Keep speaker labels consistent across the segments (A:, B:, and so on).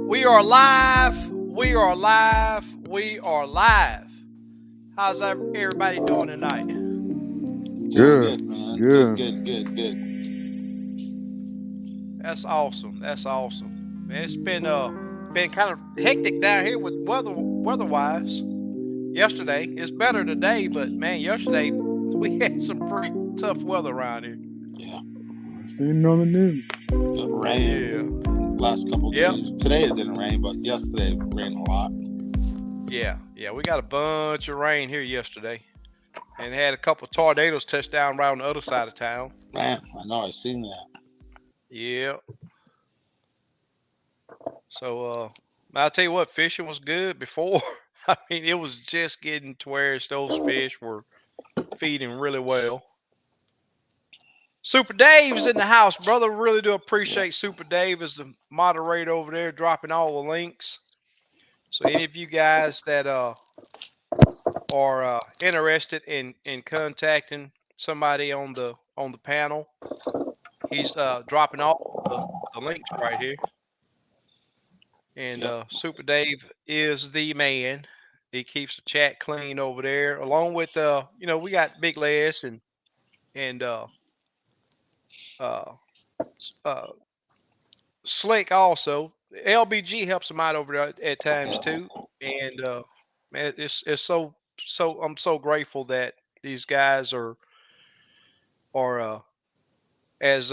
A: We are live. We are live. We are live. How's everybody doing tonight?
B: Doing
C: Good,
B: good, man. Good,
C: good.
B: good, good, good.
A: That's awesome. That's awesome. Man, it's been kind of hectic down here with weather-wise. Yesterday, it's better today, but man, yesterday we had some pretty tough weather around here.
B: Yeah.
C: I seen it on the news.
B: It
A: Yeah.
B: rained last couple of
A: Yep.
B: days. Today it didn't rain, but yesterday it rained a lot.
A: Yeah. Yeah. We got a bunch of rain here yesterday, and had a couple tornadoes touch down right on the other side of town.
B: Man, I know I seen that.
A: Yeah. So I'll tell you what, fishing was good before. I mean, it was just getting to where those fish were feeding really well. Super Dave's in the house, brother. Really do
B: Yeah.
A: appreciate Super Dave as the moderator over there, dropping all the links. So any of you guys that are interested in contacting somebody on the panel, he's dropping all the links right here. And
B: Yep.
A: Super Dave is the man. He keeps the chat clean over there, along with we got Big Les and uh, uh, Slick also. LBG helps him out over there at times
B: Yeah.
A: too. And man, it's so I'm so grateful that these guys are as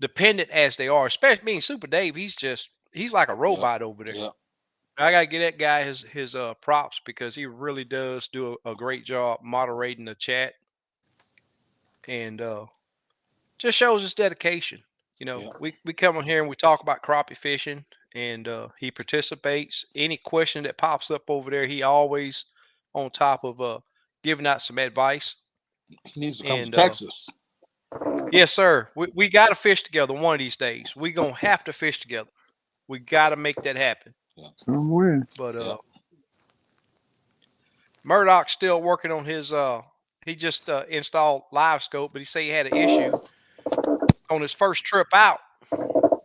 A: dependent as they are. Especially being Super Dave, he's like a
B: Yep.
A: robot over there.
B: Yep.
A: I gotta give that guy his props because he really does do a great job moderating the chat and just shows his dedication. You know,
B: Yep.
A: we come on here and we talk about crappie fishing, and he participates. Any question that pops up over there, he always on top of giving out some advice.
B: He needs to come to
A: And
B: Texas.
A: yes, sir, we got to fish together one of these days. We gonna have to fish together. We got to make that happen.
B: Yep.
C: Somewhere.
A: But
B: Yep.
A: Murdoch's still working on his he just installed live scope, but he said he had an issue on his first trip out.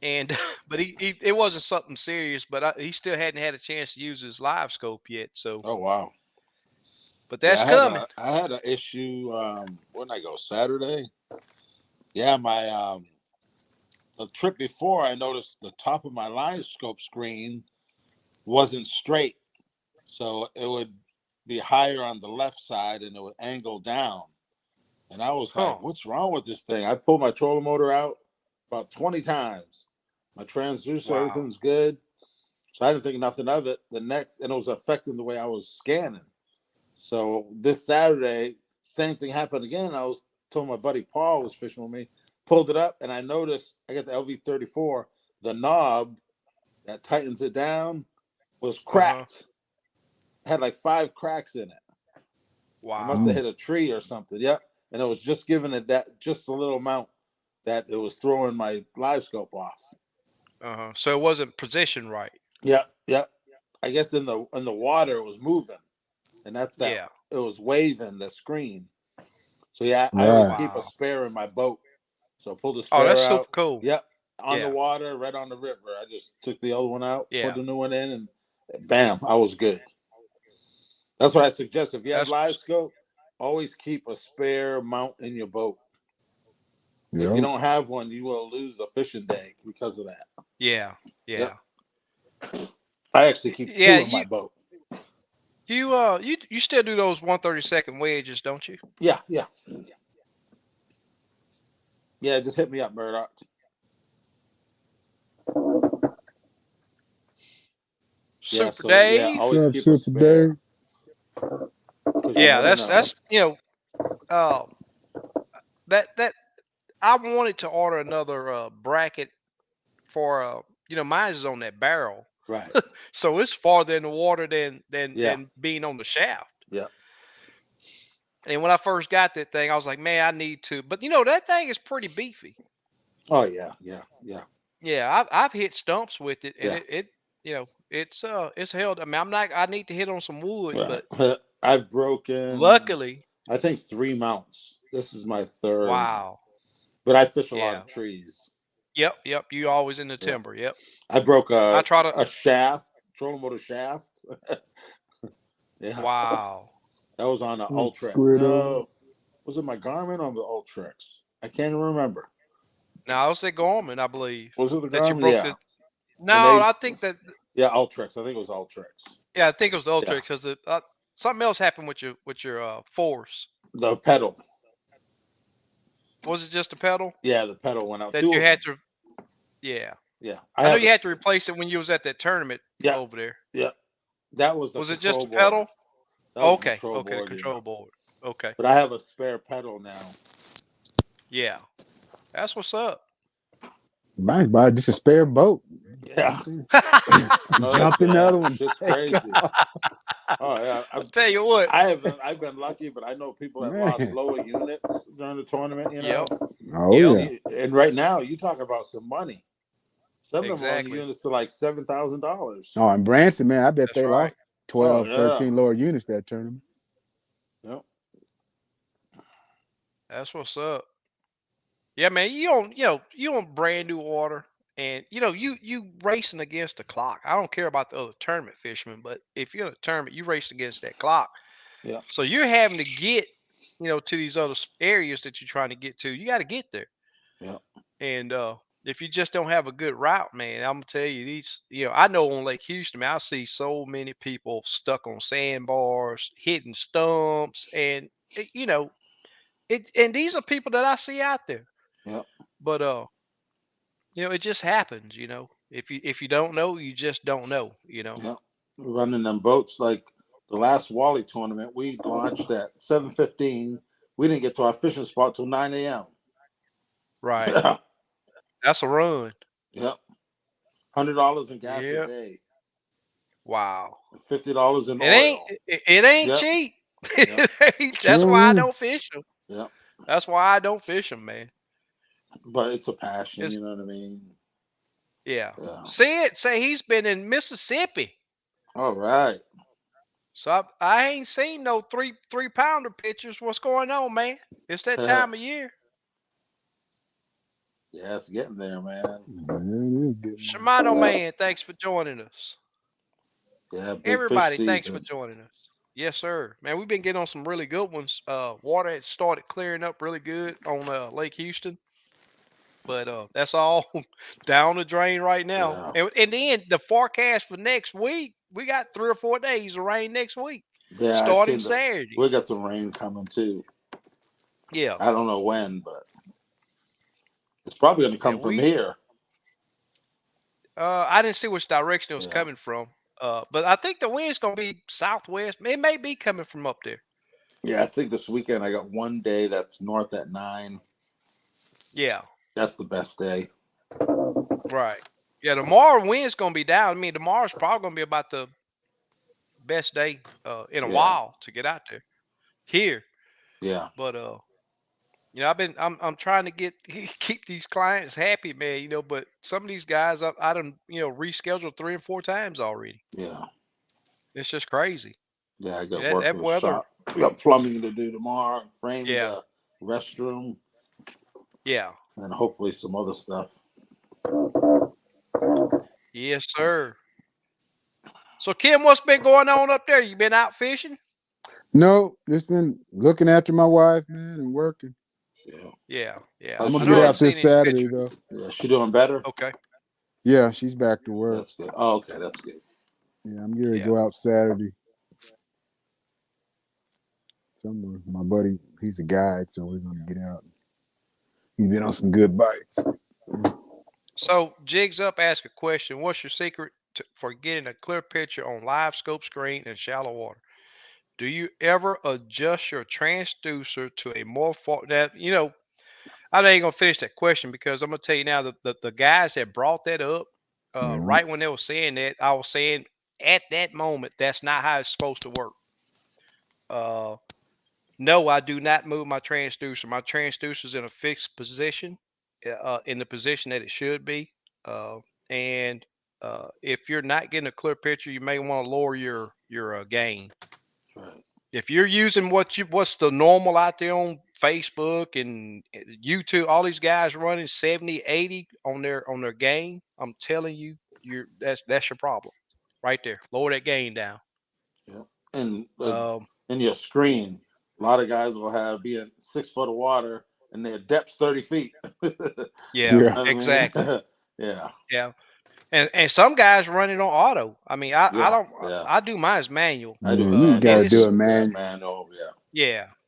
A: And but he it wasn't something serious, but he still hadn't had a chance to use his live scope yet. So,
B: Oh wow.
A: but
B: Yeah,
A: that's coming.
B: I had an issue when I go Saturday. Yeah, my the trip before I noticed the top of my live scope screen wasn't straight. So it would be higher on the left side and it would angle down. And I was like,
A: Huh.
B: what's wrong with this thing? I pulled my trolling motor out about 20 times. My transducer,
A: Wow.
B: everything's good. So I didn't think nothing of it. And it was affecting the way I was scanning. So this Saturday, same thing happened again. I was told my buddy Paul was fishing with me, pulled it up, and I noticed I got the LV34, the knob that tightens it down was
A: Uh-huh.
B: cracked. It had like 5 cracks in it. I must have
A: Wow.
B: hit a tree or something. Yep. And it was just giving it that just a little amount that it was throwing my live scope off.
A: Uh-huh. So it wasn't positioned right.
B: Yep. Yep. I guess in the water it was moving. And that's that
A: Yeah.
B: it was waving the screen. So yeah, I always
C: Right.
B: keep a
A: Wow.
B: spare in my boat. So I pulled the
A: Oh, that's
B: spare
A: super
B: out.
A: cool.
B: Yep. On the
A: Yeah.
B: water, right on the river. I just took the old one out, put
A: Yeah.
B: the new one in, and bam, I was good. That's what I suggest. If you have
A: That's
B: live scope, always keep a spare mount in your boat. If you
C: Yep.
B: don't have one, you will lose a fishing day because of that.
A: yeah.
B: Yep.
A: Yeah.
B: I actually keep
A: Yeah,
B: 2 in my boat.
A: you still do those 132nd wedges, don't you?
B: Yeah, yeah. Yeah, just hit me up, Murdoch. Yeah,
A: Super
B: so yeah,
A: Dave.
C: What's
B: always
C: up,
B: keep a
C: Super
B: spare
C: Dave?
B: because you
A: Yeah,
B: never
A: that's
B: know.
A: uh that I wanted to order another bracket for mine is on that barrel.
B: Right.
A: So it's farther in the water than
B: Yeah.
A: being on the shaft.
B: Yeah.
A: And when I first got that thing, I was like, man, I need to. But that thing is pretty beefy.
B: Oh yeah. Yeah. Yeah.
A: Yeah, I've hit stumps with it, and
B: Yeah.
A: it's held. I mean, I need to hit on some wood,
B: Right.
A: but
B: I've broken,
A: luckily,
B: I think 3 mounts. This is my third,
A: wow,
B: but I fish a lot
A: yeah,
B: of trees.
A: Yep. You always in the
B: Yeah.
A: timber. Yep.
B: I broke
A: I try to.
B: a shaft, trolling motor shaft. Yeah,
A: Wow.
B: that was on the
C: What,
B: Ultrex.
C: squared on?
B: No, was it my Garmin or the Ultrex? I can't even remember.
A: Now it's the Gorman, I believe,
B: Was it the
A: that you
B: Garmin?
A: broke
B: Yeah,
A: the. No,
B: and they
A: I think that.
B: yeah Ultrex. I think it was Ultrex.
A: Yeah, I think it was the Ultra
B: Yeah,
A: because something else happened with your force.
B: the pedal.
A: Was it just the pedal
B: Yeah, the pedal went out.
A: that
B: Two
A: you
B: of
A: had
B: them.
A: to? Yeah,
B: Yeah, I
A: I know
B: have
A: you had to replace it when you was at that tournament
B: yeah,
A: over there.
B: yeah. That was the
A: Was it just
B: control
A: the
B: board.
A: pedal?
B: That was the
A: Okay,
B: control
A: okay, the
B: board. Yeah,
A: control board. Okay,
B: but I have a spare pedal now.
A: yeah, that's what's up.
C: Might buy just a spare boat.
B: Yeah, no,
C: Jump in the
B: yeah,
C: other one.
B: shit's
C: Take
B: crazy.
C: off.
B: Oh yeah,
A: I tell you what.
B: I've been lucky, but I know people that lost
C: Man.
B: lower units during the tournament. You know,
A: Yep,
C: Oh
A: yep,
C: yeah.
B: and right now you talk about some money. Some of them are on the
A: exactly.
B: units to like $7,000.
C: Oh, and Branson, man, I bet
A: That's
C: they
A: right.
C: lost
B: Oh
C: 12,
B: yeah,
C: 13 lower units that tournament.
B: yep,
A: That's what's up. Yeah, man, you on brand new water, and you racing against the clock. I don't care about the other tournament fishermen, but if you're in a tournament, you racing against that clock.
B: yeah,
A: So you're having to get to these other areas that you're trying to get to. You got to get there,
B: yeah,
A: and if you just don't have a good route, man, I'm gonna tell you these. I know on Lake Houston, man, I see so many people stuck on sandbars, hitting stumps, and it. And these are people that I see out there,
B: yeah,
A: but it just happens, If you don't know, you just don't know.
B: yeah. Running them boats like the last Wally tournament, we launched at 7:15. We didn't get to our fishing spot till 9 a.m.
A: Right.
B: Yeah,
A: That's a run.
B: yep. $100 in gas a
A: Yep.
B: day,
A: Wow.
B: $50 in
A: It ain't
B: oil.
A: it ain't
B: Yep,
A: cheap.
B: yep,
A: That's
C: Sure
A: why I
C: is.
A: don't fish them.
B: yep.
A: That's why I don't fish them, man.
B: But it's a passion,
A: It's
B: you know what I mean?
A: yeah.
B: Yeah.
A: Say he's been in Mississippi.
B: All right.
A: So I ain't seen no three pounder pictures. What's going on, man? It's that
B: Yeah,
A: time of year.
B: it's getting there, man.
C: Yeah, it is getting
A: Shimano
B: Yeah,
A: man, thanks for joining us.
B: yeah. Big fish
A: Everybody, thanks for
B: season.
A: joining us. Yes, sir. Man, we've been getting on some really good ones. Water had started clearing up really good on Lake Houston, but that's all down the drain right now.
B: Yeah,
A: And then the forecast for next week, we got 3 or 4 days of rain next week,
B: yeah. I
A: starting
B: seen the.
A: Saturday.
B: We got some rain coming too.
A: Yeah,
B: I don't know when, but it's probably going to
A: yeah.
B: come from here.
A: I didn't see which direction it was
B: Yeah,
A: coming from. But I think the wind's gonna be southwest. It may be coming from up there.
B: yeah. I think this weekend I got one day that's north at 9.
A: Yeah,
B: That's the best day.
A: right. Yeah, tomorrow wind's gonna be down. I mean, tomorrow's probably gonna be about the best day in a
B: Yeah,
A: while to get out there here.
B: yeah,
A: But I'm trying to get keep these clients happy, man. But some of these guys I done rescheduled 3 and 4 times already.
B: yeah,
A: It's just crazy.
B: yeah. I got
A: That
B: work
A: that
B: in the
A: weather.
B: shop. We got plumbing to do tomorrow. Frame
A: Yeah,
B: the restroom
A: yeah,
B: and hopefully some other stuff.
A: yes, sir. So Kim, what's been going on up there? You been out fishing?
C: no, just been looking after my wife, man, and working.
B: Yeah.
A: Yeah, yeah.
C: I'm
B: How's
A: I
C: gonna
B: she
A: know
C: get
A: I
B: doing?
A: ain't
C: out
A: seen
C: this
A: any
C: Saturday
A: pictures.
C: though.
B: Yeah, she doing better.
A: Okay.
C: Yeah, she's back to work.
B: That's good. Oh, okay, that's good.
C: Yeah, I'm getting ready to
A: Yeah.
C: go out Saturday somewhere. My buddy, he's a guide, so we're gonna get out. He's been on some good bites.
A: So Jigs Up ask a question. What's your secret for getting a clear picture on live scope screen in shallow water? Do you ever adjust your transducer to a more that I ain't gonna finish that question because I'm gonna tell you now that the guys that brought that up
C: Yeah,
A: right when they were saying that, I was saying at that moment that's not how it's supposed to work. Uh, no, I do not move my transducer. My transducer's in a fixed position, in the position that it should be. Uh, and if you're not getting a clear picture, you may want to lower your gain.
B: Right.
A: If you're using what's the normal out there on Facebook and YouTube, all these guys running 70, 80 on their game, I'm telling you, that's your problem right there. Lower that game down.
B: Yeah. And
A: Um,
B: in your screen, a lot of guys will have be in 6 foot of water and their depth's 30 feet. You
A: yeah,
C: Yeah.
B: know what I mean?
A: exactly.
B: Yeah.
A: Yeah, and some guys run it on auto. I mean, I
B: Yeah.
A: don't.
B: Yeah.
A: I do mine as manual,
B: I do
C: Yeah, you
A: and
C: gotta
B: manual
C: do
A: it's
C: it,
B: too. Yeah,
C: man.
B: manual. Yeah.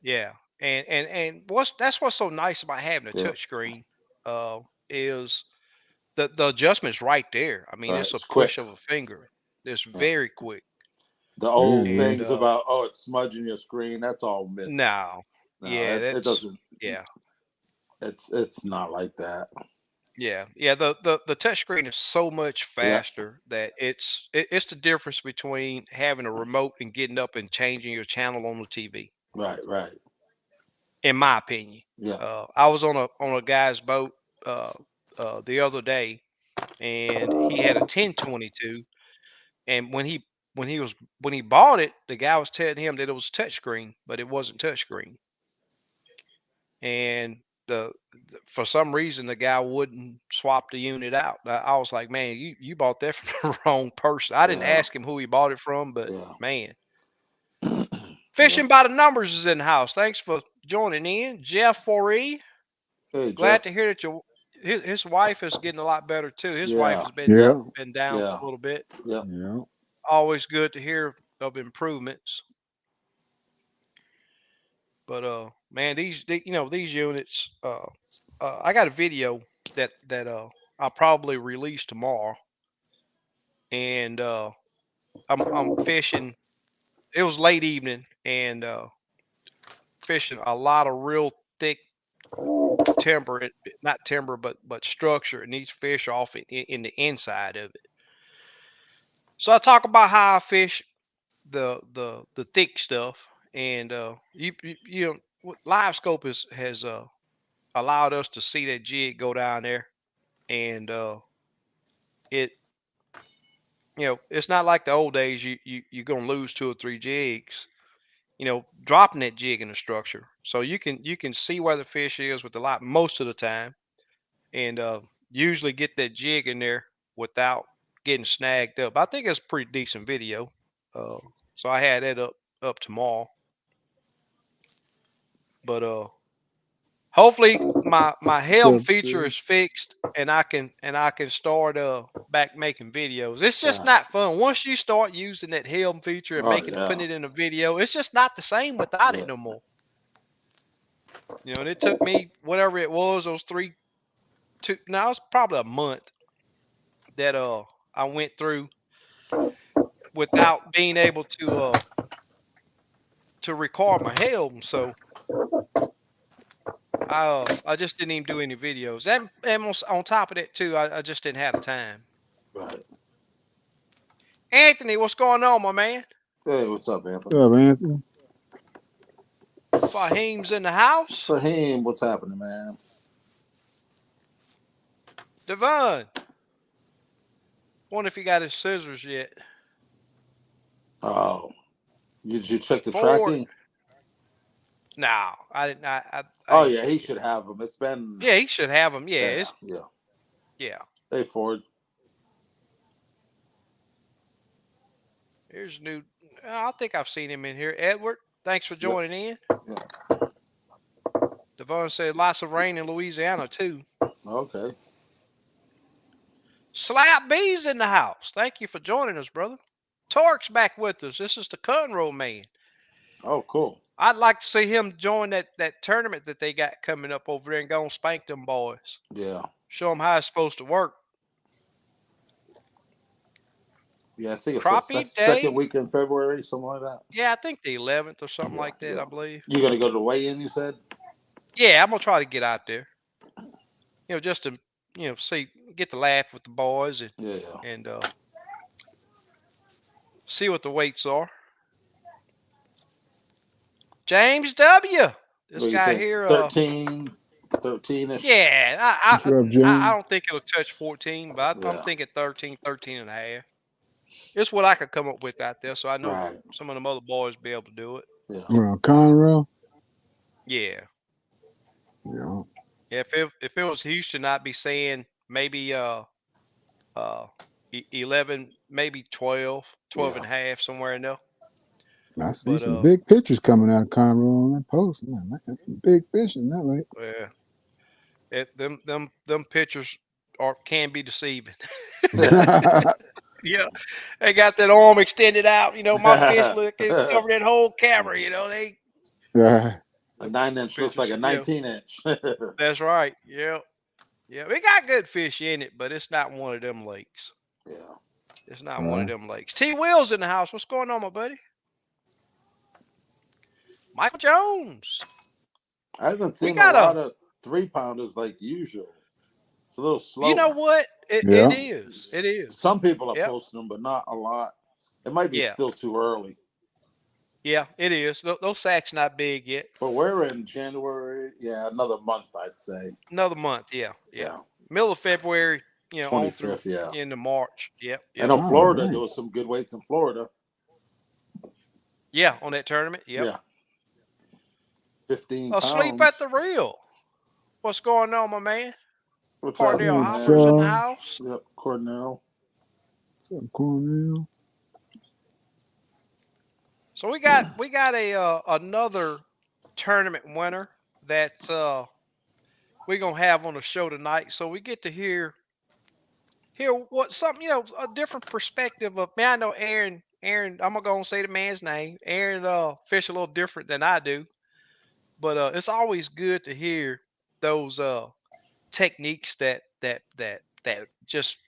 A: yeah, yeah, and what's so nice about having a
B: Yeah.
A: touch screen, is the adjustment's right there. I mean,
B: Right.
A: it's a
B: It's quick.
A: push of a finger. It's
B: Yeah.
A: very quick.
B: The
C: It
B: old
C: is,
A: And
B: things about it's smudging your screen. That's all myths.
A: no,
B: No,
A: yeah,
B: it
A: that's
B: doesn't.
A: yeah,
B: It's not like that.
A: yeah. The touch screen is so much
B: Yeah.
A: faster that it's the difference between having a remote and getting up and changing your channel on the TV.
B: Right. Right.
A: In my opinion,
B: Yeah.
A: I was on a guy's boat uh, the other day, and he had a 1022, and when he bought it, the guy was telling him that it was touchscreen, but it wasn't touchscreen. And for some reason the guy wouldn't swap the unit out. I was like, man, you bought that from the wrong person. I didn't
B: Yeah.
A: ask him who he bought it from, but
B: Yeah.
A: man,
B: Yeah.
A: fishing by the numbers is in the house. Thanks for joining in, Jeff Foree.
B: Hey,
A: Glad
B: Jeff.
A: to hear that his wife is getting a lot better too. His wife
B: Yeah.
A: has
C: yeah,
A: been down
B: Yeah.
A: for a little bit.
B: Yeah.
C: yeah.
A: Always good to hear of improvements. But man, these units. I got a video that I'll probably release tomorrow, and I'm fishing. It was late evening, and fishing a lot of real thick timber, not timber, but structure, and these fish are off in the inside of it. So I talk about how I fish the thick stuff, and you know live scope has allowed us to see that jig go down there, and it it's not like the old days. You're gonna lose two or three jigs. Dropping that jig in the structure, so you can see where the fish is with the light most of the time, and usually get that jig in there without getting snagged up. I think it's pretty decent video. Uh, so I had that up tomorrow, but hopefully my
C: What's
A: helm
C: up,
A: feature
C: Chris?
A: is fixed, and I can start back making videos. It's just
B: Right.
A: not fun once you start using that helm feature and
B: Oh
A: making it
B: yeah.
A: putting it in a video. It's just not the same without
B: Yeah.
A: it no more. And it took me whatever it was, those three two now it's probably a month that I went through without being able to record my helm. So I just didn't even do any videos. And on top of that too, I just didn't have the time.
B: Right.
A: Anthony, what's going on, my man?
B: Hey, what's up,
C: What's
B: Anthony?
C: up, Anthony?
A: Fahim's in the house.
B: Fahim, what's happening, man?
A: Devon, wonder if he got his scissors yet.
B: Oh, did you check the
A: Ford,
B: tracking?
A: no, I didn't. I
B: Oh
A: didn't
B: yeah,
A: check
B: he
A: it.
B: should have them. It's been
A: Yeah, he should have them. Yeah,
B: yeah,
A: it's
B: yeah.
A: yeah.
B: Hey Ford.
A: Here's new. I think I've seen him in here. Edward, thanks for
B: Yep.
A: joining in.
B: Yeah.
A: Devon said lots of rain in Louisiana too.
B: Okay.
A: Slap B's in the house. Thank you for joining us, brother. Torque's back with us. This is the Conroe man.
B: Oh, cool.
A: I'd like to see him join that tournament that they got coming up over there and go and spank them boys.
B: Yeah.
A: Show them how it's supposed to work.
B: Yeah, I think it's the
A: Crappie
B: second
A: Day.
B: week in February, something like that.
A: Yeah, I think the 11th or something
B: Yeah,
A: like that,
B: yeah.
A: I believe.
B: You gonna go to the weigh-in? You said.
A: Yeah, I'm going to try to get out there. Just to, see, get to laugh with the boys
B: Yeah, yeah.
A: and see what the weights are. James W. This
B: What do you
A: guy
B: think?
A: here,
B: 13-ish.
A: yeah,
C: What's up,
A: I
C: James?
A: don't think it'll touch 14, but I'm
B: Yeah.
A: thinking 13, 13 and a half. It's what I could come up with out there. So I know
B: Right.
A: some of them other boys be able to do it.
B: Yeah.
C: Well, Conrail.
A: Yeah.
C: Yeah.
A: If it was Houston, I'd be saying maybe uh 11, maybe 12, 12
B: Yeah.
A: and a half, somewhere in there.
C: I see
A: But
C: some big pictures coming out of Conrail on that post. Man, I got some big fish in that lake.
A: yeah, them pictures are can be deceiving. Yeah, they got that arm extended out. My fish look it cover that whole camera. They
C: Yeah.
B: A
A: them
B: 9 inch looks like
A: pictures.
B: a 19 inch.
A: That's right. Yeah, yeah, we got good fish in it, but it's not one of them lakes.
B: Yeah.
A: It's not one of
C: Right.
A: them lakes. T. Will's in the house. What's going on, my buddy? Michael Jones.
B: I haven't
A: We
B: seen a
A: got
B: lot of 3 pounders like usual. It's a little
A: You know
B: slower.
A: what? It
C: Yeah.
A: is. It is.
B: Some people are
A: Yep.
B: posting them, but not a lot. It might be
A: Yeah.
B: still too early.
A: Yeah, it is. Those sacks not big yet.
B: But we're in January. Yeah, another month, I'd say.
A: Another month. Yeah. Yeah.
B: Yeah.
A: Middle of February. On through
B: 25th. Yeah.
A: into March. Yep.
B: I
A: Yep.
B: know
C: Oh,
B: Florida, there
C: dang.
B: was some good weights in Florida.
A: Yeah. On that tournament. Yep.
B: Yeah. 15
A: Asleep at
B: pounds.
A: the reel. What's going on, my man?
B: What's
A: Cardell
B: happening,
C: What's
A: Hopper's
B: man?
A: in the
C: up?
A: house.
B: Yep. Cornell.
C: What's up, Cornell?
A: So we got a another tournament winner that we're gonna have on the show tonight. So we get to hear what something a different perspective of. Man, I know Aaron, I'm gonna go and say the man's name. Aaron fish a little different than I do, but it's always good to hear those techniques that just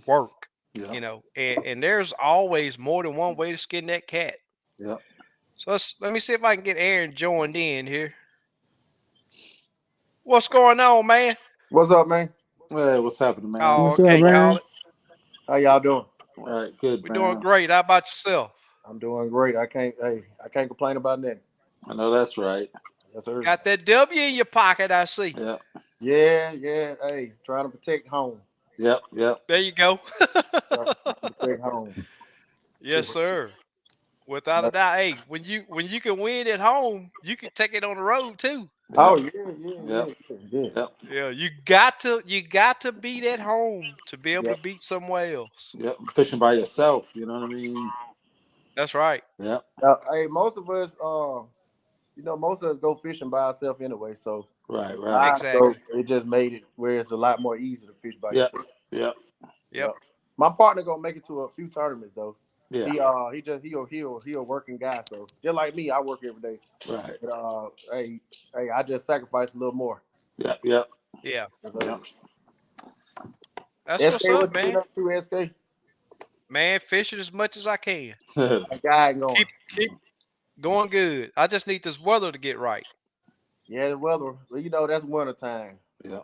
A: work.
B: Yeah.
A: And there's always more than one way to skin that cat.
B: Yeah.
A: So let me see if I can get Aaron joined in here. What's going on, man?
D: What's up, man?
B: Hey, what's happening, man?
A: Oh,
C: What's up,
A: okay, call
C: Aaron?
A: it.
D: How y'all doing?
B: All right. Good,
A: We're doing
B: man.
A: great. How about yourself?
D: I'm doing great. I can't complain about that.
B: I know that's right.
D: Yes, sir.
A: Got that W in your pocket, I see.
B: Yeah.
D: Yeah, yeah. Hey, trying to protect home.
B: Yep. Yep.
A: There you go.
D: Trying to protect home.
A: Yes, sir. Without a doubt. Hey, when you can win at home, you can take it on the road too.
D: Oh
B: Yep.
D: yeah, yeah,
B: Yep.
D: yeah, yeah,
B: Yep.
A: Yeah, you got to beat at home to be able
D: yeah.
A: to beat somewhere else.
B: Yep. Fishing by yourself. You know what I mean?
A: That's right.
B: Yep.
D: Hey, most of us, most of us go fishing by ourselves anyway. So
B: Right. Right.
A: Exactly.
D: it just made it where it's a lot more easy to fish by
B: Yep.
D: yourself.
B: Yep.
A: Yep.
D: My partner gonna make it to a few tournaments though.
B: Yeah.
D: He a working guy, so just like me, I work every day.
B: Right.
D: But hey, I just sacrifice a little more.
B: Yep. Yep.
A: Yeah.
B: Yep.
A: That's what's
D: SK,
A: up,
D: what you been
A: man.
D: up to, SK?
A: Man, fishing as much as I can.
D: That guy ain't going.
A: Keep going good. I just need this weather to get right.
D: Yeah, the weather. Well, that's winter time.
B: Yeah.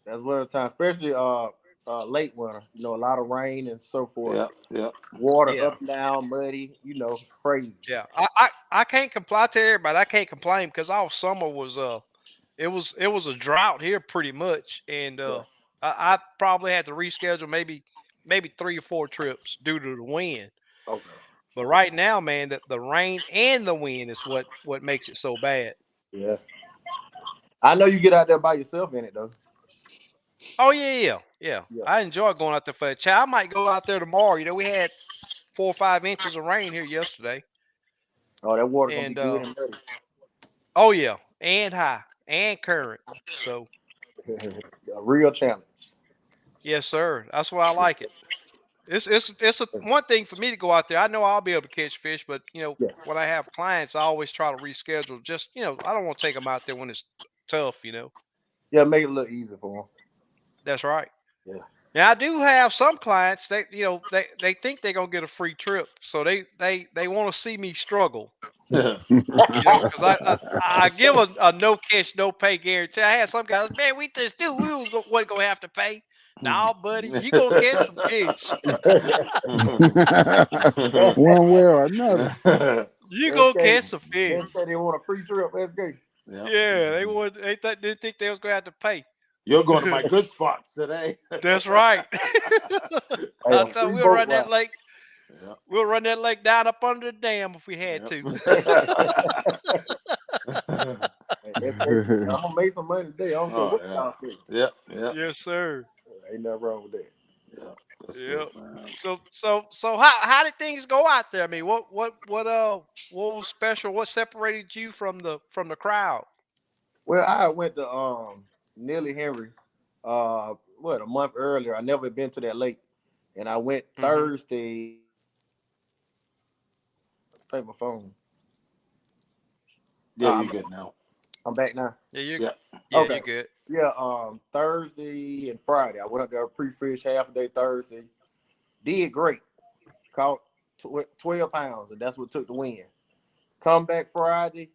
D: That's winter time, especially late winter. A lot of rain and so forth.
B: Yeah. Yeah.
D: Water
A: Yeah.
D: up and down, muddy. Crazy.
A: Yeah. I can't complain. I tell everybody I can't complain because all summer was it was a drought here pretty much, and
D: Yeah.
A: I probably had to reschedule maybe 3 or 4 trips due to the wind.
D: Okay.
A: But right now, man, the rain and the wind is what makes it so bad.
D: Yeah. I know you get out there by yourself in it though.
A: Oh yeah.
D: Yeah.
A: I enjoy going out there for a chat. I might go out there tomorrow. We had 4 or 5 inches of rain here yesterday,
D: Oh, that water gonna be
A: and
D: good and muddy.
A: oh yeah, and high and current. So
D: A real challenge.
A: yes, sir. That's why I like it. It's a one thing for me to go out there. I know I'll be able to catch fish, but
D: Yeah.
A: when I have clients, I always try to reschedule. Just I don't want to take them out there when it's tough.
D: Yeah, make it a little easier for them.
A: That's right.
D: Yeah.
A: Now I do have some clients that they think they're gonna get a free trip, so they want to see me struggle. Because I give a no catch no pay guarantee. I had some guys, man, we just knew we wasn't gonna have to pay. No, buddy, you gonna catch some fish.
C: One way or another.
A: You gonna
D: SK,
A: catch some fish.
D: SK, they want a free trip, SK.
B: Yeah.
A: Yeah, didn't think they was gonna have to pay.
B: You're going to my good spots today.
A: That's right.
D: Hey,
A: I
D: a
A: tell
D: free
A: we'll
D: boat
A: run that
D: ride.
A: lake.
B: Yep.
A: We'll run that lake down up under the dam if we had to.
D: I'm gonna make some money today. I don't care
B: Oh
D: what
B: yeah.
D: y'all say.
B: Yep. Yep.
A: Yes, sir.
D: Ain't nothing wrong with that.
B: Yep. That's
A: Yep.
B: good, man.
A: So how did things go out there? I mean, what was special? What separated you from the crowd?
D: Well, I went to Nearly Henry a month earlier. I never been to that lake. And I went
A: Mm-hmm.
D: Thursday. Take my phone.
B: Yeah, you good now.
D: I'm back now.
A: Yeah, you
B: Yep.
A: yeah,
D: Okay.
A: you're good.
D: Yeah, Thursday and Friday. I went up there pre-fish half a day Thursday. Did great. Caught 12 pounds, and that's what took the win. Come back Friday.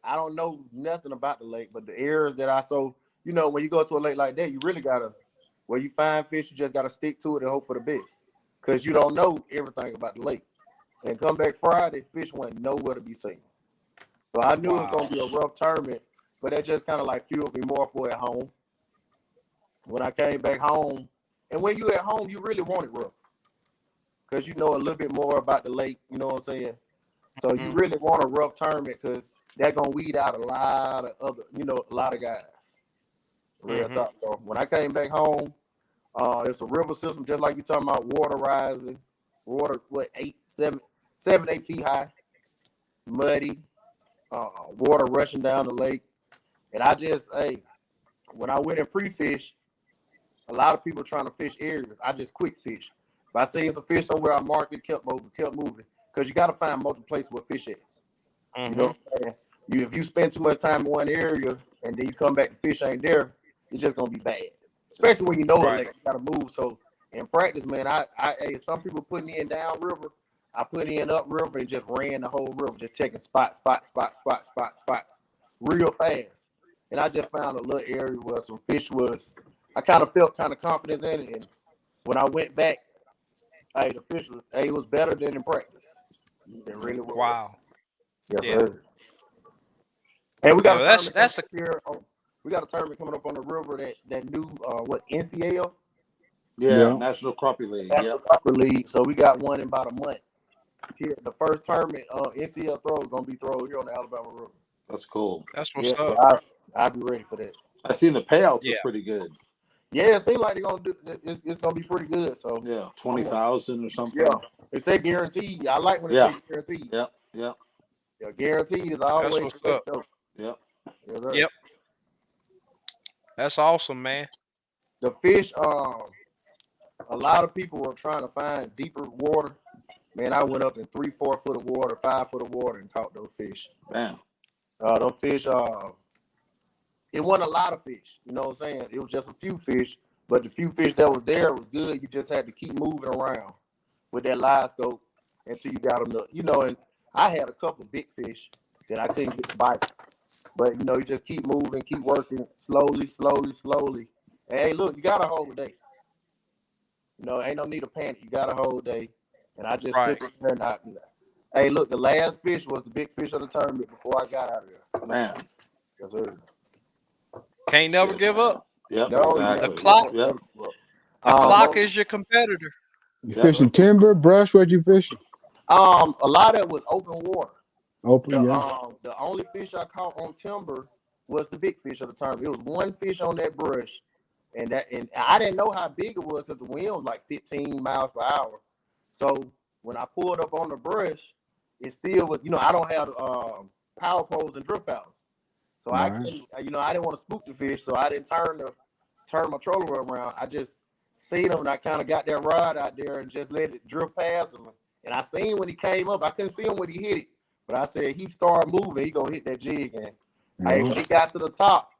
D: I don't know nothing about the lake, but the areas that I saw, when you go to a lake like that, you really gotta, where you find fish, you just gotta stick to it and hope for the best, because you don't know everything about the lake. And come back Friday, fish wasn't nowhere to be seen. So I knew it was gonna be a rough tournament, but that just kind of like fueled me more for at home. When I came back home, and when you at home, you really want it rough, because you know a little bit more about the lake. You know what I'm saying? So you really want a rough tournament, because they're gonna weed out a lot of other, a lot of guys. Real talk. So when I came back home, it's a river system, just like you talking about, water rising, water 8 feet high, muddy, water rushing down the lake. And when I went in pre-fish, a lot of people trying to fish areas. I just quick fish. If I seen some fish somewhere, I marked it, kept moving. Because you got to find multiple places where fish at. You know what I'm saying? If you spend too much time in one area and then you come back and fish ain't there, it's just gonna be bad. Especially when you know it, like, you gotta move. So in practice, man, some people putting in down river. I put in up river and just ran the whole river, just checking spots, real fast. And I just found a little area where some fish was. I kind of felt kind of confidence in it. And when I went back, the fish was, it was better than in practice. It really was.
A: Wow.
D: Yes,
A: Yeah.
D: sir. And we got
A: Yeah,
D: a
A: that's
D: tournament
A: the
D: coming up here. We got a tournament coming up on the river that new NCL,
B: Yeah, National Crappie League.
D: National Crappie League. So we got one in about a month. Here, the first tournament NCL throw is gonna be thrown here on the Alabama River.
B: That's cool.
A: That's what's
D: Yeah,
A: up.
D: I'll be ready for that.
B: I seen the payouts
A: Yeah.
B: are pretty good.
D: Yeah, it seems like they're gonna do. It's gonna be pretty good. So
B: Yeah, 20,000 or something.
D: yeah, they say guaranteed. I like when they say guaranteed.
B: Yep. Yep.
D: Yeah, guaranteed is always
A: That's what's up.
D: dope.
B: Yep.
D: Yes, sir.
A: Yep. That's awesome, man.
D: The fish, a lot of people were trying to find deeper water. Man, I went up in 3-4 foot of water, 5 foot of water, and caught those fish.
B: Man.
D: Those fish, it wasn't a lot of fish. You know what I'm saying? It was just a few fish, but the few fish that was there was good. You just had to keep moving around with that live scope until you got them to, and I had a couple of big fish that I couldn't get to bite. But, you just keep moving, keep working slowly. And, hey, look, you got a whole day. Ain't no need to panic. You got a whole day. And I just stood there and hey, look, the last fish was the big fish of the tournament before I got out of there.
B: Man.
D: Yes, sir.
A: Can't never give up.
B: Yep,
D: No,
B: exactly.
A: The clock,
B: Yep.
A: the clock is your competitor.
C: You fishing timber, brush? What you fishing?
D: A lot of it was open water.
C: Open,
D: The only fish I caught on timber was the big fish of the tournament. It was one fish on that brush, and I didn't know how big it was because the wind was like 15 miles per hour. So when I pulled up on the brush, it still was. I don't have power poles and drip out. So I couldn't, I didn't want to spook the fish, so I didn't turn my troller around. I just seen him, and I kind of got that rod out there and just let it drift past him. And I seen when he came up, I couldn't see him when he hit it, but I said he started moving, he gonna hit that jig. And hey, when he got to the top,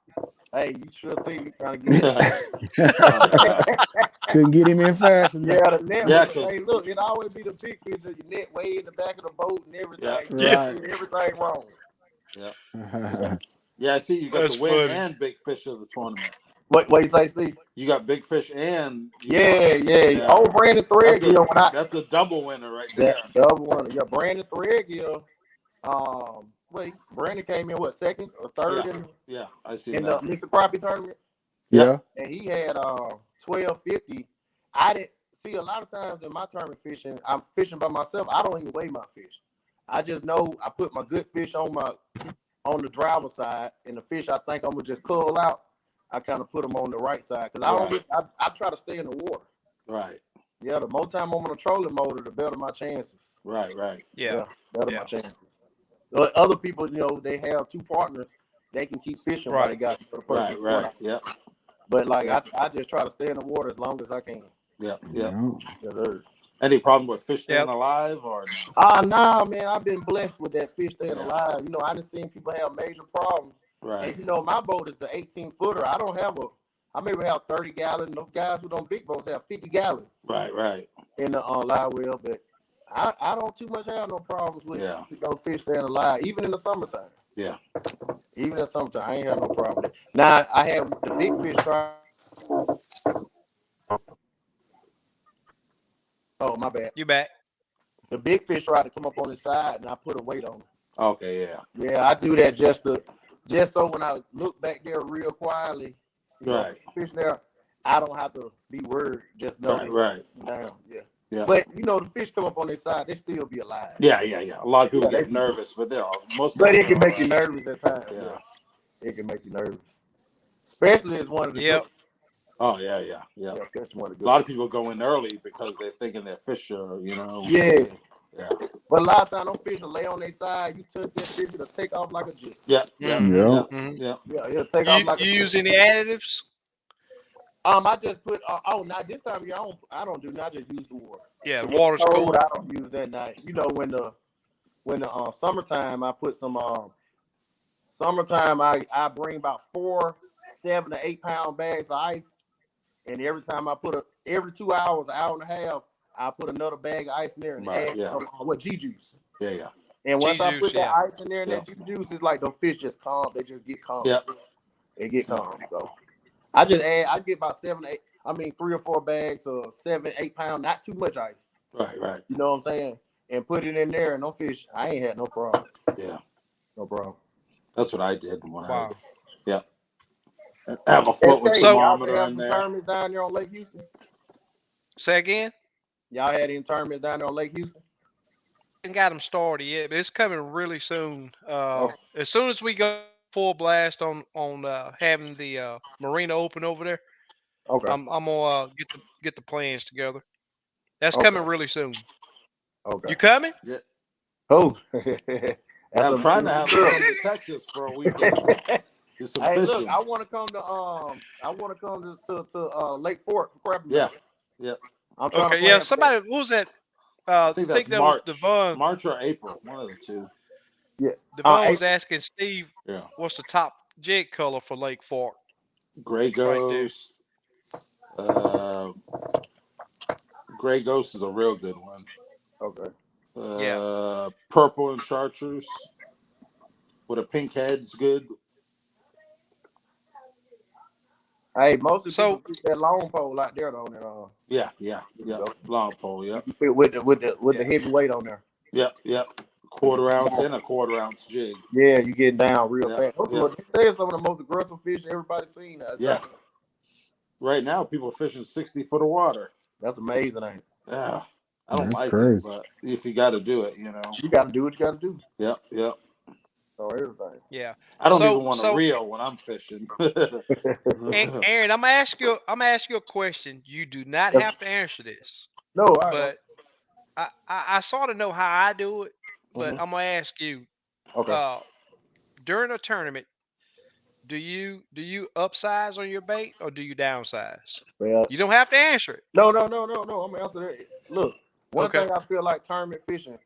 D: hey, you should see me trying to get it.
C: Couldn't get him in fast enough.
D: Yeah, the net. Hey, look, it always be the big fish of your net way in the back of the boat and everything. Everything wrong.
B: Yeah. Yeah, I see you got the win and big fish of the tournament.
D: What you say, Steve?
B: You got big fish and
D: yeah. Oh, Brandon Threadgill.
B: That's a double winner right there.
D: Double winner. Yeah, Brandon Threadgill. Brandon came in second or third?
B: Yeah, I see
D: in
B: that.
D: the Mr. Crappie tournament.
C: Yeah.
D: And he had 1250. I didn't. see, a lot of times in my tournament fishing, I'm fishing by myself. I don't even weigh my fish. I just know I put my good fish on the driver's side, and the fish I think I'm gonna just cull out, I kind of put them on the right side because I don't.
B: Right.
D: I try to stay in the water.
B: Right.
D: Yeah, the more time I'm on a trolling motor, the better my chances.
B: Right. Right.
A: Yeah.
D: Better
A: Yeah.
D: my chances. But other people, they have two partners. They can keep fishing while they
A: Right.
D: got the person.
B: Right. Right. Yep.
D: But like
B: Yep.
D: I just try to stay in the water as long as I can.
B: Yep. Yep.
C: Yeah.
D: Yes, sir.
B: Any problem with fish staying
A: Yep.
B: alive or
D: Nah, man, I've been blessed with that fish staying alive. I done seen people have major problems.
B: no? Right.
D: And my boat is the 18-footer. I maybe have 30 gallons. Those guys who don't big boats have 50 gallons.
B: Right. Right.
D: In the live well, but I don't too much have no problems with those fish staying alive, even in the summertime.
B: Yeah.
D: Even in the summertime, I ain't have no problem with it. Now I have the big fish try. Oh, my bad.
A: You back?
D: The big fish try to come up on the side, and I put a weight on it.
B: Okay. Yeah.
D: Yeah, I do that just so when I look back there real quietly,
B: Right.
D: fish there, I don't have to be worried. Just know
B: Right.
D: down. Yeah.
B: Yeah.
D: But the fish come up on their side, they still be alive.
B: Yeah. Yeah. Yeah. A lot of people
D: Yeah,
B: get nervous, but they're most.
D: But it can make you nervous at times.
B: Yeah.
D: It can make you nervous, especially as one of the.
A: Yep.
D: Good,
B: Oh yeah. Yeah. Yeah.
D: that's one of the
B: A
D: good.
B: lot of people go in early because they're thinking they're fish are,
D: Yeah.
B: Yeah.
D: But a lot of times, them fish will lay on their side. You touch that fish, it'll take off like a jet.
B: Yeah. Yeah.
A: Mhm.
B: Yeah.
A: Mhm.
B: Yeah.
D: Yeah, it'll take off like
A: You
D: a
A: use
D: jet.
A: any additives?
D: I just put. Now this time, I don't do not just use the water.
A: Yeah,
D: The
A: the water's cold.
D: I don't use that night. When the summertime, I put some summertime. I bring about 4 7 to 8 pound bags of ice, and every time I put every 2 hours, an hour and a half, I put another bag of ice in there and
B: Right,
D: add
B: yeah.
D: some G juice.
B: Yeah. Yeah.
D: And once I put
A: G-juice,
D: that ice in there and
B: Yeah.
D: that G juice, it's like the fish just calm. They just get calm.
B: Yeah.
D: They get calm. So I just add. I get about 7 8. 3 or 4 bags of 7 8 pound, not too much ice.
B: Right. Right.
D: You know what I'm saying? And put it in there, and no fish. I ain't had no problem.
B: Yeah.
D: No problem.
B: That's what I did when
A: Wow.
B: I have a float with
A: So-
B: thermometer
D: y'all
B: in
D: had
B: there.
D: tournaments down there on Lake Houston.
A: Say again?
D: Y'all had any tournaments down there on Lake Houston?
A: Haven't got them started yet, but it's coming really soon. As soon as we go full blast on having the marina open over there,
D: Okay.
A: I'm gonna get the plans together. That's
D: Okay.
A: coming really soon.
D: Okay.
A: You coming?
D: Oh.
B: I'm trying to have them come to Texas for a weekend. Do some
D: Hey,
B: fishing.
D: look, I want to come to Lake Fork for Crappie
B: Yeah.
D: Fising.
B: Yeah.
D: I'm trying to
A: Okay,
D: plan
A: yeah.
D: for
A: Somebody, what was that?
B: I think that's
A: that
B: March.
A: was Devon.
B: March or April, one of the two.
A: Devon was asking Steve,
B: Yeah.
A: what's the top jig color for Lake Fork?
B: Gray Ghost. Gray Ghost is a real good one.
D: Okay.
B: Purple and chartreuse with a pink head's good.
D: Hey, most of the
A: So-
D: people keep that long pole out there though.
B: Yeah. Long pole. Yep.
D: With the heavy weight on there.
B: Yep. Quarter ounce and a quarter ounce jig.
D: Yeah, you getting down real
B: Yeah,
D: fast. Those
B: yeah.
D: are they say some of the most aggressive fish everybody's seen.
B: Yeah. Right now, people are fishing 60 foot of water.
D: That's amazing, ain't it?
B: Yeah. I don't
C: That's
B: like
C: crazy.
B: it, but if you got to do it,
D: You got to do what you got to do.
B: Yep.
D: So everything.
A: Yeah.
B: I don't
A: So-
B: even want to
A: so-
B: reel when I'm fishing.
A: Aaron, I'm gonna ask you a question. You do not
D: Yes.
A: have to answer this,
D: No,
A: but I sort of know how I do it. But
B: Mhm.
A: I'm gonna ask you,
D: okay.
A: during a tournament, do you upsize on your bait or do you downsize?
D: Well,
A: You don't have to answer it.
D: no. I'm gonna answer that. Look, one
A: Okay.
D: thing I feel like tournament fishing,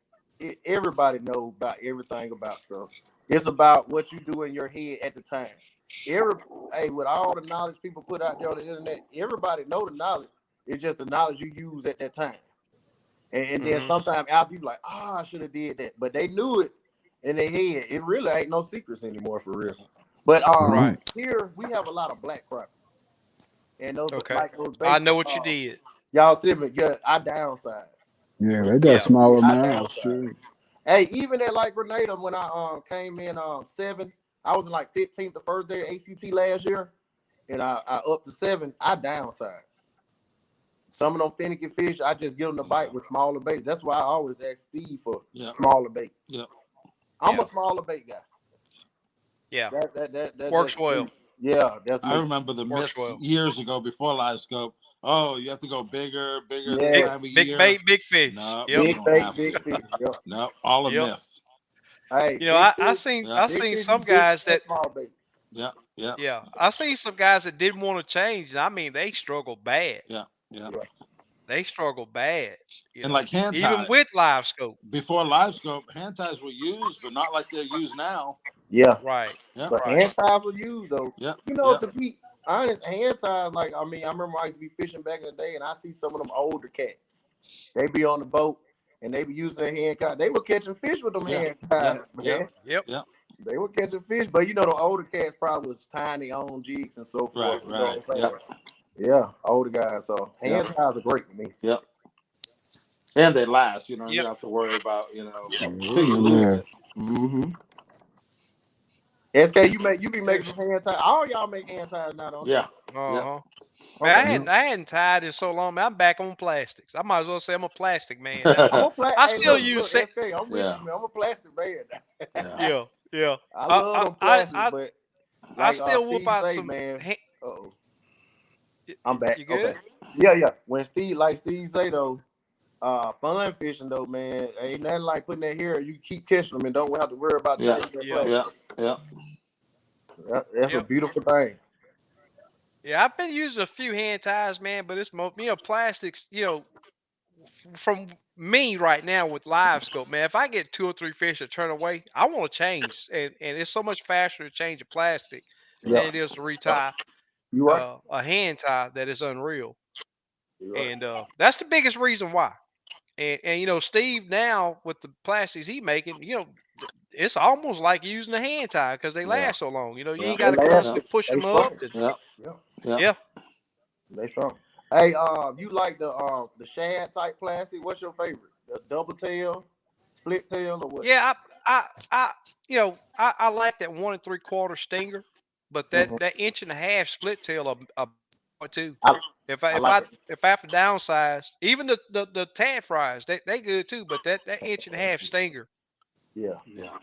D: everybody knows about everything about stuff. It's about what you do in your head at the time. With all the knowledge people put out there on the internet, everybody know the knowledge. It's just the knowledge you use at that time. And then
A: Mhm.
D: sometimes after you like, I should have did that, but they knew it in their head. It really ain't no secrets anymore for real. But
A: Right.
D: here we have a lot of black crappie, and those
A: Okay.
D: like those
A: I
D: baits,
A: know what you did.
D: Y'all see me? Yeah, I downside.
C: Yeah, they got
A: Yeah.
C: smaller
D: I
C: mouths
D: downside.
C: too.
D: Hey, even at like Grenada, when I came in 7, I was in like 15th the first day of ACT last year, and I up to 7. I downsized. some of them finicky fish, I just give them the bite with smaller bait. That's why I always ask Steve for
B: Yep.
D: smaller bait.
B: Yep.
D: I'm
A: Yeah.
D: a smaller bait guy.
A: Yeah.
D: That
A: Works
D: just
A: well.
D: yeah, that's
B: I
D: me.
B: remember the
A: Works
B: myths
A: well.
B: years ago before live scope. Oh, you have to go bigger
D: Yeah.
B: this
A: Big
B: time of
A: big
B: year.
A: bait, big fish.
B: No,
A: Yep.
B: you
D: Big
B: don't
D: bait,
B: have
D: big
B: to.
D: fish. Yep.
B: No, all a
A: Yep.
B: myth.
D: Hey,
A: You know,
D: big
A: I
D: fish,
A: seen
B: Yeah.
A: I
D: big
A: seen
D: fish
A: some
D: is big
A: guys that
D: small baits.
B: Yeah. Yeah.
A: yeah, I seen some guys that didn't want to change, and I mean they struggle bad.
B: Yeah. Yeah.
D: Yeah.
A: They struggle bad. You
B: And
A: know,
B: like hand
A: even
B: ties.
A: with live scope.
B: Before live scope, hand ties were used, but not like they're used now.
D: Yeah.
A: Right.
B: Yeah.
D: But
A: Right.
D: hand ties were used though.
B: Yeah.
D: You know,
B: Yeah.
D: to be honest, hand ties, like I mean, I remember I used to be fishing back in the day and I see some of them older cats. They be on the boat and they be using their hand ties. They were catching fish with them
B: Yeah.
D: hand ties,
B: Yeah.
D: man.
A: Yep.
B: Yeah.
D: They were catching fish, but you know, the older cats probably was tying their own jigs and so
B: Right.
D: forth. You know
B: Right.
D: what I'm
B: Yeah.
D: saying? Yeah, older guys. So hand
B: Yeah.
D: ties are great to me.
B: Yeah. And they last. You know, you
A: Yep.
B: don't have to worry about till you lose
C: Yeah.
B: it.
D: Mm-hmm. SK, you be making some hand ties. All y'all make hand ties now, don't
B: Yeah.
A: Uh
B: Yeah.
A: huh. Man,
D: Okay.
A: I hadn't tied in so long. Man, I'm back on plastics. I might as well say I'm a plastic man now.
D: I'm a plastic.
A: I
D: Hey,
A: still
D: look,
A: use
D: SK. I'm with
B: Yeah.
D: you, man. I'm a plastic man.
B: Yeah.
A: yeah, yeah.
D: I
A: I
D: love
A: I
D: them
A: I
D: plastic,
A: I,
D: but
A: I
D: like
A: still whoop
D: Steve
A: out
D: say,
A: some.
D: man.
A: Ha-
D: Oh, I'm back.
A: you
D: Okay.
A: good?
D: Yeah. When Steve say though, fun fishing though, man. Ain't nothing like putting that here. You keep catching them and don't have to worry about
B: Yeah.
D: changing that
A: Yeah.
D: plastic.
B: Yeah. Yeah.
D: That's a
A: Yep.
D: beautiful thing.
A: Yeah, I've been using a few hand ties, man, but it's plastics. From me right now with live scope, man. If I get 2 or 3 fish that turn away, I want to change, and it's so much faster to change a plastic
D: Yeah.
A: than it is to retie
D: You right.
A: a hand tie that is unreal.
D: You right.
A: And that's the biggest reason why. And Steve now with the plastics he making, it's almost like using a hand tie because they
B: Yeah.
A: last so long. You
B: Yeah.
A: ain't
D: They
A: got to
D: last.
B: Yeah.
A: constantly push
D: They
A: them up.
D: strong.
A: And,
B: Yeah.
D: Yeah.
B: Yeah.
A: yeah.
D: They strong. Hey, you like the shad type plastic? What's your favorite? The double tail, split tail, or what?
A: Yeah, I like that 1 3/4 stinger, but
D: Mhm.
A: that inch and a half split tail a or two.
D: I,
A: If I
D: I
A: if
D: like
A: I
D: it.
A: if I have to downsize, even the tad fries, they good too. But that inch and a half stinger,
D: Yeah,
B: Yeah.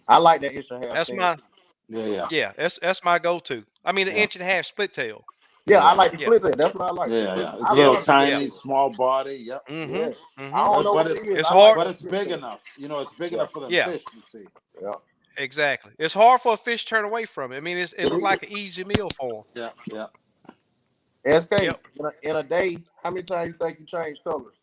D: I like that inch and a half
A: that's
D: stinger.
A: my
B: Yeah.
A: that's my go-to. I mean, the
B: Yeah.
A: inch and a half split tail.
D: Yeah, I
B: Yeah.
D: like the
A: Yeah,
D: split tail. That's what I like.
B: Yeah. Yeah. It's a
D: I
A: yeah,
B: little
D: love the split
A: yeah.
B: tiny,
D: tail.
B: small body. Yep.
A: Mhm,
D: Yeah, I
A: mhm.
D: don't know
B: But
D: what it
B: it's
D: is.
A: It's
D: I like
A: hard.
B: but
D: that
B: it's
D: split
B: big
D: tail.
B: enough. It's big
D: Yeah,
B: enough for them
A: Yeah,
B: fish. You see.
D: yeah.
A: exactly. It's hard for a fish to turn away from it. I mean, it
D: It
A: looked like an
D: is.
A: easy meal for 'em.
B: Yeah. Yeah.
D: SK,
A: Yep.
D: in a day, how many times you think you change colors?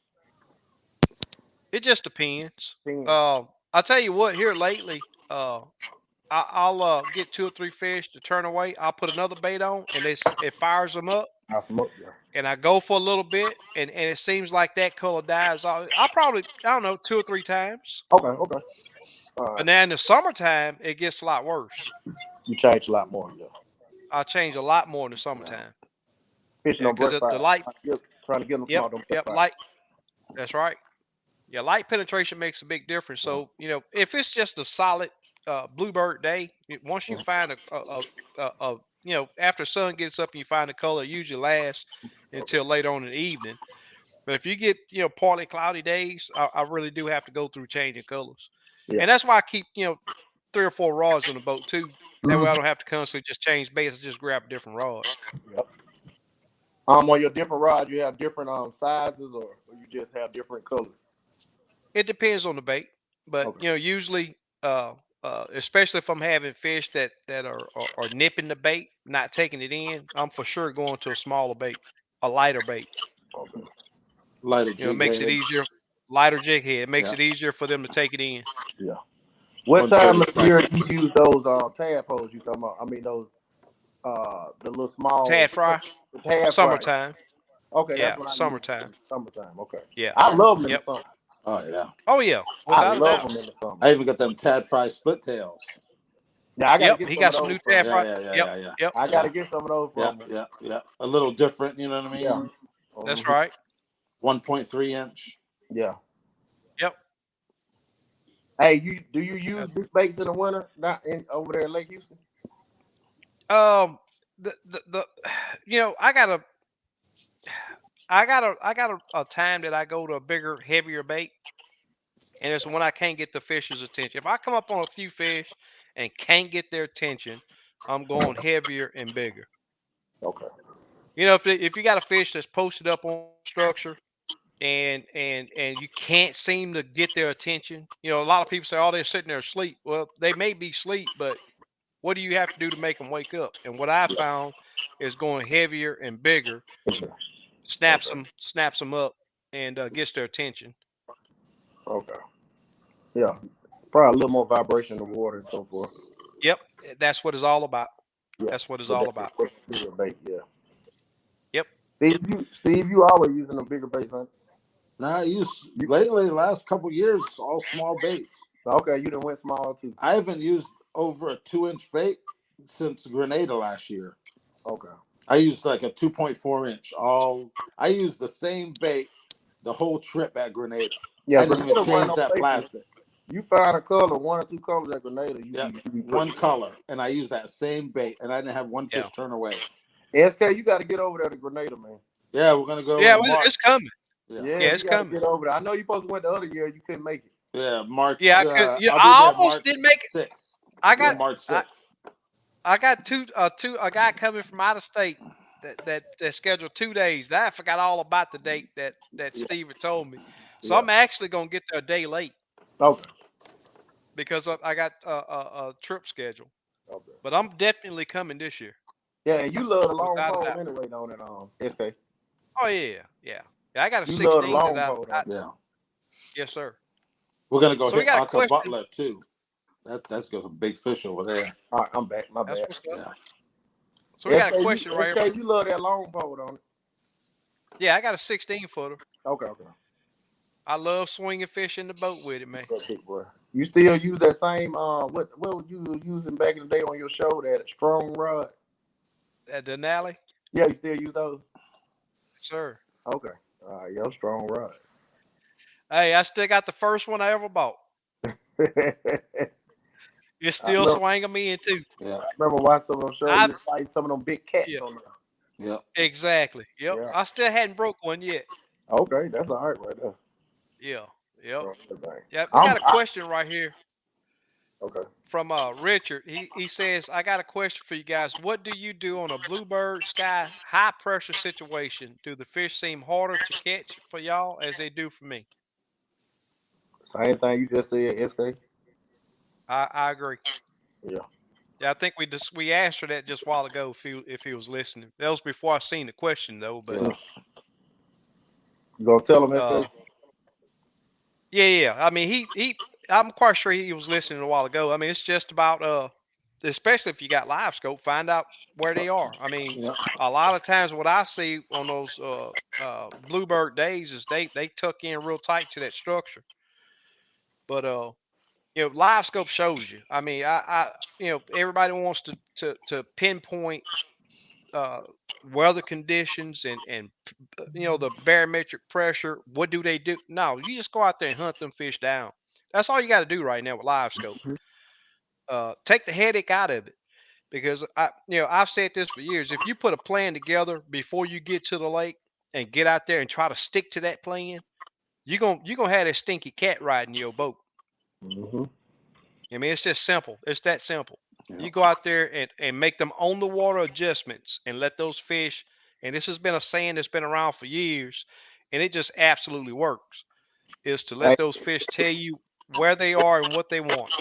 A: It just depends.
D: 10.
A: I'll tell you what. Here lately, I'll get 2 or 3 fish to turn away. I'll put another bait on, and it fires them up,
D: I smoke there.
A: and I go for a little bit, and it seems like that color dies off. I'll probably I don't know 2 or 3 times.
D: Okay, okay. All
A: But
D: right.
A: now in the summertime, it gets a lot worse.
D: You change a lot more. Yeah.
A: I change a lot more in the
B: Yeah.
A: summertime.
D: Fishing
A: Yeah,
D: on
A: because
D: brush
A: the
D: fire.
A: light.
D: Trying to get them
A: Yep,
D: small. Don't brush
A: yep.
D: fire.
A: Light. That's right. Yeah, light penetration makes a big difference.
B: Yeah.
A: So if it's just a solid bluebird day, once you
D: Mhm.
A: find after sun gets up and you find the color, it usually lasts
D: Okay.
A: until later on in the evening. But if you get partly cloudy days, I really do have to go through changing colors,
D: Yeah.
A: and that's why I keep 3 or 4 rods on the boat too. That way I
D: Mhm.
A: don't have to constantly just change baits and just grab a different rod.
D: Yep. On your different rods, you have different sizes, or you just have different colors.
A: It depends on the bait, but
D: Okay.
A: usually, especially if I'm having fish that are nipping the bait, not taking it in, I'm for sure going to a smaller bait, a lighter bait.
D: Okay.
B: Lighter
A: It
B: jig
A: makes it
B: head.
A: easier. Lighter jig head makes
B: Yeah.
A: it easier for them to take it in.
D: Yeah. What time of year do
B: 1/32.
D: you use those tadpoles you talking about? I mean those the little small
A: Tad fry,
D: the tad fry.
A: summertime.
D: Okay, that's
A: Yeah,
D: what I use
A: summertime.
D: in the summertime. Okay.
A: Yeah.
D: I love them in the
A: Yep.
D: summer.
B: Oh yeah.
A: Oh yeah,
D: I
A: without a
D: love
A: doubt.
D: them in the summer.
B: I even got them Tad Fry split tails.
D: Yeah, I gotta
A: Yep.
D: get
A: He
D: some of
A: got some
D: those
A: new
D: from
A: tad
D: you.
B: Yeah.
A: fry.
B: Yeah. Yeah.
A: Yep.
B: Yeah. Yeah.
A: Yep.
D: I
B: Yeah.
D: gotta get some of those
B: Yeah.
D: from you.
B: Yeah. Yeah. A little different. You know what I
D: Yeah.
B: mean?
A: That's
D: Mhm.
A: right.
B: 1.3 inch.
D: Yeah.
A: Yep.
D: Hey, do you use big baits in the winter? Not in over there in Lake Houston?
A: The I gotta I got a time that I go to a bigger, heavier bait, and it's when I can't get the fish's attention. If I come up on a few fish and can't get their attention, I'm going heavier and bigger.
D: Okay.
A: If you got a fish that's posted up on structure and you can't seem to get their attention, a lot of people say, "Oh, they're sitting there asleep." Well, they may be asleep, but what do you have to do to make them wake up? And what I found is going heavier and bigger
D: Okay.
A: snaps them up and gets their attention.
D: Okay. Yeah. Probably a little more vibration in the water and so forth.
A: Yep, that's what it's all about.
D: Yeah.
A: That's what it's
D: But
A: all
D: that's
A: about.
D: bigger bait. Yeah.
A: Yep.
D: Steve, you always using them bigger baits, huh?
B: Now I use lately, the last couple years, all small baits.
D: Okay, you done went small too.
B: I haven't used over a 2-inch bait since Grenada last year.
D: Okay.
B: I used like a 2.4-inch. I used the same bait the whole trip at Grenada.
D: Yeah,
B: I didn't even
D: Grenada wasn't
B: change
D: no
B: that
D: bait.
B: plastic.
D: You find a color, 1 or 2 colors at Grenada.
B: Yeah,
D: You be
B: one
D: pushing.
B: color, and I used that same bait, and I didn't have one fish
A: Yeah.
B: turn away.
D: SK, you got to get over there to Grenada, man.
B: Yeah, we're gonna go
A: Yeah,
B: in March.
A: it's coming.
D: Yeah,
A: Yeah,
D: you
A: it's
D: got to
A: coming.
D: get over there. I know you supposed to went the other year. You couldn't make it.
B: Yeah, March.
A: Yeah, I could.
B: I'll be
A: I
B: there
A: almost
B: March
A: didn't make it.
B: 6th.
A: I
B: Go
A: got
B: March
A: I,
B: 6th.
A: I got a guy coming from out of state that scheduled 2 days. I forgot all about the date that
D: Yeah.
A: Steve had told me. So
D: Yeah.
A: I'm actually gonna get there a day late
D: Okay.
A: because I got a trip schedule.
D: Okay.
A: But I'm definitely coming this year,
D: Yeah, and you love the long
A: without a
D: pole
A: doubt.
D: anyway, don't it? SK.
A: Oh yeah. I got a
D: You love the
A: 16 that
D: long pole, don't you?
B: Yeah,
A: yes sir.
B: we're gonna go
A: So we
B: hit
A: got a
B: Aka
A: question.
B: Butler too. That's got some big fish over there.
D: All right, I'm back. My
A: That's
D: bad.
A: what's up.
B: Yeah,
A: So we got a question right here.
D: SK, you love that long pole, don't it?
A: Yeah, I got a 16 footer.
D: Okay.
A: I love swinging fish in the boat with it, man.
D: That's big boy. You still use that same what were you using back in the day on your show, that strong rod?
A: At Denali,
D: Yeah, you still use those?
A: sir.
D: Okay. All right, your strong rod.
A: Hey, I still got the first one I ever bought. It's
D: I
A: still
D: remember,
A: swinging me in too.
B: yeah,
D: I remember watching some of them shows.
A: I
D: You fight some of them big cats
A: yeah,
D: on there.
B: yeah.
A: exactly. Yep.
D: Yeah.
A: I still hadn't broke one yet.
D: Okay, that's all right there.
A: Yeah. Yep.
D: Okay.
A: Yep. We got a question right here
D: Okay.
A: from Richard. He says, I got a question for you guys. What do you do on a bluebird sky high pressure situation? Do the fish seem harder to catch for y'all as they do for me?
D: Same thing you just said, SK.
A: I agree.
D: Yeah.
A: Yeah, I think we answered that just a while ago if he was listening. That was before I seen the question though, but
B: Yeah.
D: You gonna tell them, SK?
A: yeah. I mean I'm quite sure he was listening a while ago. I mean, it's just about especially if you got live scope, find out where they are. I mean,
B: Yeah.
A: a lot of times what I see on those bluebird days is they tuck in real tight to that structure. But live scope shows you. I mean, everybody wants to pinpoint uh, weather conditions and the barometric pressure. What do they do? No, you just go out there and hunt them fish down. That's all you got to do right now with live scope. Take the headache out of it because I've said this for years. If you put a plan together before you get to the lake and get out there and try to stick to that plan, you're gonna have that stinky cat riding your boat.
D: Mm-hmm.
A: I mean, it's just simple. It's that simple.
B: Yeah.
A: You go out there and make them on the water adjustments and let those fish. And this has been a saying that's been around for years, and it just absolutely works. Is to let those fish tell you where they are and what they want.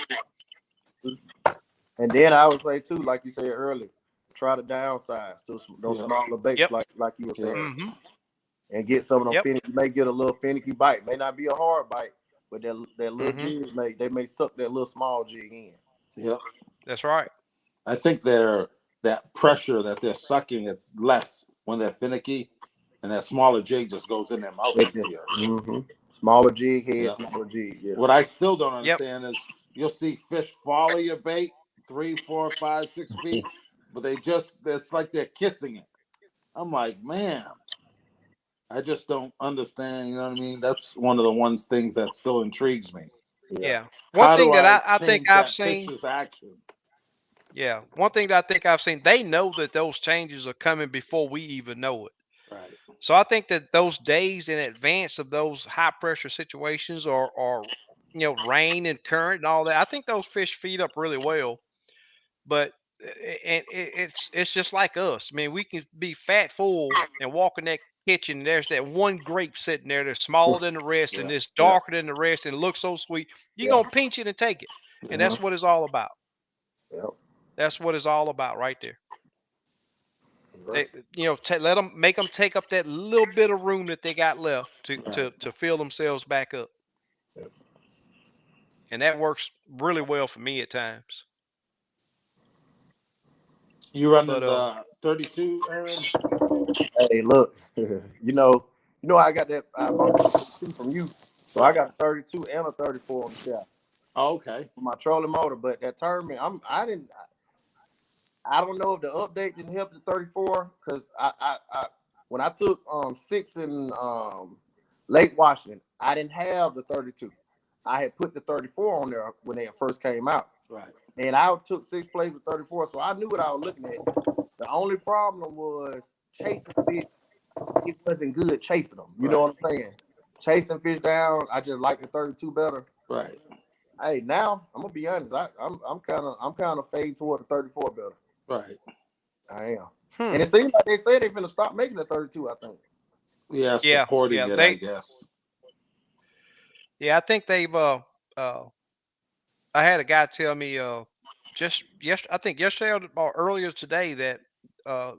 D: And then I would say too, like you said earlier, try to downsize to those smaller baits,
A: Yep.
D: like you were saying,
A: Mm-hmm.
D: and get some of them
A: Yep.
D: finicky. You may get a little finicky bite. May not be a hard bite, but that little
A: Mhm.
D: jig may suck that little small jig in.
B: Yeah.
A: That's right.
B: I think that pressure that they're sucking, it's less when they're finicky, and that smaller jig just goes in their mouth easier.
D: Mm-hmm. Smaller jig head,
B: Yeah.
D: smaller jig. Yeah.
B: What I still don't
A: Yep.
B: understand is you'll see fish follow your bait 3, 4, 5, 6 feet, but it's like they're kissing it. I'm like, man, I just don't understand. You know what I mean? That's one of the things that still intrigues me.
A: Yeah. One
B: How
A: thing
B: do
A: that I think
B: change
A: I've
B: that
A: seen.
B: fish's action?
A: Yeah. One thing that I think I've seen. They know that those changes are coming before we even know it.
B: Right.
A: So I think that those days in advance of those high pressure situations or rain and current and all that, I think those fish feed up really well. But and it's just like us. I mean, we can be fat full and walk in that kitchen. And there's that one grape sitting there that's smaller than the rest and
B: Yeah.
A: it's
B: Yeah.
A: darker than the rest and it looks so sweet. You're
D: Yeah.
A: gonna pinch it and take it, and
B: Yeah.
A: that's what it's all about.
D: Yep.
A: That's what it's all about right there. They,
D: Yep.
A: let them make them take up that little bit of room that they got left to
B: Right.
A: to fill themselves back up,
D: Yep.
A: and that works really well for me at times.
B: You running
A: But
B: the 32, Aaron?
D: Hey, look, I got that. I bought that 32 from you, so I got a 32 and a 34 on the shaft
B: Oh, okay.
D: for my trolling motor. But that tournament, I don't know if the update didn't help the 34 because I when I took 6 in Lake Washington, I didn't have the 32. I had put the 34 on there when they first came out.
B: Right.
D: And I took 6 plays with 34, so I knew what I was looking at. The only problem was chasing fish. It wasn't good chasing them. You know what I'm saying? Chasing fish down, I just like the 32 better.
B: Right.
D: Hey, now I'm gonna be honest. I'm kind of fade toward the 34 better.
B: Right.
D: I am. And it seems like they said they're gonna stop making the 32. I think.
B: Yeah,
A: yeah,
B: supporting
A: yeah,
B: it, I guess.
A: I think they've I had a guy tell me just I think yesterday or earlier today that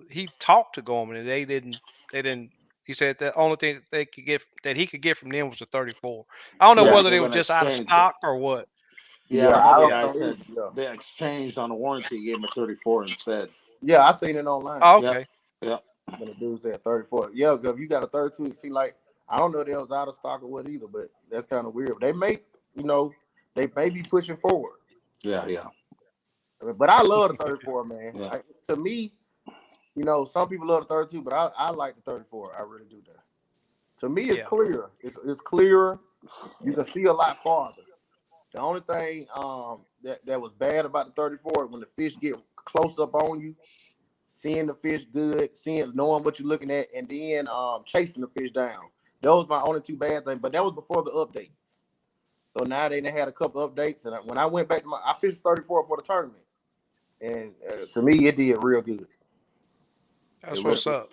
A: he talked to Gorman and they didn't he said the only thing they could get that he could get from them was a 34. I don't know
B: Yeah,
A: whether
B: they're
A: they was
B: gonna
A: just out of
B: exchange it.
A: stock or what.
B: Yeah,
D: I
B: another
D: don't
B: guy
D: think.
B: said they exchanged on the warranty, gave him a 34 instead.
D: Yeah, I seen it online.
A: Oh,
B: Yep.
A: okay.
B: Yep.
D: When the dude said 34. Yeah, if you got a 32, it seems like I don't know if they was out of stock or what either, but that's kind of weird. They may be pushing forward.
B: Yeah, yeah.
D: But I love the 34, man.
B: Yeah.
D: To me, some people love the 32, but I like the 34. I really do that. To me, it's
A: Yeah.
D: clear. It's clearer. You can see a lot farther. The only thing that was bad about the 34 when the fish get close up on you, seeing the fish good, knowing what you're looking at, and then chasing the fish down. Those my only 2 bad things. But that was before the updates. So now they had a couple updates, and when I went back to I fished 34 for the tournament, and to me it did real good.
A: That's what's up.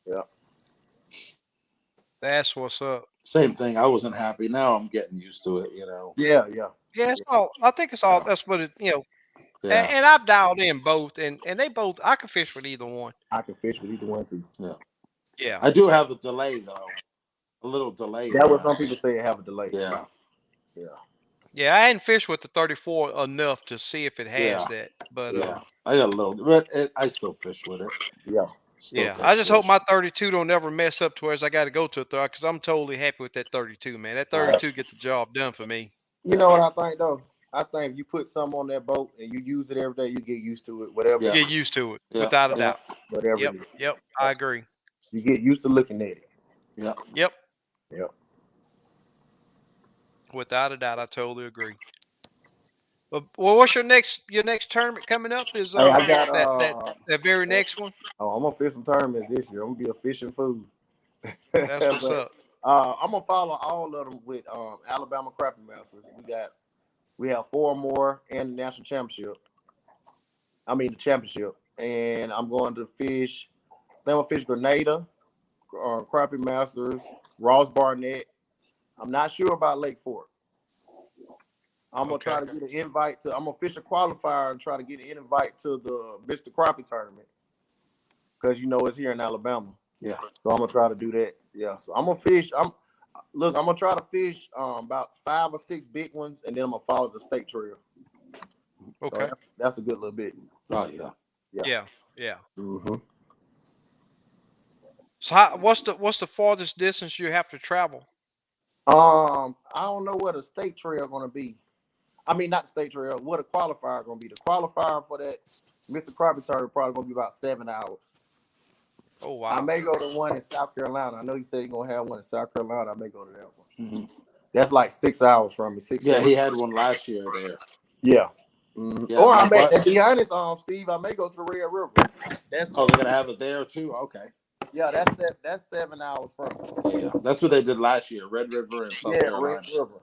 D: Yeah.
A: That's what's up.
B: Same thing. I wasn't happy. Now I'm getting used to it,
D: Yeah.
A: Yeah, it's all. I think it's all. That's what it.
B: Yeah.
A: And I've dialed in both, and they both. I can fish with either one.
D: I can fish with either one too.
B: Yeah.
A: Yeah.
B: I do have a delay though. A little delay.
D: That was some people say it have a delay.
B: Yeah.
D: Yeah.
A: Yeah, I hadn't fished with the 34 enough to see if it has that, but
B: yeah, I got a little, but I still fish with it.
D: Yeah.
A: Yeah, I just hope my 32 don't ever mess up to where I got to go to a 30 because I'm totally happy with that 32, man. That 32 get the job done for me.
D: You know what I think though? I think if you put something on that boat and you use it every day, you get used to it. Whatever.
A: You get used to it, without a doubt.
D: Whatever.
A: Yep.
D: It is.
A: Yep. I agree.
D: You get used to looking at it.
B: Yeah.
A: Yep.
D: Yep.
A: Without a doubt, I totally agree. Well, what's your next tournament coming up? Is
D: Hey, I got
A: that very next one?
D: Oh, I'm gonna fish some tournaments this year. I'm gonna be a fishing food.
A: That's what's up.
D: I'm gonna follow all of them with Alabama Crappie Masters. We have 4 more and the national championship. I mean the championship, and I'm going to fish. Then I'm gonna fish Grenada, Crappie Masters, Ross Barnett. I'm not sure about Lake Fork. I'm gonna try to get an invite to. I'm gonna fish a qualifier and try to get an invite to the Mr. Crappie tournament because it's here in Alabama.
B: Yeah.
D: So I'm gonna try to do that. Yeah. So I'm gonna fish. I'm gonna try to fish about 5 or 6 big ones, and then I'm gonna follow the state trail.
A: Okay.
D: So that's a good little bit.
B: Oh yeah.
A: Yeah.
D: Mm-hmm.
A: So what's the farthest distance you have to travel?
D: I don't know what a state trail gonna be. I mean, not the state trail. What a qualifier gonna be? The qualifier for that Mr. Crappie tournament probably gonna be about 7 hours.
A: Oh wow!
D: I may go to one in South Carolina. I know you said you're gonna have one in South Carolina. I may go to that one.
B: Mm-hmm.
D: That's like 6 hours from me. 6.
B: Yeah, he had one last year there.
D: Yeah. Mm-hmm.
B: Yeah,
D: or I may, to be honest, Steve, I may go to the Red River.
B: They're gonna have it there too. Okay.
D: Yeah, that's 7 hours from me.
B: Yeah, that's what they did last year. Red River in South
D: Yeah, Red
B: Carolina.
D: River.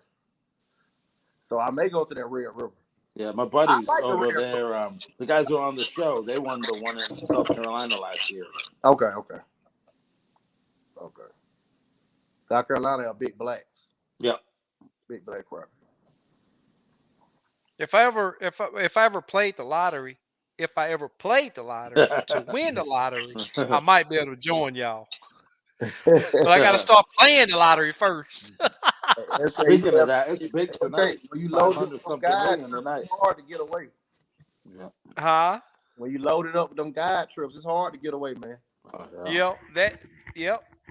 D: So I may go to that Red River.
B: Yeah, my
D: I
B: buddies
D: like the
B: over
D: Red River.
B: there. The guys who are on the show, they won the one in South Carolina last year.
D: Okay. South Carolina have big blacks.
B: Yep.
D: Big black crappie.
A: If I ever played the lottery, to win the lottery, I might be able to join y'all. But I got to start playing the lottery first.
B: Speaking of that, it's big tonight.
D: When you load up
B: 500
D: them
B: something
D: guide
B: million
D: trips,
B: tonight.
D: it's hard to get away.
B: Yeah.
A: Huh?
D: When you load it up with them guide trips, it's hard to get away, man.
B: Oh, yeah.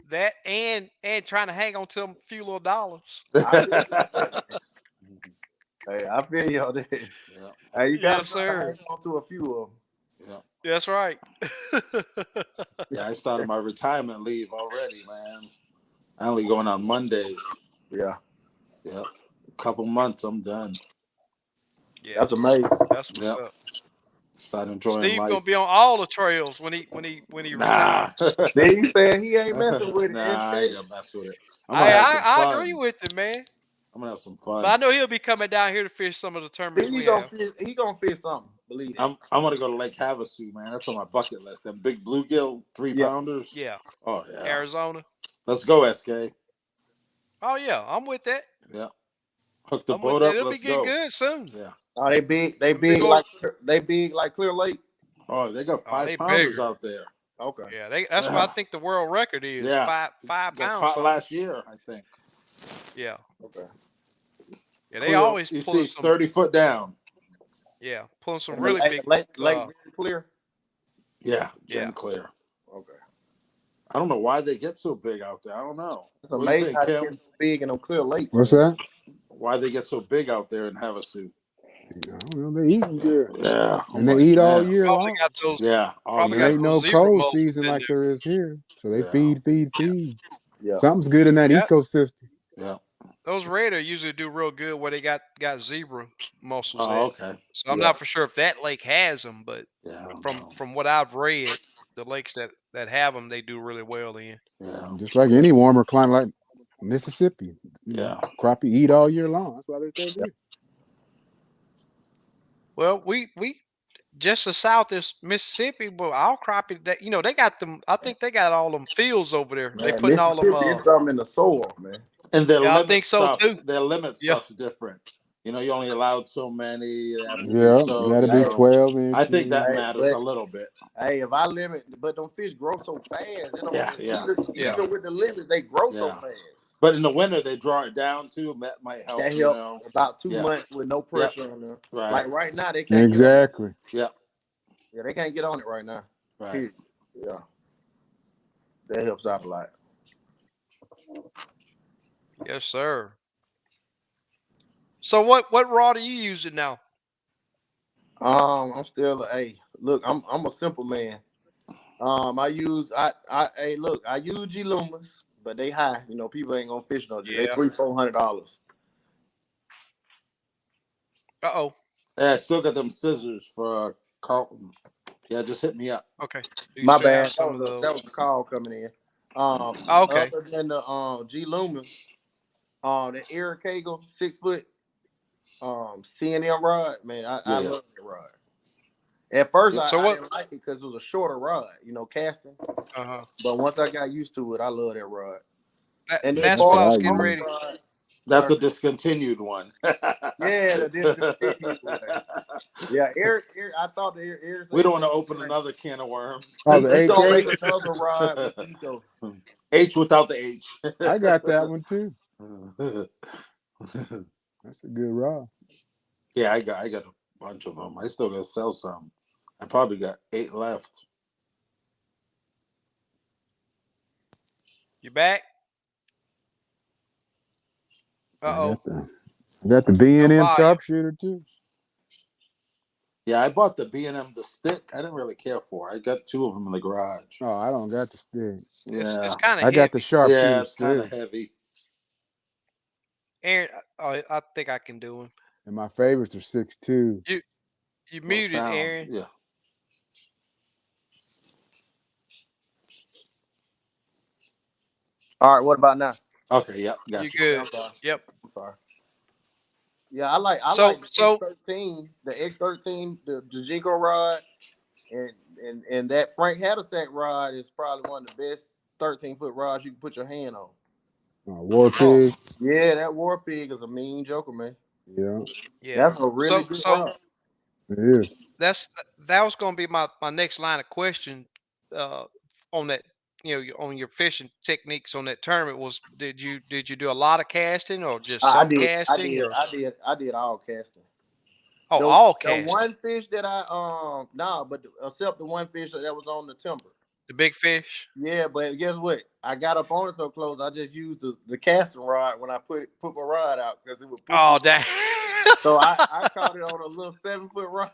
A: That and trying to hang on to them few little dollars.
D: I feel you on that.
B: Yeah.
D: Hey, you got
A: Yes, sir.
D: hang on to a few of them.
B: Yeah.
A: That's right.
B: Yeah, I started my retirement leave already, man. I only going on Mondays.
D: Yeah.
B: Yeah. A couple months, I'm done.
A: Yeah,
D: That's amazing.
A: that's what's up.
B: Start enjoying
A: Steve
B: life.
A: gonna be on all the trails when he
B: Nah.
A: retires.
D: Then he said he ain't messing with it.
B: Nah, I ain't gonna mess with it. I'm
A: I
B: gonna have some fun.
A: agree with it, man.
B: I'm gonna have some fun.
A: But I know he'll be coming down here to fish some of the tournaments we have.
D: He gonna fish something. Believe it.
B: I'm gonna go to Lake Havasu, man. That's on my bucket list. Them big bluegill 3-pounders.
A: Yeah.
B: Oh yeah.
A: Arizona.
B: Let's go, SK.
A: Oh yeah, I'm with that.
B: Yeah. Hook the
A: I'm
B: boat
A: with that.
B: up.
A: It'll
B: Let's
A: be getting
B: go.
A: good soon.
B: Yeah.
D: Oh, they big like Clear Lake.
B: Oh, they got
A: Oh, they
B: 5-pounders
A: bigger.
B: out there.
D: Okay.
A: Yeah, that's what I think the world record is.
B: Yeah.
A: 5
B: Got
A: pounds.
B: caught
A: something.
B: last year, I think.
A: Yeah.
D: Okay.
A: Yeah, they always
B: you
A: pulling
B: see
A: some
B: 30 foot down.
A: Yeah, pulling some
D: And
A: really big
D: lake very clear.
B: Yeah,
A: Yeah.
B: clear.
D: Okay.
B: I don't know why they get so big out there. I don't know.
D: It's
B: What do you
D: amazing
B: think,
D: how they
B: Kim?
D: get so big in them Clear Lakes.
C: What's
D: man.
C: that?
B: Why they get so big out there in Havasu?
C: I don't know. They eating good.
B: Yeah.
C: And they eat all year
A: probably
C: long.
A: got those
B: Yeah.
A: probably
C: There
A: got
C: ain't
A: those
C: no
A: zebra
C: cold
A: mussels
C: season
A: in
C: like
A: there.
C: there is here. So they
B: Yeah.
C: feed.
D: Yeah.
C: Something's good in that
A: Yeah.
C: ecosystem.
B: Yeah.
A: Those radar usually do real good where they got zebra mussels
B: Oh,
A: at.
B: okay.
A: So I'm
D: Yeah.
A: not for sure if that lake has them, but
B: Yeah. I don't know.
A: from what I've read, the lakes that have them, they do really well in.
B: Yeah.
C: Just like any warmer climate like Mississippi.
B: Yeah.
C: Crappie eat all year long. That's why they're so big.
A: Well, we just as south as Mississippi, but our crappie that they got them. I think they got all them fields over there. They
D: Man,
A: putting all them.
D: Mississippi is something in the soil, man.
B: And their
A: Yeah, I
B: limit
A: think so
B: stuff,
A: too.
B: their limit
A: Yeah.
B: stuff's different. You know, you only allowed so many. They have to
C: Yeah,
B: be so.
C: got to
B: You
C: be
B: know,
C: 12 inches.
B: I think that
D: Hey,
B: matters a
D: but-
B: little bit.
D: Hey, if I limit, but them fish grow so fast. It don't,
B: Yeah.
D: Even with the limit, they grow so
B: Yeah.
D: fast.
B: But in the winter, they draw it down too. And that might help.
D: That
B: You
D: help
B: know.
D: about 2
B: Yeah.
D: months with no pressure on them.
B: Right.
D: Like right now, they can't.
C: Exactly.
B: Yeah.
D: Yeah, they can't get on it right now.
B: Right.
D: Period. Yeah, that helps out a lot.
A: Yes, sir. So what rod are you using now?
D: I'm still look, I'm a simple man. I use G Lumas, but they high. You know, people ain't gonna fish no G. They
A: Yeah.
D: $300-400.
A: Uh-oh.
B: Yeah, I still got them scissors for Carlton. Yeah, just hit me up.
A: Okay. You
D: My
A: still have
D: bad.
A: some of
D: That
A: those.
D: was the call coming in.
A: Okay.
D: Other than the G Lumas, the Eric Cagle 6 foot CNM rod, man, I love that rod. At first, I didn't like it because it was a shorter rod, casting.
A: Uh-huh.
D: But once I got used to it, I love that rod.
A: And that's what I was getting
C: use.
A: ready.
B: That's a discontinued one.
D: Yeah, the discontinued one. Yeah, Eric, I talked to Eric.
B: We don't want to open another can of worms.
C: Oh, the
D: He's gonna
C: AK?
D: make another rod with Pico.
B: H without the H.
C: I got that one too. That's a good rod.
B: Yeah, I got a bunch of them. I still gotta sell some. I probably got 8 left.
A: You back?
C: I got the B&M sharpshooter too.
B: Yeah, I bought the B&M the stick. I didn't really care for. I got 2 of them in the garage.
C: Oh, I don't got the stick.
B: Yeah,
A: It's kind of
C: I got the sharpshooter.
B: Yeah, it's kind of heavy.
A: Aaron, I think I can do him.
C: And my favorites are 6'2".
A: You muted,
B: sound.
A: Aaron.
B: Yeah.
D: All right, what about now?
B: Okay, yep,
A: You
B: got you.
D: Okay,
A: good?
D: I'm sorry.
A: Yep.
D: I'm sorry. Yeah, I
A: So
D: like the
A: so
D: X13, the Jinko rod, and and that Frank Haddosack rod is probably one of the best 13-foot rods you can put your hand on.
C: War
A: oh
C: Pig.
D: Yeah, that War Pig is a mean joker, man.
C: Yeah,
A: yeah.
D: That's a really good
A: So
D: rod.
C: it is.
A: that's that was going to be my next line of question uh, on that. On your fishing techniques on that tournament was did you do a lot of casting or just
D: I
A: some
D: did, I
A: casting
D: did,
A: or
D: I did, I did all casting.
A: all
D: The
A: casting?
D: one fish that I nah, but except the one fish that was on the timber.
A: The big fish?
D: Yeah, but guess what? I got up on it so close. I just used the casting rod when I put my rod out because it would push me.
A: Oh, that.
D: So I caught it on a little 7-foot rod.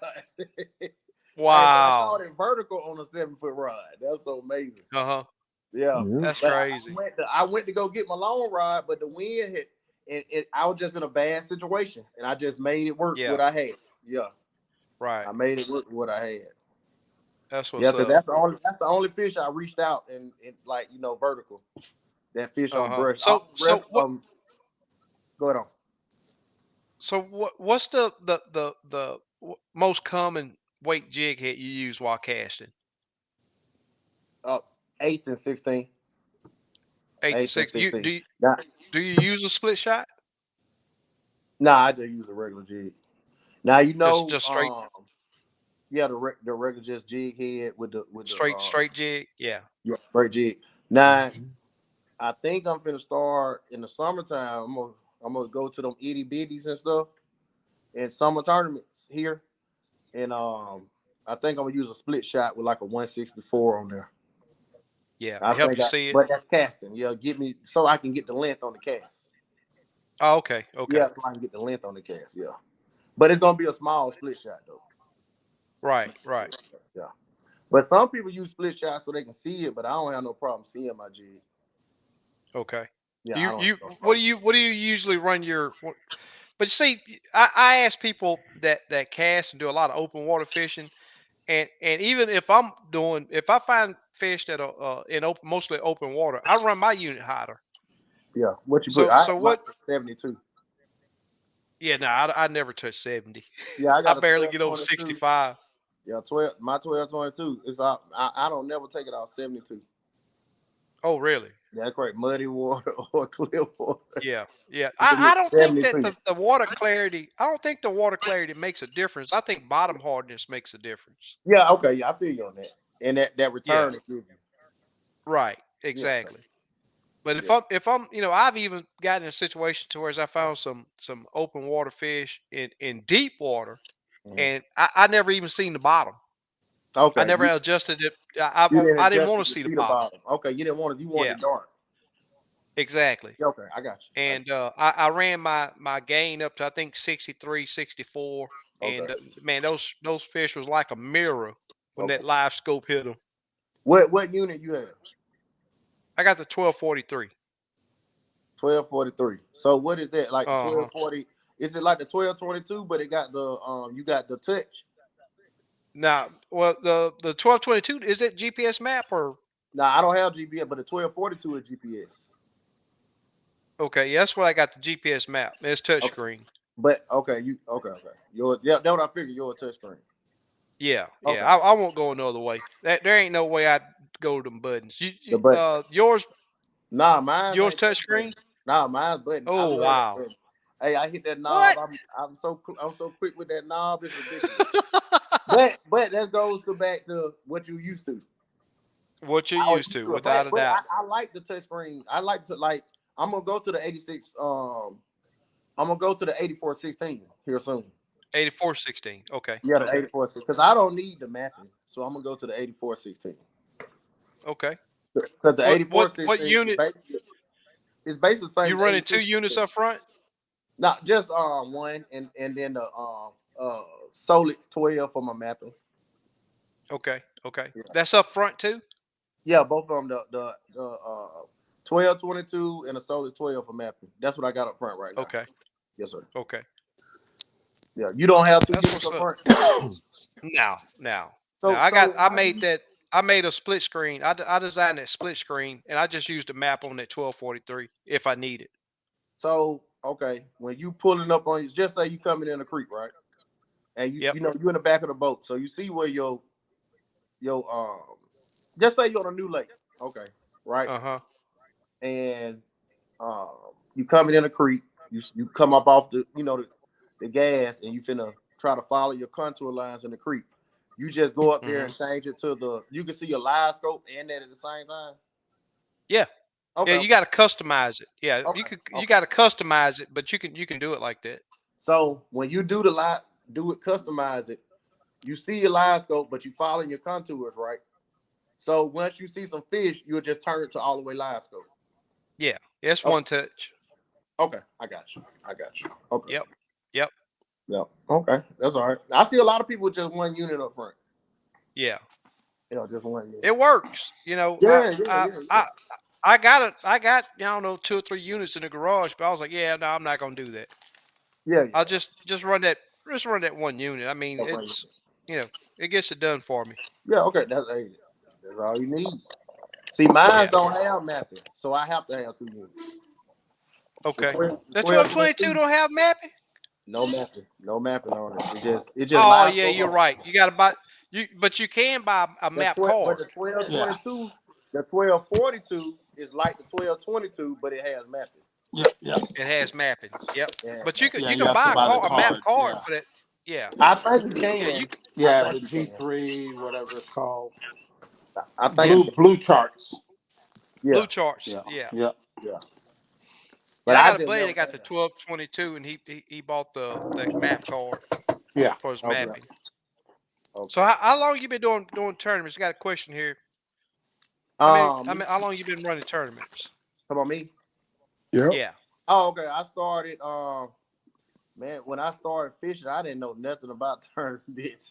D: Hey, but I caught
A: Wow.
D: it vertical on a 7-foot rod. That's so amazing.
A: Uh-huh.
D: Yeah,
C: Yeah.
A: That's
D: but
A: crazy.
D: I went to go get my long rod, but the wind hit, and I was just in a bad situation, and I just made it work
A: Yeah.
D: what I had. Yeah,
A: Right.
D: I made it work what I had.
A: That's
D: Yeah,
A: what's
D: because
A: up.
D: that's the only fish I reached out and like vertical. That fish on
A: Uh-huh.
D: brush.
A: So
D: All the
A: so
D: rest
A: what
D: go ahead on.
A: what's the most common weight jig head you use while casting?
D: Uh, eighth and 16.
A: Eight to
D: Eighth and
A: six. You
D: 16.
A: do you,
D: Nah,
A: do you use a split shot?
D: nah, I just use a regular jig. Now
A: Just straight
D: yeah, the regular just jig head with the
A: straight jig? Yeah.
D: yeah, straight jig. Now
C: Mhm.
D: I think I'm finna start in the summertime. I'm gonna go to them itty bitties and stuff in summer tournaments here, and I think I'm gonna use a split shot with like a 164 on there.
A: Yeah.
D: I
A: Help
D: think
A: you see it.
D: but that's casting. Yeah, get me so I can get the length on the cast.
A: Oh, okay. Okay.
D: Yeah, so I can get the length on the cast. Yeah, but it's gonna be a small split shot though.
A: Right. Right.
D: Yeah, but some people use split shots so they can see it, but I don't have no problem seeing my jig.
A: Okay.
D: Yeah, I
A: You
D: don't have
A: you
D: no
A: what do
D: problem.
A: you what do you usually run your but you see, I ask people that cast and do a lot of open water fishing, and even if I find fish that are in mostly open water, I run my unit hider.
D: Yeah, what you put?
A: So
D: I
A: so
D: have my
A: what?
D: 72.
A: Yeah, no, I never touch 70.
D: Yeah, I
A: I
D: got a
A: barely get over
D: 1222.
A: 65.
D: Yeah, 12. My 1222. It's out. I don't never take it off 72.
A: Oh, really?
D: Yeah, that's correct. Muddy water or clear water.
A: Yeah, yeah.
D: Give me
A: I don't think that
D: 72.
A: the water clarity. I don't think the water clarity makes a difference. I think bottom hardness makes a difference.
D: Yeah, okay. Yeah, I feel you on that. And that
A: Yeah,
D: return it gives you.
A: right.
D: Yeah, okay.
A: Exactly. But
D: Yeah.
A: if I'm I've even gotten in a situation to where I found some open water fish in deep water,
D: Mhm.
A: and I never even seen the bottom. I
D: Okay.
A: never adjusted it.
D: You didn't
A: I didn't
D: adjust
A: want
D: it
A: to
D: to
A: see the
D: see the
A: bottom.
D: bottom. Okay, you didn't want it. You wanted
A: Yeah,
D: it dark.
A: exactly.
D: Yeah, okay, I got you.
A: And I ran my gain up to I think 63, 64,
D: Okay.
A: and man, those fish was like a mirror when that
D: Okay.
A: live scope hit them.
D: What unit you have?
A: I got the 1243.
D: 1243. So what is that? Like the
A: Uh huh.
D: 1240? Is it like the 1222, but it got the you got the touch?
A: Now, well, the 1222 is it GPS map or
D: Now I don't have GPS, but the 1242 is GPS.
A: okay? Yeah, that's what I got the GPS map. It's
D: Okay.
A: touchscreen.
D: But okay, you okay. You're yeah, that's what I figured. You're a touchscreen.
A: Yeah, yeah.
D: Okay.
A: I won't go another way. There ain't no way I'd go to them buttons.
D: The button. Nah,
A: Yours touchscreen.
D: mine's button. I
A: Oh
D: love that
A: wow.
D: button. Hey, I hit that knob.
A: What?
D: I'm so quick with that knob. It's ridiculous. But that goes to back to what you used to.
A: What you're
D: I was
A: used
D: used
A: to,
D: to it.
A: without a
D: But
A: doubt.
D: I like the touchscreen. I like to like. I'm gonna go to the 86. I'm gonna go to the 8416 here soon.
A: 8416. Okay.
D: Yeah, the
A: Okay.
D: 8416 because I don't need the mapping, so I'm gonna go to the 8416
A: Okay.
D: because the
A: What
D: 8416
A: unit?
D: is basically the same
A: You
D: as the
A: running two
D: 86.
A: units up front?
D: Not just one and then the Solix 12 for my mapping.
A: Okay. Okay.
D: Yeah,
A: That's up front too.
D: yeah, both of them the 1222 and the Solix 12 for mapping. That's what I got up front right now.
A: Okay.
D: Yes, sir.
A: Okay.
D: Yeah, you don't have two
A: That's
D: units
A: what's
D: up
A: up.
D: front.
A: Now. Now
D: So
A: I got.
D: so
A: I
D: how do
A: made
D: you
A: that. I made a split screen. I designed that split screen, and I just used the map on that 1243 if I need it.
D: So okay, when you pulling up on, just say you coming in a creek, right? And
A: Yep.
D: you know you in the back of the boat, so you see where your just say you're on a new lake, okay, right?
A: Uh-huh.
D: And um, you coming in a creek, you come up off the the gas, and you finna try to follow your contour lines in the creek. You just go up there
A: Hmm.
D: and change it to the. You can see your live scope and that at the same time.
A: Yeah. Yeah,
D: Okay,
A: you got to customize it. Yeah,
D: okay,
A: you
D: okay.
A: got to customize it, but you can do it like that.
D: So when you do the live, do it, customize it. You see your live scope, but you following your contours, right? So once you see some fish, you'll just turn it to all the way live scope.
A: Yeah. It's
D: Okay,
A: one touch.
D: okay, I got you. I got you. Okay,
A: Yep. Yep.
D: yeah, okay, that's all right. I see a lot of people with just one unit up front.
A: Yeah.
D: Just one unit.
A: It works.
D: Yeah, yeah, yeah, yeah.
A: I got I don't know 2 or 3 units in the garage, but I was like, yeah, no, I'm not gonna do that.
D: Yeah,
A: I'll
D: yeah.
A: just run that one unit. I mean,
D: That's right.
A: you know, it gets it done for me.
D: Yeah, okay, that's all you need. See, mine
A: Yeah.
D: don't have mapping, so I have to have 2 units. The
A: Okay.
D: 12, the
A: The 1222
D: 1222,
A: don't have mapping.
D: no mapping on it. It just
A: Oh
D: live
A: yeah,
D: scope.
A: you're right. You got to buy but you can buy a
D: The
A: map
D: 12, but
A: card.
D: the twelve
B: Yeah.
D: twenty two, the 1242 is like the 1222, but it has mapping.
B: Yep. Yep.
A: It has mapping. Yep.
D: It has
A: But
D: mapping.
B: Yeah.
A: you
B: You
A: can
B: have to
A: buy
B: buy the
A: a map
B: card.
A: card
B: Yeah.
A: for that. Yeah.
D: I think you
A: Yeah. You
D: can. I
B: Yeah. The
D: think you can.
B: G3, whatever it's called,
D: I think
A: yeah.
D: you can.
B: blue charts.
D: Yeah,
A: Blue charts.
B: Yeah.
A: Yeah.
B: Yeah.
D: yeah. But
A: Yeah, I
D: I
A: got a
D: just
A: buddy
D: never
A: that got
D: had
A: the
D: that.
A: 1222, and he bought the map card
B: Yeah.
A: for his
D: Okay,
B: Yeah.
A: mapping. So
D: okay.
A: how long you been doing tournaments? Got a question here. I
D: Me,
A: mean, how long you been running tournaments?
D: come on, me.
C: Yep.
A: Yeah.
D: Oh, okay. I started. Man, when I started fishing, I didn't know nothing about tournaments.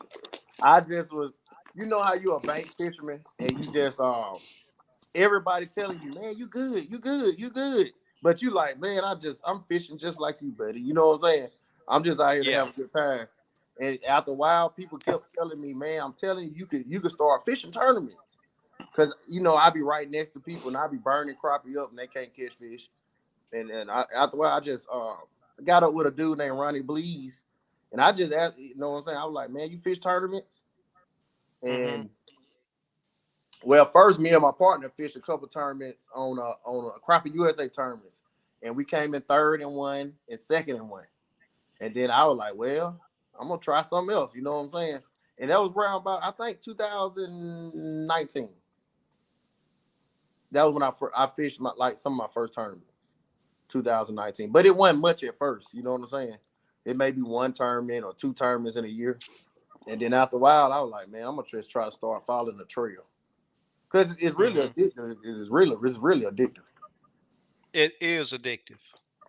D: I just was, how you a bank fisherman and you just everybody telling you, man, you good, you good, you good. But you like, man, I'm fishing just like you, buddy. You know what I'm saying? I'm just out here to
A: Yeah.
D: have a good time. And after a while, people kept telling me, man, I'm telling you, you could start fishing tournaments. Cause I be right next to people and I be burning crappie up and they can't catch fish. And then after a while, I just got up with a dude named Ronnie Blees, and I just asked, you know what I'm saying? I was like, man, you fish tournaments?
A: Mhm.
D: And well, first me and my partner fished a couple tournaments on a Crappie USA tournaments, and we came in third in one and second in one. And then I was like, well, I'm gonna try something else. You know what I'm saying? And that was around about I think 2019. That was when I fished some of my first tournaments. 2019, but it wasn't much at first. You know what I'm saying? It may be one tournament or two tournaments in a year, and then after a while, I was like, man, I'm gonna just try to start following the trail because it's really
A: Mhm.
D: addictive. It's really addictive.
A: It is addictive,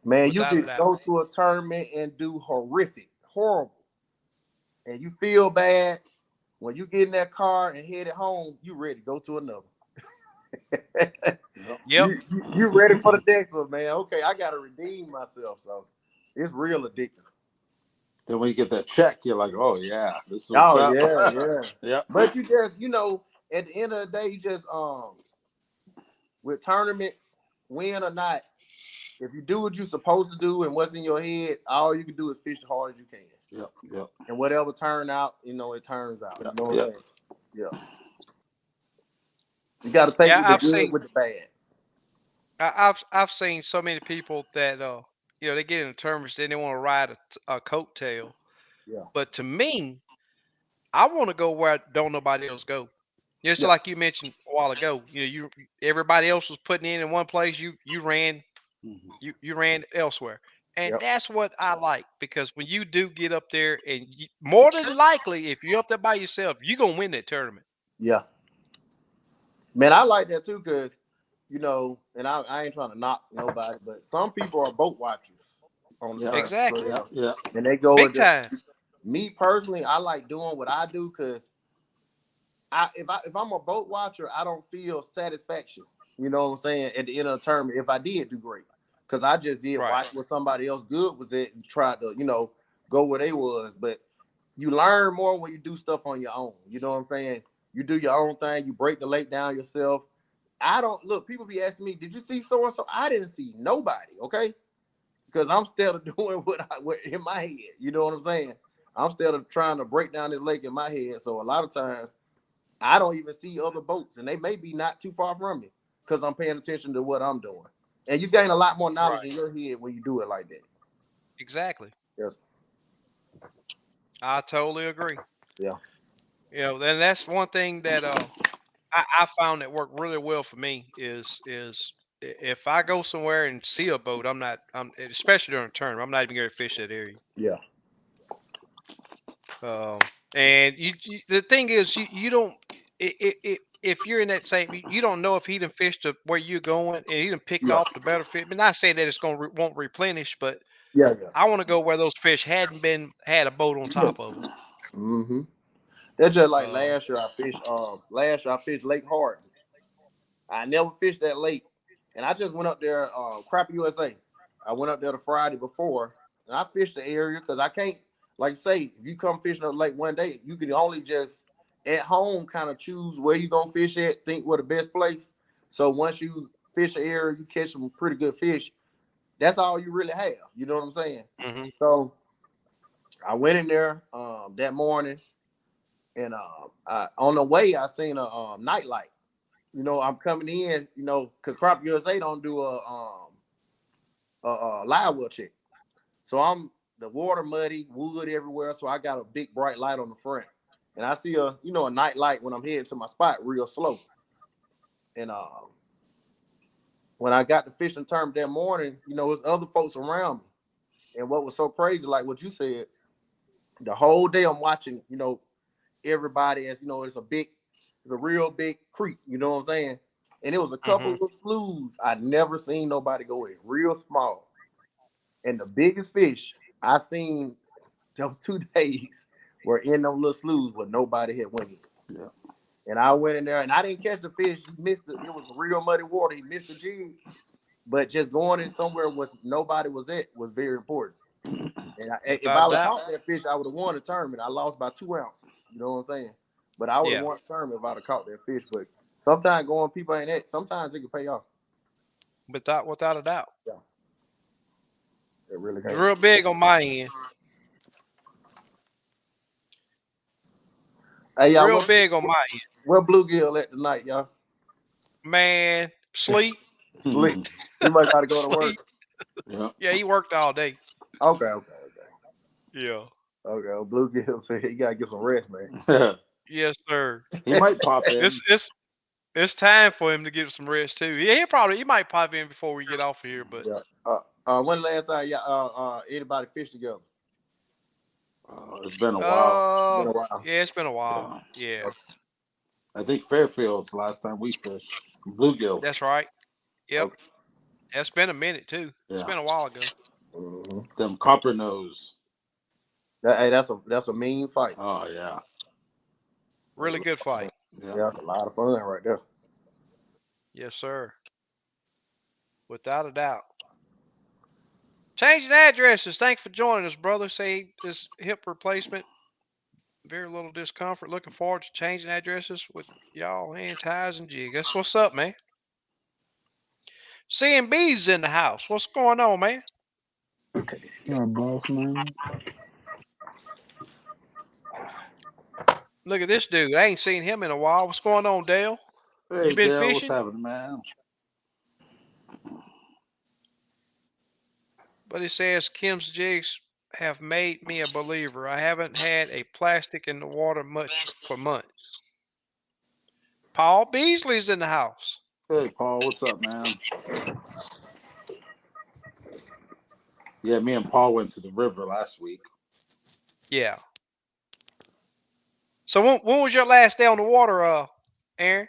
D: Man, you
A: without a
D: could
A: doubt.
D: go to a tournament and do horrible, and you feel bad when you get in that car and headed home. You ready to go to another.
B: Yep.
A: Yep.
D: You ready for the next one, man? Okay, I gotta redeem myself. So it's real addictive.
B: Then when you get that check, you're like, oh yeah, this is what's
D: Oh
B: up.
D: yeah, yeah.
B: Yep.
D: But you just, at the end of the day, you just with tournament, win or not, if you do what you're supposed to do and what's in your head, all you can do is fish as hard as you can.
B: Yep. Yep.
D: And whatever turn out, it turns out. You
B: Yep.
D: know what I'm
B: Yep.
D: saying? Yeah. You gotta take
A: Yeah,
D: with the good with the bad.
A: I've seen so many people that they get in tournaments, then they want to ride a coattail.
D: Yeah.
A: But to me, I want to go where don't nobody else go. Just
D: Yeah.
A: like you mentioned a while ago, everybody else was putting in one place, you ran
B: Mhm.
A: you ran elsewhere. And
D: Yep.
A: that's what I like, because when you do get up there, and more than likely, if you're up there by yourself, you're gonna win that tournament.
D: Yeah. Man, I like that too, because and I ain't trying to knock nobody, but some people are boat watchers on the
B: Yep.
D: tournament
A: Exactly.
B: Yep.
D: trail.
B: Yep.
D: And they go
A: Big
D: and just
A: time.
D: me personally, I like doing what I do because if I'm a boat watcher, I don't feel satisfaction. You know what I'm saying? At the end of the tournament, if I did do great, because I just did
A: Right.
D: watch what somebody else good was at and tried to go where they was. But you learn more when you do stuff on your own. You know what I'm saying? You do your own thing. You break the lake down yourself. I don't look. People be asking me, "Did you see so and so?" I didn't see nobody. Okay, because I'm still doing what in my head. You know what I'm saying? I'm still trying to break down this lake in my head. So a lot of times I don't even see other boats, and they may be not too far from me because I'm paying attention to what I'm doing. And you gain a lot more knowledge
A: Right.
D: in your head when you do it like that.
A: Exactly.
D: Yes.
A: I totally agree.
D: Yeah.
A: And that's one thing that I found that worked really well for me if I go somewhere and see a boat, especially during a tournament, I'm not even going to fish that area.
D: Yeah.
A: And the thing is, you don't if you're in that same, you don't know if he done fished to where you're going and he done picked
D: Yeah.
A: off the better fish. But not saying that it's going to won't replenish, but
D: Yeah. Yeah.
A: I want to go where those fish had a boat on top of them.
D: Mm-hmm. That's just like
A: Uh,
D: last year I fished. Last year I fished Lake Hardin. I never fished that lake, and I just went up there. Crappie USA. I went up there the Friday before, and I fished the area because I can't. Like you say, if you come fishing up lake one day, you can only just at home kind of choose where you gonna fish at. Think where the best place. So once you fish an area, you catch some pretty good fish. That's all you really have. You know what I'm saying?
A: hmm
D: So I went in there that morning, and on the way I seen a nightlight. I'm coming in, because Crop USA don't do a live well check. So I'm the water muddy, wood everywhere. So I got a big bright light on the front, and I see a night light when I'm heading to my spot real slow. And when I got the fishing tournament that morning, there's other folks around me. And what was so crazy, like what you said, the whole day I'm watching, everybody as it's a real big creek, you know what I'm saying? And it was a couple
A: hmm
D: of sloughs I'd never seen nobody go in, real small. And the biggest fish I seen them 2 days were in them little sloughs where nobody had went in.
B: Yeah.
D: And I went in there and I didn't catch the fish. He missed it. It was real muddy water. He missed the jig. But just going in somewhere was nobody was at was very important. And if
A: without
D: I
A: a
D: would have
A: doubt.
D: caught that fish, I would have won the tournament. I lost by 2 ounces. You know what I'm saying? But I would have
A: Yeah,
D: won the tournament if I'd have caught that fish. But sometimes going people ain't that. Sometimes it can pay off.
A: without a doubt.
D: Yeah, it really
A: It's
D: can.
A: real big on my end.
D: Hey, y'all,
A: Real big on my end.
D: where Bluegill at tonight, y'all?
A: Man, sleep,
D: Sleep. He might got to go to work.
A: sleep.
B: Yeah.
A: Yeah, he worked all day.
D: Okay, okay, okay.
A: Yeah.
D: Okay, well, Bluegill said he got to get some rest, man.
A: Yes, sir.
B: He might pop
A: It's
B: in.
A: it's it's time for him to get some rest too. Yeah, he might pop in before we get off of here, but
D: Yeah. When last time y'all anybody fished together?
B: It's been a while.
D: It's been a while.
A: yeah, it's been a while.
B: Yeah.
A: Yeah,
B: I think Fairfield's last time we fished. Bluegill.
A: that's right. Yep,
D: Okay.
A: that's been a minute too. It's
B: Yeah.
A: been a while ago.
D: Mm-hmm.
B: Them copper nose.
D: Hey, that's a mean fight.
B: Oh yeah.
A: Really good fight.
B: Yeah.
D: Yeah, that's a lot of fun right there.
A: Yes, sir. Without a doubt. Changing addresses. Thanks for joining us, brother. Say this hip replacement. Very little discomfort. Looking forward to changing addresses with y'all, hand ties and jig. That's what's up, man. CMB's in the house. What's going on, man?
C: Yeah, boss man.
A: Look at this dude. I ain't seen him in a while. What's going on, Dale? You
B: Hey
A: been
B: Dale, what's
A: fishing?
B: happening, man?
A: But it says Kim's jigs have made me a believer. I haven't had a plastic in the water much for months. Paul Beasley's in the house.
B: Hey Paul, what's up, man? Yeah, me and Paul went to the river last week.
A: Yeah. So when was your last day on the water, Aaron?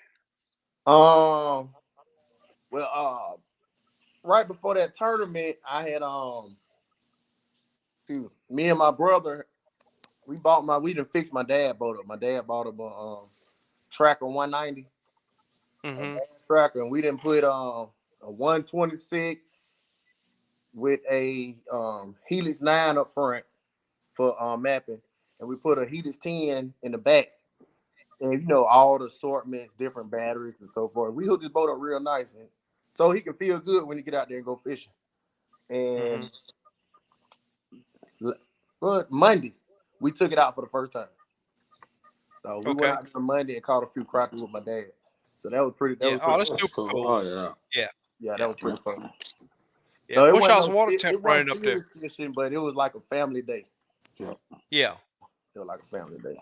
D: Um, well, right before that tournament, I had me and my brother, we didn't fix my dad boat up. My dad bought him a Tracker 190, a
A: Mm-hmm.
D: bad Tracker, and we didn't put a 126 with a Helix 9 up front for mapping, and we put a Helix 10 in the back. and you know all the assortments, different batteries and so forth. We hooked his boat up real nice, and so he can feel good when he get out there and go fishing.
A: Hmm.
D: And but Monday, we took it out for the first time. So we went
A: Okay.
D: out there on Monday and caught a few crappie with my dad. So that was pretty. That
A: Yeah.
D: was
A: Oh,
D: pretty.
A: that's
B: That's
A: super
B: cool.
A: cool.
B: Oh yeah.
A: Yeah.
D: Yeah, that
A: Yeah.
D: was pretty fun.
A: Yeah.
D: So it
A: What's
D: wasn't
A: y'all's
D: no.
A: water temp
D: It
A: running
D: wasn't
A: up there?
D: serious fishing, but it was like a family day.
B: Yeah.
A: Yeah.
D: It was like a family day.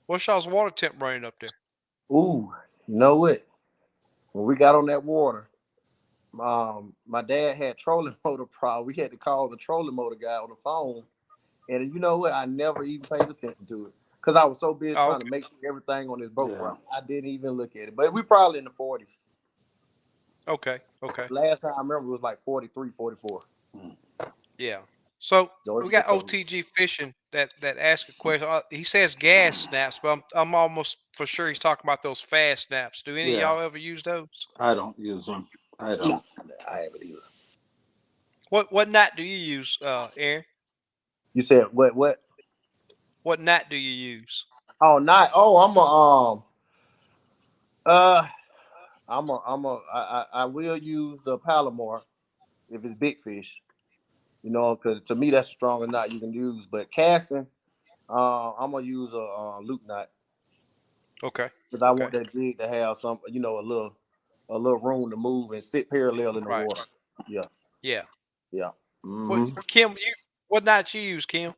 A: What's y'all's water temp running up there?
D: Ooh, you know what? When we got on that water, my dad had trolling motor problem. We had to call the trolling motor guy on the phone. And you know what? I never even paid attention to it because I was so busy
A: Oh,
D: trying to
A: okay.
D: make sure everything on this boat
B: Yeah.
D: right. I didn't even look at it. But we probably in the 40s.
A: Okay. Okay.
D: Last time I remember it was like 43, 44.
B: Mm.
A: Yeah. So
D: So it
A: we
D: was
A: got
D: cold.
A: OTG fishing that asked a question. He says gas snaps, but I'm almost for sure he's talking about those fast snaps. Do any of
B: Yeah.
A: y'all ever use those?
B: I don't use them. I
D: No,
B: don't.
D: I haven't either.
A: What knot do you use, Aaron?
D: You said what? What?
A: What knot do you use?
D: Oh, not. Oh, uh, I will use the Palomar if it's big fish. You know, because to me that's the strongest knot you can use. But casting, I'm gonna use a loop knot
A: Okay.
D: because I
A: Okay.
D: want that jig to have some, you know, a little room to move and sit parallel in the
A: Right.
D: water. Yeah,
A: Yeah.
D: yeah.
A: What
D: Mm-hmm.
A: Kim? What knot you use, Kim?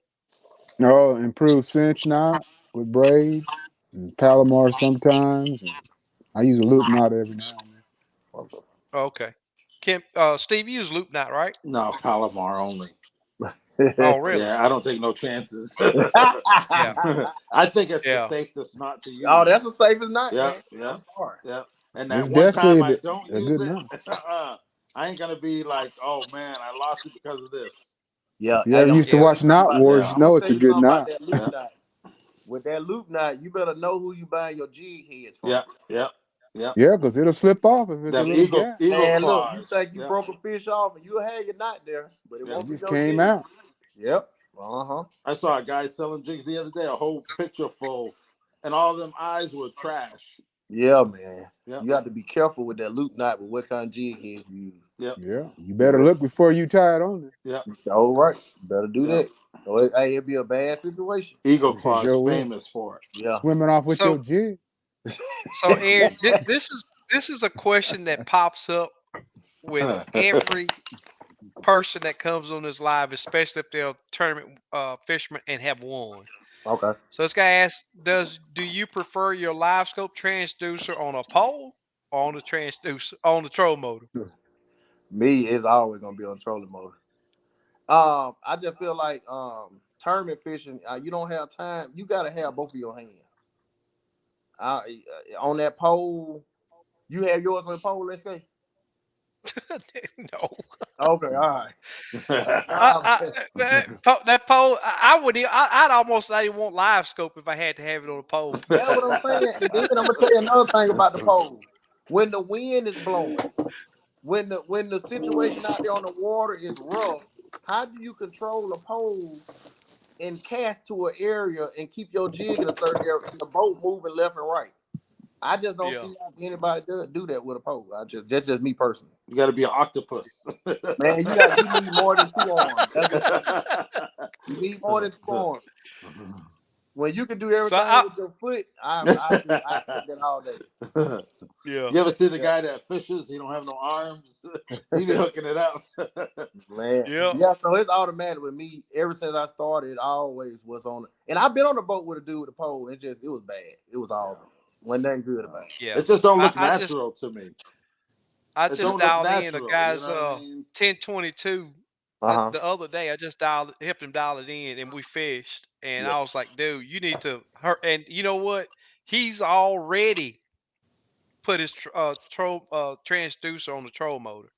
C: Oh, improved cinch knot with braid and Palomar sometimes. And I use a loop knot every now and then.
A: Oh, okay. Kim, Steve, you use loop knot, right?
B: No, Palomar only.
A: Oh, really?
B: Yeah, I don't take no chances.
A: Yeah.
B: I think it's the
A: Yeah.
B: safest not to
D: Oh, that's
B: use.
D: the safest knot,
B: Yeah,
D: man.
B: yeah,
D: I'm sorry.
B: yeah. And
C: It's
B: that one time
C: definitely
B: I don't
C: a good
B: use it,
C: knot.
B: I ain't gonna be like, oh man, I lost it because of this.
D: Yeah,
C: If you
D: hey,
C: ever
D: I'm gonna
C: used to
D: tell
A: Yeah.
D: you
C: watch
D: something
C: Knot
D: about
C: Wars,
B: Yeah,
C: you
D: I'm gonna
C: know it's
D: tell
C: a
D: you
C: good
D: something about
C: knot.
D: that loop
B: yeah,
D: knot. With that loop knot, you better know who you buying your jig heads from.
B: yeah, yeah, yeah.
C: Yeah, because it'll slip off if it's a
B: Them
C: little
B: eagle
C: gap.
B: eagle
D: Man, look, you
B: claws.
D: think you
B: Yeah,
D: broke a fish off and you'll have your knot there, but it
B: yeah.
C: It
D: won't be
C: just
D: no
C: came
D: jig.
C: out.
D: Yep. Uh-huh.
B: I saw a guy selling jigs the other day, a whole picture full, and all of them eyes were trash.
D: Yeah, man.
B: Yep,
D: You have to be careful with that loop knot, with what kind of jig head you use.
B: yep,
C: Yeah, you
D: You
C: better
D: ready?
C: look before you tie it on
B: yep,
D: All right. Better do
B: yep.
D: that. So hey, it'll be a bad situation.
B: Eagle
C: there. It
B: claws
C: sure will.
B: famous for it.
D: Yeah.
C: Swimming off with
A: So
C: your jig.
A: Aaron, this is a question that pops up with every person that comes on this live, especially if they're tournament fishermen and have won.
D: Okay.
A: So this guy asks, do you prefer your live scope transducer on a pole or on the transducer on the troll motor?
D: Me is always gonna be on trolling mode. I just feel like tournament fishing, you don't have time. You gotta have both of your hands. On that pole, you have yours on the pole. Let's say.
A: No.
D: Okay, all right.
A: I,
D: Nah,
A: I, that pole, I would, I'd almost not even want live scope if I had to have it on a pole.
D: that's what I'm saying. And then I'm gonna tell you another thing about the pole. When the wind is blowing, when the situation out there on the water is rough, how do you control a pole and cast to an area and keep your jig in a certain area and the boat moving left and right? I just don't
A: Yeah.
D: see how anybody do that with a pole. That's just me personally.
B: You got to be an octopus.
D: Man, you need more than two arms. That's what you need. You need more than two arms. When you can do
A: So
D: everything with your foot, I take that all day.
A: yeah.
B: You ever see the
D: Yeah,
B: guy that fishes? He don't have no arms. He be hooking it up.
D: man.
A: Yeah.
D: Yeah, so it's automatic with me. Ever since I started, it always was on it. And I've been on the boat with a dude with a pole. It was bad. It was all bad. Wasn't nothing good about it.
A: Yeah.
B: It just don't
A: I,
B: look
A: I just,
B: natural to me.
A: I
B: It
A: just
B: don't look
A: dialed in a
B: natural. You
A: guy's
B: know what I mean?
A: 1022
D: Uh-huh.
A: the other day. I just helped him dial it in, and we fished. And
D: Yeah.
A: I was like, dude, you need to hurt. And you know what? He's already put his transducer on the troll motor.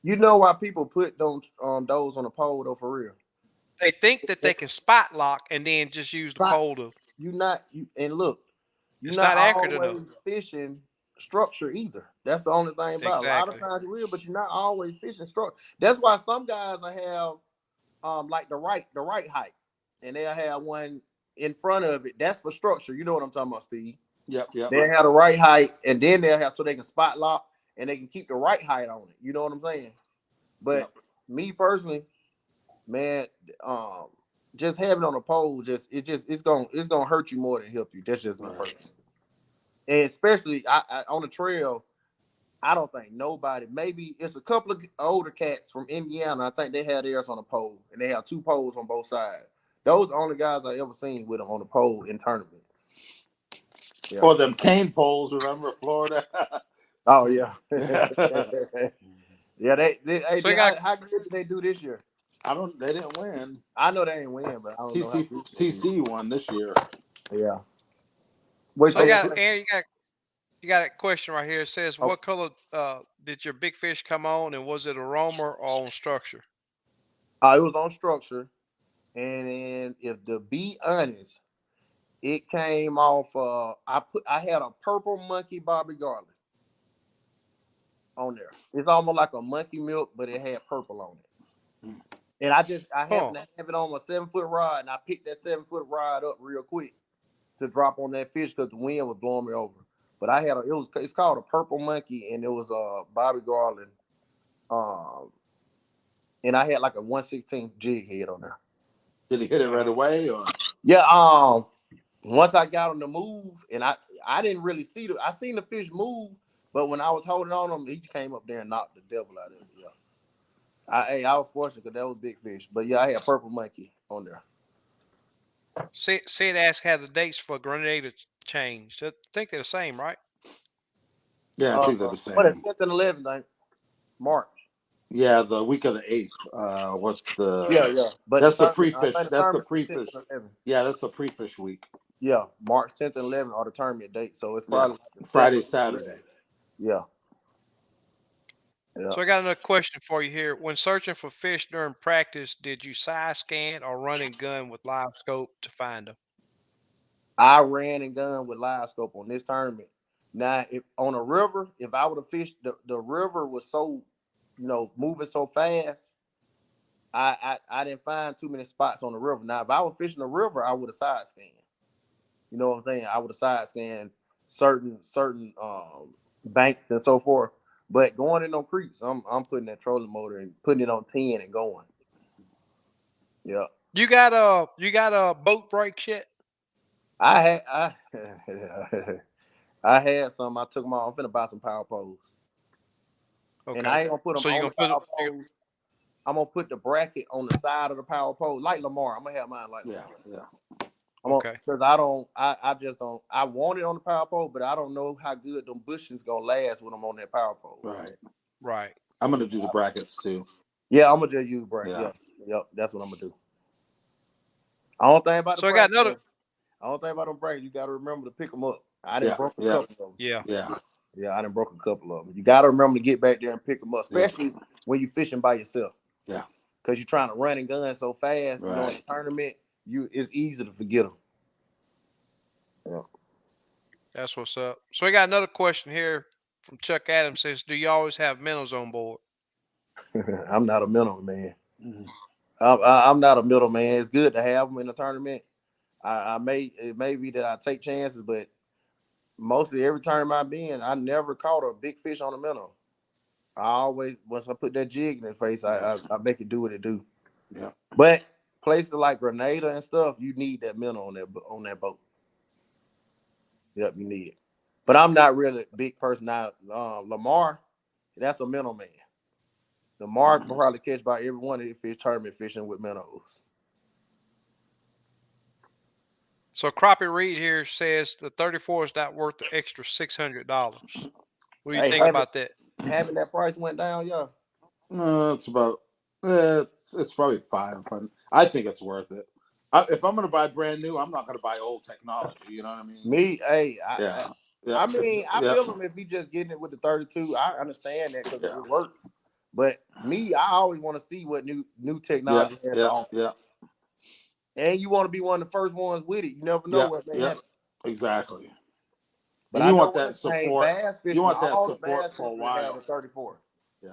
D: You know why people put those on the pole though, for real?
A: They think that they can spot lock and then just use the
D: But
A: pole to.
D: and look, you're
A: It's
D: not
A: not accurate enough.
D: always fishing structure either. That's the only thing about it. A lot of
A: Exactly.
D: times you will, but you're not always fishing structure. That's why some guys will have like the right height, and they'll have one. in front of it, that's for structure. You know what I'm talking about, Steve?
B: Yep.
D: They have the right height, and then they'll have so they can spot lock and they can keep the right height on it. You know what I'm saying? But me personally, man, just having it on a pole, it's gonna hurt you more than help you. That's just me personally. And especially I on the trail, I don't think nobody. Maybe it's a couple of older cats from Indiana. I think they had theirs on a pole, and they have 2 poles on both sides. Those are the only guys I ever seen with them on the pole in tournaments.
B: Yeah. Or them cane poles, remember Florida?
D: Oh yeah. Yeah,
A: So
D: how good did they do this year?
B: They didn't win.
D: I know they ain't win, but I don't know how good
B: TC won this year.
D: Yeah.
A: Wait, so Aaron, you got a question right here. It says, what color did your big fish come on, and was it aroma or on structure?
D: It was on structure, and then to be honest, it came off. I had a purple monkey Bobby Garland on there. It's almost like a monkey milk, but it had purple on it. And I happened to have it on a 7-foot rod, and I picked that 7-foot rod up real quick to drop on that fish because the wind was blowing me over. But it's called a purple monkey, and it was Bobby Garland. And I had like a 1/16 jig head on there.
B: Did he hit it right away, or?
D: Yeah. Once I got on the move, and I didn't really see I seen the fish move, but when I was holding on him, he came up there and knocked the devil out of it. Yeah. I was fortunate because that was big fish. But yeah, I had purple monkey on there.
A: Sid asked how the dates for Grenada changed. I think they're the same, right?
B: Yeah, I think they're the same.
D: What is 10th and 11th? I think March.
B: Yeah, the week of the 8th. What's the?
D: Yeah. But
B: that's the pre-fish. That's the pre-fish. Yeah, that's the pre-fish week.
D: Yeah, March 10th and 11th are the tournament dates. So it's probably like
B: Friday, Saturday.
D: Yeah.
A: So I got another question for you here. When searching for fish during practice, did you side scan or run and gun with live scope to find them?
D: I ran and gun with live scope on this tournament. Now, if on a river, if I would have fished, the river was so, moving so fast, I didn't find too many spots on the river. Now, if I was fishing the river, I would have side scanned. You know what I'm saying? I would have side scanned certain banks and so forth. But going in on creeks, I'm putting that trolling motor and putting it on 10 and going. Yeah.
A: You got a boat brakes yet?
D: I had some. I took them off. I'm finna buy some power poles. Okay. And I ain't gonna put them on the power pole. I'm gonna put the bracket on the side of the power pole, like Lamar. I'm gonna have mine like Lamar.
B: Yeah.
D: Because I just don't. I want it on the power pole, but I don't know how good them bushings gonna last when I'm on that power pole.
B: Right. I'm gonna do the brackets too.
D: Yeah, I'm gonna just use brackets. Yeah. Yep. That's what I'm gonna do. I don't think about the brackets. I don't think about them brackets. You gotta remember to pick them up. I didn't broke a couple of them. Yeah. I didn't broke a couple of them. You gotta remember to get back there and pick them up, especially when you're fishing by yourself.
B: Yeah.
D: Because you're trying to run and gun so fast. Right. In the tournament, it's easy to forget them. Yeah.
A: That's what's up. So we got another question here from Chuck Adams. Says, do you always have minnows on board?
D: I'm not a minnow man. Mm-hmm. I'm not a middle man. It's good to have them in the tournament. It may be that I take chances, but mostly every tournament I've been, I never caught a big fish on a minnow. I always, once I put that jig in their face, I make it do what it do.
B: Yeah.
D: But places like Grenada and stuff, you need that minnow on that boat. Yep, you need it. But I'm not really a big person now. Lamar, that's a minnow man. Lamar can probably catch by every one of his fish tournament fishing with minnows.
A: So Crappie Reed here says the 34 is not worth the extra $600. What do you think about that?
D: Having that price went down, yeah.
B: No, it's about it's probably $500. I think it's worth it. If I'm going to buy brand new, I'm not going to buy old technology. You know what I mean?
D: I mean, I feel him if he just getting it with the 32. I understand that because it works. But I always want to see what new technology has to offer.
B: Yeah.
D: And you want to be one of the first ones with it. You never know what may happen.
B: Exactly.
D: But
B: you want that support. You want that support for a while.
D: 34.
B: Yeah.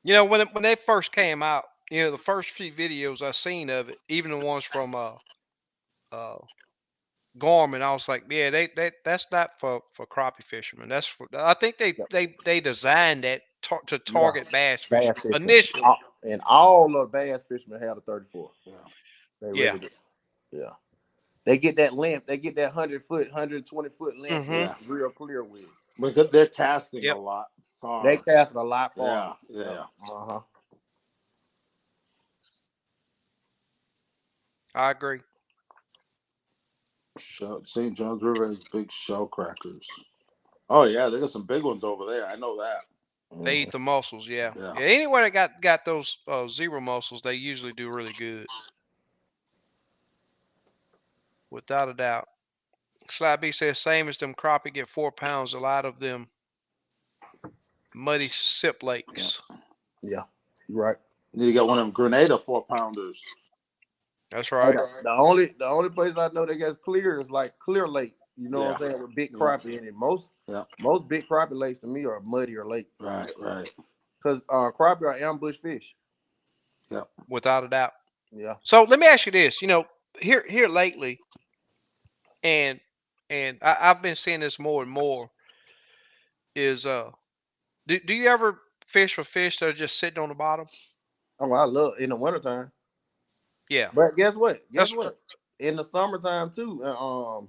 A: You know, when they first came out, the first few videos I seen of it, even the ones from uh Gorman, I was like, yeah, that's not for crappie fishermen. That's for I think
D: Yeah,
A: they designed that to
D: yeah.
A: target bass
D: Bass
A: fishermen
D: fishing.
A: initially.
D: And all the bass fishermen have a 34.
B: Yeah.
D: They
A: Yeah.
D: really do. Yeah. They get that length. They get that 100-foot, 120-foot length
A: Mm-hmm.
B: Yeah.
D: that's real clear with.
B: Because they're casting a
A: Yep.
B: lot
D: They
B: far.
D: cast it a lot farther.
B: Yeah.
D: Yep.
B: Yeah.
D: Uh-huh.
A: I agree.
B: St. John's River has big shell crackers. Oh yeah, they got some big ones over there. I know that.
A: They
D: Mm-hmm.
A: eat the mussels. Yeah.
B: Yeah.
A: Yeah. Anywhere that got those zero mussels, they usually do really good, without a doubt. Slide B says same as them crappie get 4 pounds. A lot of them muddy sip
B: Yeah.
A: lakes.
D: Yeah. You're right.
B: You need to get one of them Grenada 4-pounders.
A: That's
D: Hey,
A: right.
D: the only place I know that gets clear is like Clear Lake. You know
B: Yeah.
D: what I'm saying? With big
B: Yeah.
D: crappie in it. Most
B: Yeah.
D: most big crappie lakes to me are muddy or lake.
B: Right. Right.
D: Because crappie are ambush fish.
B: Yeah.
A: Without a doubt.
D: Yeah.
A: So let me ask you this. Here lately, and I've been seeing this more and more. Is do you ever fish for fish that are just sitting on the bottom?
D: Oh, I love in the wintertime.
A: Yeah.
D: But guess what? Guess
A: That's
D: what? In the summertime too.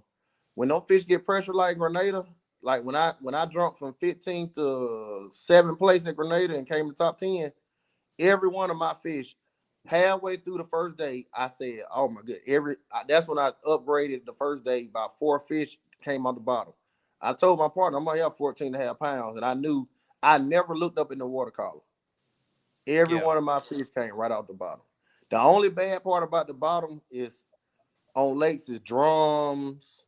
D: When those fish get pressure like Grenada, like when I jumped from 15 to 7th place at Grenada and came to top 10, every one of my fish, halfway through the first day, I said, "Oh my good!" That's when I upgraded the first day. About 4 fish came on the bottom. I told my partner I'm gonna have 14 and a half pounds, and I knew I never looked up in the water column. Every
A: yeah.
D: one of my fish came right out the bottom. The only bad part about the bottom is on lakes is drums.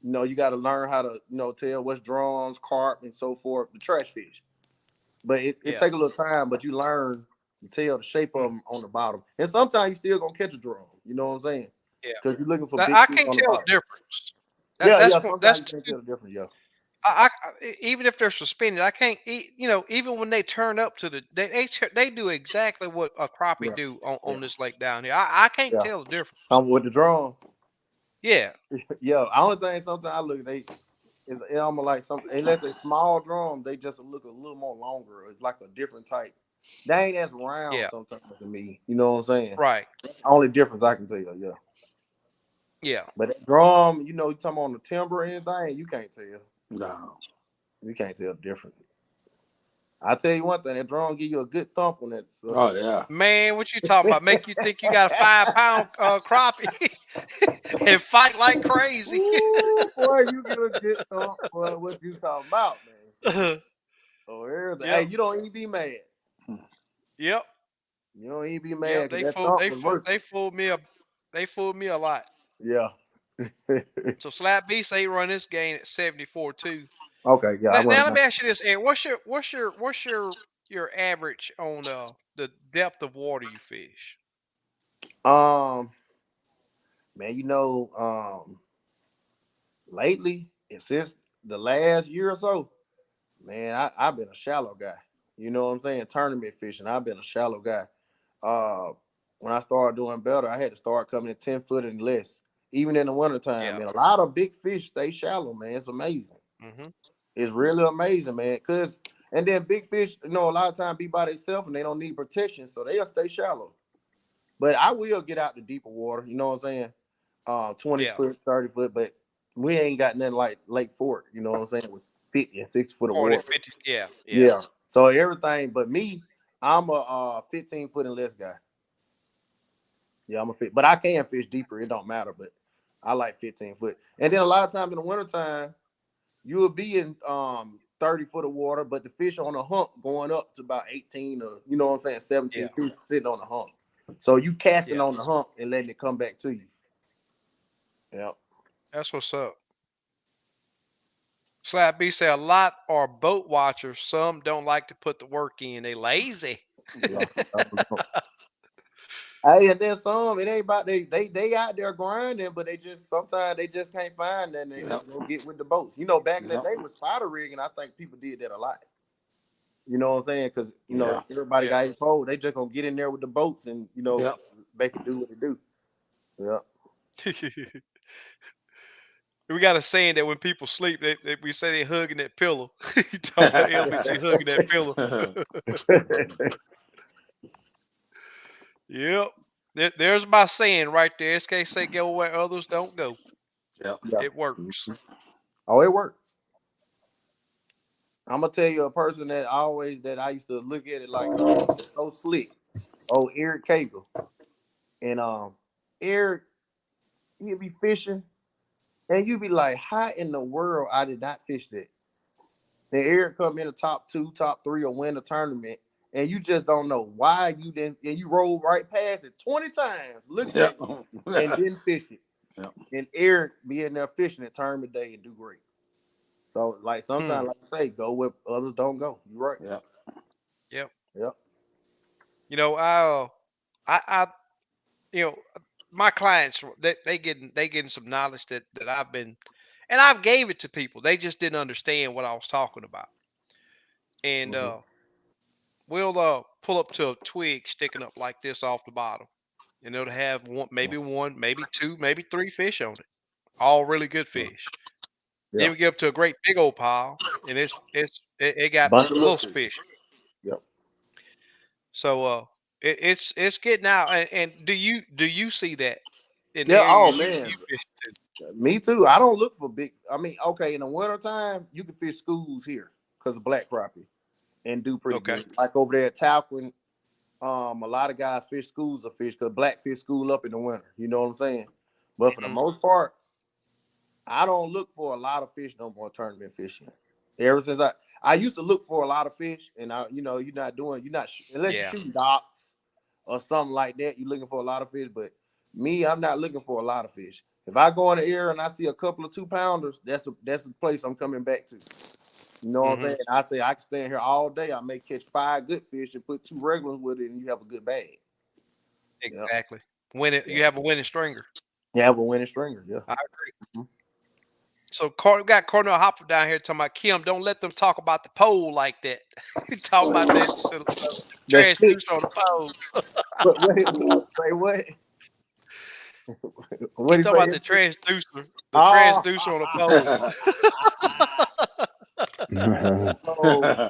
D: You got to learn how to tell what's drums, carp, and so forth. The trash fish. But it
A: Yeah.
D: take a little time, but you learn to tell the shape of
A: Mm,
D: them on the bottom. And sometimes you still gonna catch a drum. You know what I'm saying?
A: yeah.
D: Because you're looking for
A: Now,
D: big
A: I
D: fish
A: can't
D: on the
A: tell the
D: bottom.
A: difference.
D: Yeah, yeah.
A: That's
D: Sometimes you can't
A: too.
D: tell the difference. Yeah,
A: Even if they're suspended, I can't eat. Even when they turn up to they do exactly what a crappie
D: yeah,
A: do
D: yeah,
A: on this lake down here. I can't
D: yeah.
A: tell the difference.
D: With the drums.
A: Yeah.
D: Yeah, I only thing sometimes I look it's almost like some unless they small drum, they just look a little more longer. It's like a different type. They ain't as round
A: Yeah.
D: sometimes to me. You know what I'm saying?
A: Right.
D: Only difference I can tell you, yeah.
A: Yeah.
D: But that drum, you talking on the timber or anything, you can't tell.
B: No.
D: You can't tell the difference. I tell you one thing, that drum give you a good thump on that sucker.
B: Oh yeah.
A: Man, what you talking about? Make you think you got a 5 pound crappie and fight like crazy.
D: Ooh, boy, you get a good thump, boy. What you talking about, man? Oh, everything. Hey,
A: Yep.
D: you don't even be mad.
A: Yep.
D: You don't even be
A: Yep.
D: mad because
A: They
D: that
A: fooled.
D: thump
A: They
D: was
A: fooled.
D: working.
A: They fooled me. They fooled me a lot.
D: Yeah.
A: So Slap B say he run this game at 74 too.
D: Okay, yeah, I
A: Now
D: want
A: let
D: to.
A: me ask you this, Ed. What's your average on the depth of water you fish?
D: Man, lately and since the last year or so, man, I've been a shallow guy. You know what I'm saying? Tournament fishing, I've been a shallow guy. Uh, when I started doing better, I had to start coming in 10 foot and less. Even in the wintertime,
A: Yeah.
D: man, a lot of big fish stay shallow, man. It's amazing.
A: Mm-hmm.
D: It's really amazing, man. And then big fish, a lot of times be by themselves and they don't need protection, so they'll stay shallow. But I will get out to deeper water. You know what I'm saying? 20
A: Yeah.
D: foot, 30 foot, but we ain't got nothing like Lake Fork. You know what I'm saying? With 50 and 60 foot of
A: 40,
D: water.
A: 50. Yeah. Yeah.
D: Yeah. So everything, but me, I'm a 15 foot and less guy. Yeah, I'm a fit, but I can fish deeper. It don't matter, but I like 15 foot. And then a lot of times in the wintertime, you will be in 30 foot of water, but the fish on a hump going up to about 18 or you know what I'm saying,
A: Yeah.
D: 17 feet sitting on the hump. So you casting
A: Yeah.
D: on the hump and letting it come back to you. Yep.
A: That's what's up. Slap B say a lot are boat watchers. Some don't like to put the work in. They lazy.
D: Yeah. Hey, and then some, it ain't about they out there grinding, but they just sometimes they just can't find that and they
B: Yep.
D: just go get with the boats. Back in the
B: Yep.
D: day with spider rigging, I think people did that a lot. You know what I'm saying? Because
B: Yeah.
D: everybody
A: Yeah.
D: got his pole. They just gonna get in there with the boats and
B: Yep.
D: make it do what it do. Yeah.
A: We got a saying that when people sleep, we say they hugging that pillow. You talking about LBG hugging that pillow? Yep. There's my saying right there. SK say go where others don't go.
B: Yep.
D: Yeah.
A: It works.
D: Oh, it works. I'm gonna tell you a person that I used to look at it like so slick. Oh, Eric Cagle. And Eric, he'd be fishing, and you'd be like, how in the world I did not fish that? Then Eric come in the top two, top three, or win the tournament, and you just don't know why you didn't, and you rolled right past it 20 times, looked at
B: Yep.
D: it, and didn't fish it.
B: Yep.
D: And Eric be in there fishing at tournament day and do great. So like
A: Hmm.
D: sometimes, like I say, go where others don't go. You right.
B: Yep.
A: Yep.
D: Yep.
A: You know, I you know, my clients they getting some knowledge that I've been, and I've gave it to people. They just didn't understand what I was talking about. And
D: Mm-hmm.
A: we'll pull up to a twig sticking up like this off the bottom, and it'll have one, maybe two, maybe three fish on it. All really good fish.
D: Yeah.
A: Then we get up to a great big old pile, and it got
D: Bunch of little
A: little
D: fish.
A: fish.
D: Yep.
A: So it's getting out. And do you see that in the
D: Yeah.
A: area
D: Oh
A: you
D: man.
A: fish to?
D: Me too. I don't look for big. I mean, okay, in the wintertime, you can fish schools here because of black crappie and do pretty
A: Okay.
D: good. Like over there at Talquin, a lot of guys fish schools of fish because blackfish school up in the winter. You know what I'm saying? But for the
A: Hmm.
D: most part, I don't look for a lot of fish no more tournament fishing. Ever since I used to look for a lot of fish, and unless you
A: Yeah.
D: shoot docks or something like that, you're looking for a lot of fish. But me, I'm not looking for a lot of fish. If I go in the air and I see a couple of 2 pounders, that's a place I'm coming back to. You know what I'm
A: Hmm.
D: saying? I say I can stand here all day. I may catch 5 good fish and put 2 regulars with it, and you have a good bag. Yeah,
A: Exactly.
D: yeah.
A: You have a winning stringer.
D: You have a winning stringer. Yeah.
A: I agree.
D: Mhm.
A: So we got Cornell Hopper down here talking about Kim. Don't let them talk about the pole like that. He talking about the
D: That's thick.
A: transducer on the pole.
D: But say what?
A: He
D: What he
A: talking about
D: say?
A: the
D: Oh,
A: transducer on the pole.
D: oh.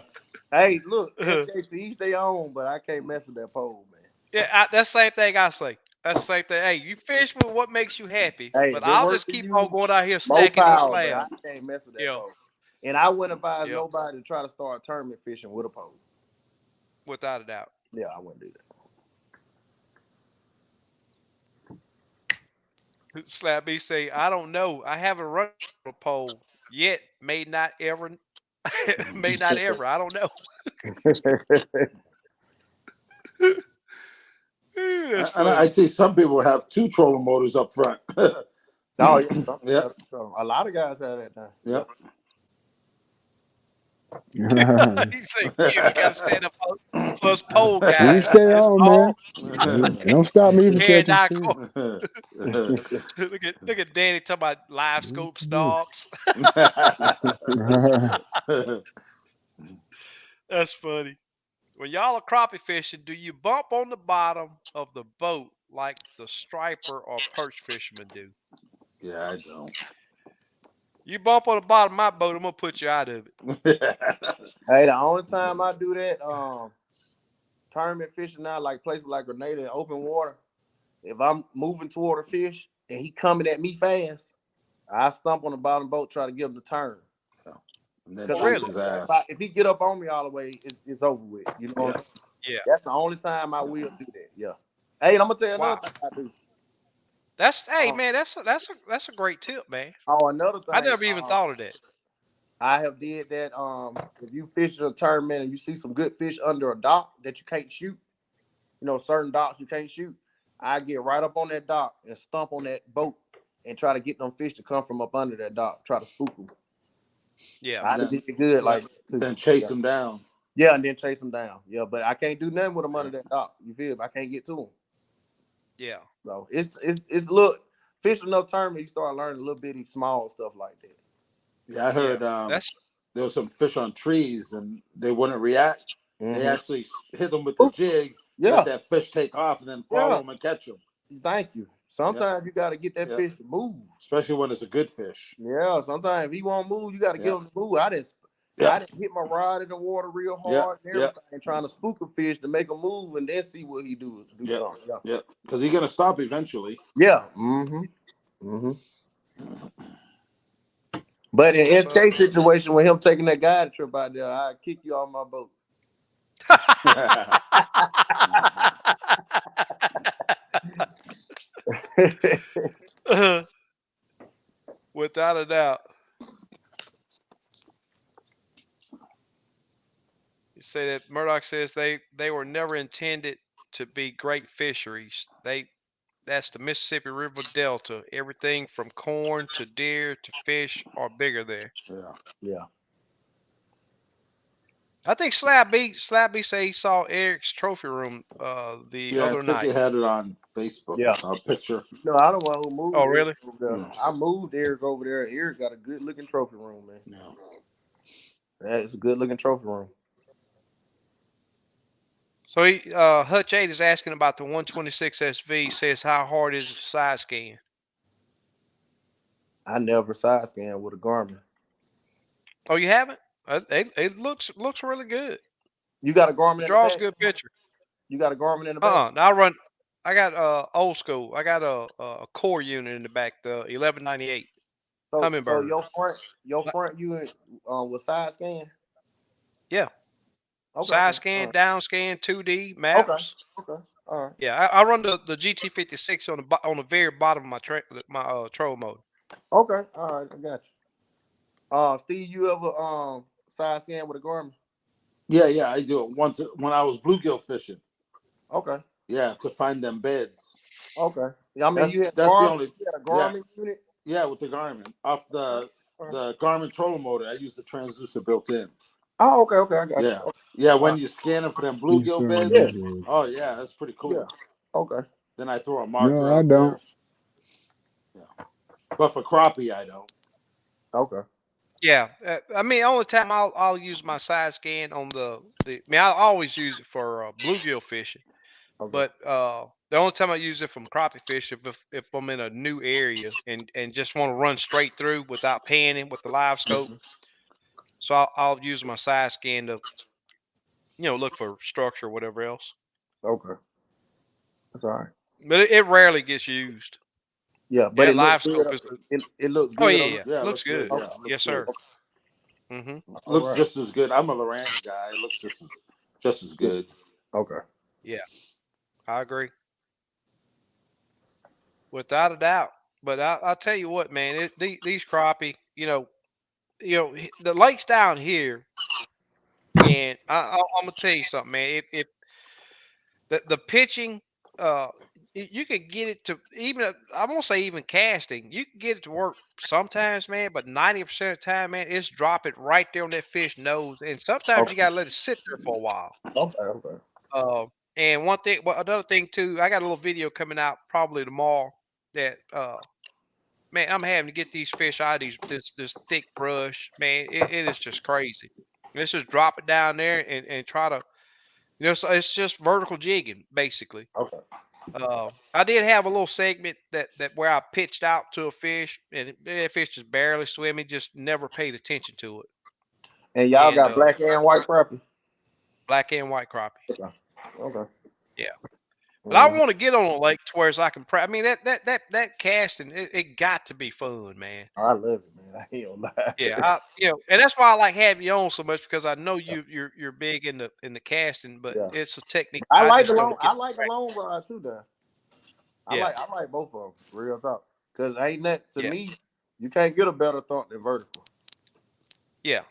D: Hey, look, SK to each their own, but I can't mess with that pole, man.
A: Yeah, that's the same thing I say. That's the same thing. Hey, you fish with what makes you happy,
D: Hey,
A: but
D: if it
A: I'll
D: works
A: just
D: for
A: keep on
D: you,
A: going out here
D: more
A: stacking these
D: power, but I
A: slabs.
D: can't mess with that
A: Yeah,
D: pole. And I wouldn't advise
A: yeah,
D: nobody to try to start tournament fishing with a pole.
A: without a doubt.
D: Yeah, I wouldn't do
A: Slab B say, I don't know. I haven't run a pole yet. May not ever. May not ever. I don't know.
D: that.
A: That's
B: And I
A: funny.
B: see some people have two trolling motors up front.
D: Oh yeah,
B: Yep.
D: so a lot of guys have that now. Yeah.
B: Yep.
A: He said, Kim, you got to stand up plus pole
C: You
A: guy.
C: stay
A: It's
C: on,
A: all
C: man. Don't stop me from
A: carrying
C: catching
A: our
C: fish.
A: look at Danny talking about live scope stops. That's funny. When y'all are crappie fishing, do you bump on the bottom of the boat like the striper or perch fishermen do?
B: Yeah, I don't.
A: You bump on the bottom of my boat, I'm gonna put you out of it.
D: Hey, the only time I do that, tournament fishing now, like places like Grenada in open water, if I'm moving toward a fish and he coming at me fast, I stump on the bottom boat, try to give him the turn.
B: And then
A: Oh,
D: Because
B: chase
A: really?
B: his ass.
D: if he get up on me all the way, it's over with. You know what
B: Yeah.
D: I'm saying?
A: Yeah.
D: That's the only time I will do that. Yeah. Hey, and I'm gonna tell you another
A: Wow.
D: thing I do.
A: Hey
D: Um,
A: man, that's a great tip, man.
D: oh, another
A: I
D: thing.
A: never even thought of that.
D: I have did that. If you fish in a tournament and you see some good fish under a dock that you can't shoot, certain docks you can't shoot. I get right up on that dock and stomp on that boat and try to get them fish to come from up under that dock. Try to spook them.
A: Yeah.
D: I
B: Then,
D: did it good
B: yeah.
D: like that too.
B: Then chase
D: Yeah.
B: him down.
D: Yeah, and then chase them down. Yeah, but I can't do nothing with them
B: Yeah.
D: under that dock. You feel? I can't get to them.
A: Yeah.
D: So it's look fish enough tournament. You start learning a little bitty small stuff like that.
B: Yeah, I
A: Yeah.
B: heard
A: That's
B: there was some fish on trees and they wouldn't react. They
D: Mm-hmm.
B: actually hit them with the jig, let
D: Yeah,
B: that fish take off, and then follow
D: yeah.
B: them and catch them.
D: Thank you.
B: Yep,
D: Sometimes you got to get that
B: yep.
D: fish to move.
B: Especially when it's a good fish.
D: Yeah, sometimes if he won't move, you got to get
B: Yep,
D: him to move. I
B: yep,
D: didn't hit my rod in the water real
B: yep,
D: hard and
B: yep,
D: everything, trying to spook a fish to make him move and then see what he do
B: yep,
D: something. Yeah,
B: yep. Because he's gonna stop eventually.
D: yeah. Mm-hmm. Mm-hmm. But in
A: Yes, sir.
D: SK situation with him taking that guide trip out there, I kick you off my boat.
A: Without a doubt. You say that Murdoch says they were never intended to be great fisheries. That's the Mississippi River Delta. Everything from corn to deer to fish are bigger there.
B: Yeah,
D: Yeah.
A: I think Slab B say he saw Eric's trophy room the
B: yeah. I
A: other
B: think they
A: night.
B: had it on Facebook. I
D: Yeah.
B: saw a picture.
D: No, I don't want who
A: Oh
D: moved Eric
A: really?
D: over there.
B: Yeah,
D: I moved Eric over there. Eric got a good looking trophy room, man.
B: yeah.
D: That's a good looking trophy room.
A: So Hutch 8 is asking about the 126 SV. Says how hard is it to side scan?
D: I never side scan with a Garmin.
A: Oh, you haven't? It looks really good.
D: You got a Garmin
A: It
D: in the
A: draws
D: back?
A: good picture.
D: You got a Garmin in the back?
A: Now I run. I got old school. I got a core unit in the back, the 1198
D: So
A: Humminbird.
D: your front unit was side scan?
A: Yeah,
D: Okay,
A: side
D: okay. All
A: scan,
D: right.
A: down scan, 2D
D: Okay.
A: maps.
D: Okay. All right.
A: Yeah, I run the GT56 on the very bottom of my troll mode.
D: Okay. All right. I got you. Steve, you ever side scan with a Garmin?
B: Yeah, yeah, I do it once when I was bluegill fishing.
D: Okay.
B: Yeah, to find them beds.
D: Okay. Yeah, I mean
B: That's
D: you had
B: that's the only.
D: a
B: Yeah,
D: Garmin unit?
B: yeah, with the Garmin off
D: Okay. All right.
B: the Garmin trolling motor. I use the transducer built in.
D: Oh, okay, okay, I got you.
B: Yeah,
D: Okay.
B: yeah.
D: All
B: When
D: right.
B: you scan them for them
C: You
B: bluegill
C: still
D: Yeah.
B: beds,
C: do
B: oh yeah, that's pretty
D: Yeah.
B: cool.
D: Okay.
B: Then I throw a
C: No,
B: marker
C: I
B: out
C: don't.
B: there. Yeah, but for crappie, I don't.
D: Okay.
A: Yeah, I mean, only time I'll use my side scan on the. I mean, I always use it for bluegill fishing,
D: Okay.
A: but the only time I use it from crappie fish if I'm in a new area and just want to run straight through without panning with the live scope.
D: Mhm.
A: So I'll use my side scan to look for structure or whatever else.
D: Okay. That's all right.
A: But it rarely gets used.
D: Yeah, but
A: Yeah,
D: it looks
A: live
D: good.
A: scope is.
D: It looks
A: Oh
D: good
A: yeah,
D: on
A: yeah,
B: Yeah, it
A: looks
B: looks good.
A: good.
D: it.
B: Yeah, it looks
A: Yes,
B: good.
A: sir. Hmm.
D: All
B: Looks
D: right.
B: just as good. I'm a Lowrance guy. It looks just as
D: Yeah.
B: good.
D: Okay.
A: Yeah, I agree without a doubt. But I'll tell you what, man, these crappie, the lakes down here, and I'm gonna tell you something, man. If the pitching, uh, you can get it to even I won't say even casting, you can get it to work sometimes, man. But 90% of the time, man, it's drop it right there on that fish nose, and sometimes you
D: Okay.
A: gotta let it sit there for a while.
D: Okay. Okay.
A: Uh, and one thing, well, another thing too, I got a little video coming out probably tomorrow that man, I'm having to get these fish out of this thick brush, man. It is just crazy. Let's just drop it down there and try to, so it's just vertical jigging basically.
D: Okay.
A: I did have a little segment that where I pitched out to a fish and that fish just barely swimming, just never paid attention to it.
D: And y'all
A: And
D: got black and white crappie?
A: black and white crappie,
D: Okay. Okay.
A: yeah. But I
D: Mhm.
A: want to get on a lake to where I can. I mean that casting, it got to be fun, man.
D: I love it, man. I ain't gonna lie.
A: Yeah, and that's why I like having you on so much because I know you're big in the casting, but
D: Yeah.
A: it's a technique
D: I
A: I
D: like the
A: just
D: long.
A: don't get.
D: I like the long rod too. Though.
A: Yeah,
D: I like both of them. Real talk. Cause ain't that to
A: yeah,
D: me? You can't get a better thought than vertical.
A: yeah.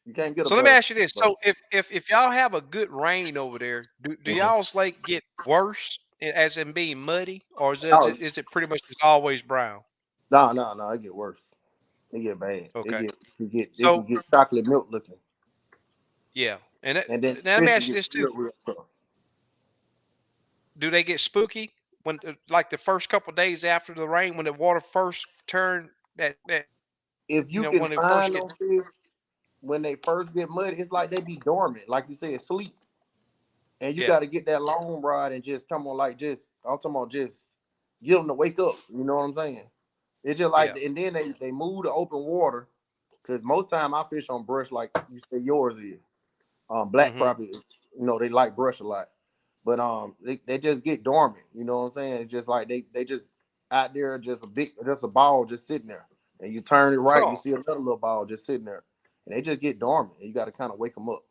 D: You can't get a
A: So let me
D: better
A: ask you this:
D: thought.
A: so if y'all have a good rain over there, do
D: Mhm.
A: y'all's lake get worse as in being muddy, or
D: Oh
A: is it pretty much just always brown?
D: no, no, no! It get worse. It get bad.
A: Okay,
D: It
A: so
D: can get chocolate milk looking,
A: yeah, and
D: and then
A: now let me
D: fish
A: ask you
D: get
A: this too:
D: real tough.
A: do they get spooky when like the first couple days after the rain when the water first turn that
D: If you can
A: when it first
D: find
A: get
D: those fish when they first get muddy, it's like they be dormant, like you said, sleep. And you
A: Yeah,
D: got to get that long rod and just come on, like just I'm talking about just get them to wake up. You know what I'm saying? It's just like,
A: yeah.
D: and then they move to open water because most time I fish on brush like you say yours is. Black
A: Mhm.
D: crappie, they like brush a lot, but they just get dormant. You know what I'm saying? It's just like they just out there, just a ball just sitting there, and you turn it right, you
A: Oh,
D: see another little ball just sitting there, and they just get dormant. And you got to kind of wake them up.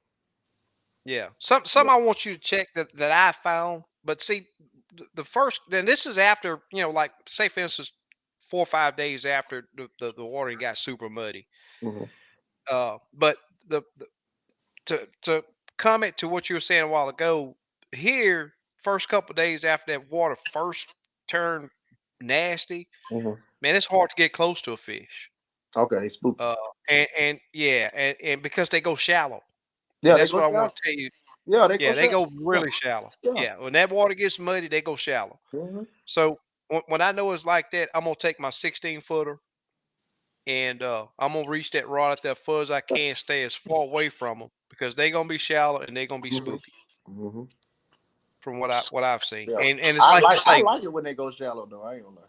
A: yeah. Some
D: Yeah.
A: I want you to check that I found, but see, the first then this is after like say for instance, 4 or 5 days after the watering got super muddy.
D: Hmm.
A: But the to comment to what you were saying a while ago, here first couple days after that water first turned nasty,
D: Hmm.
A: man, it's hard to get close to a fish.
D: Okay, they spooky.
A: Uh, and yeah, and because they go shallow, and
D: Yeah, they
A: that's
D: go
A: what I want
D: shallow.
A: to tell you.
D: Yeah, they go
A: Yeah, they
D: shallow.
A: go
D: Yeah,
A: really shallow.
D: yeah.
A: Yeah, when that water gets muddy, they go shallow.
D: Hmm.
A: So when I know it's like that, I'm gonna take my 16 footer and I'm gonna reach that rod out there far as I can, stay as far away from them because they're gonna be shallow and they're gonna be
D: Hmm.
A: spooky
D: Hmm.
A: from what I've seen.
D: Yeah,
A: And it's
D: I
A: like you
D: like I
A: say,
D: like it when they go shallow though. I ain't gonna lie.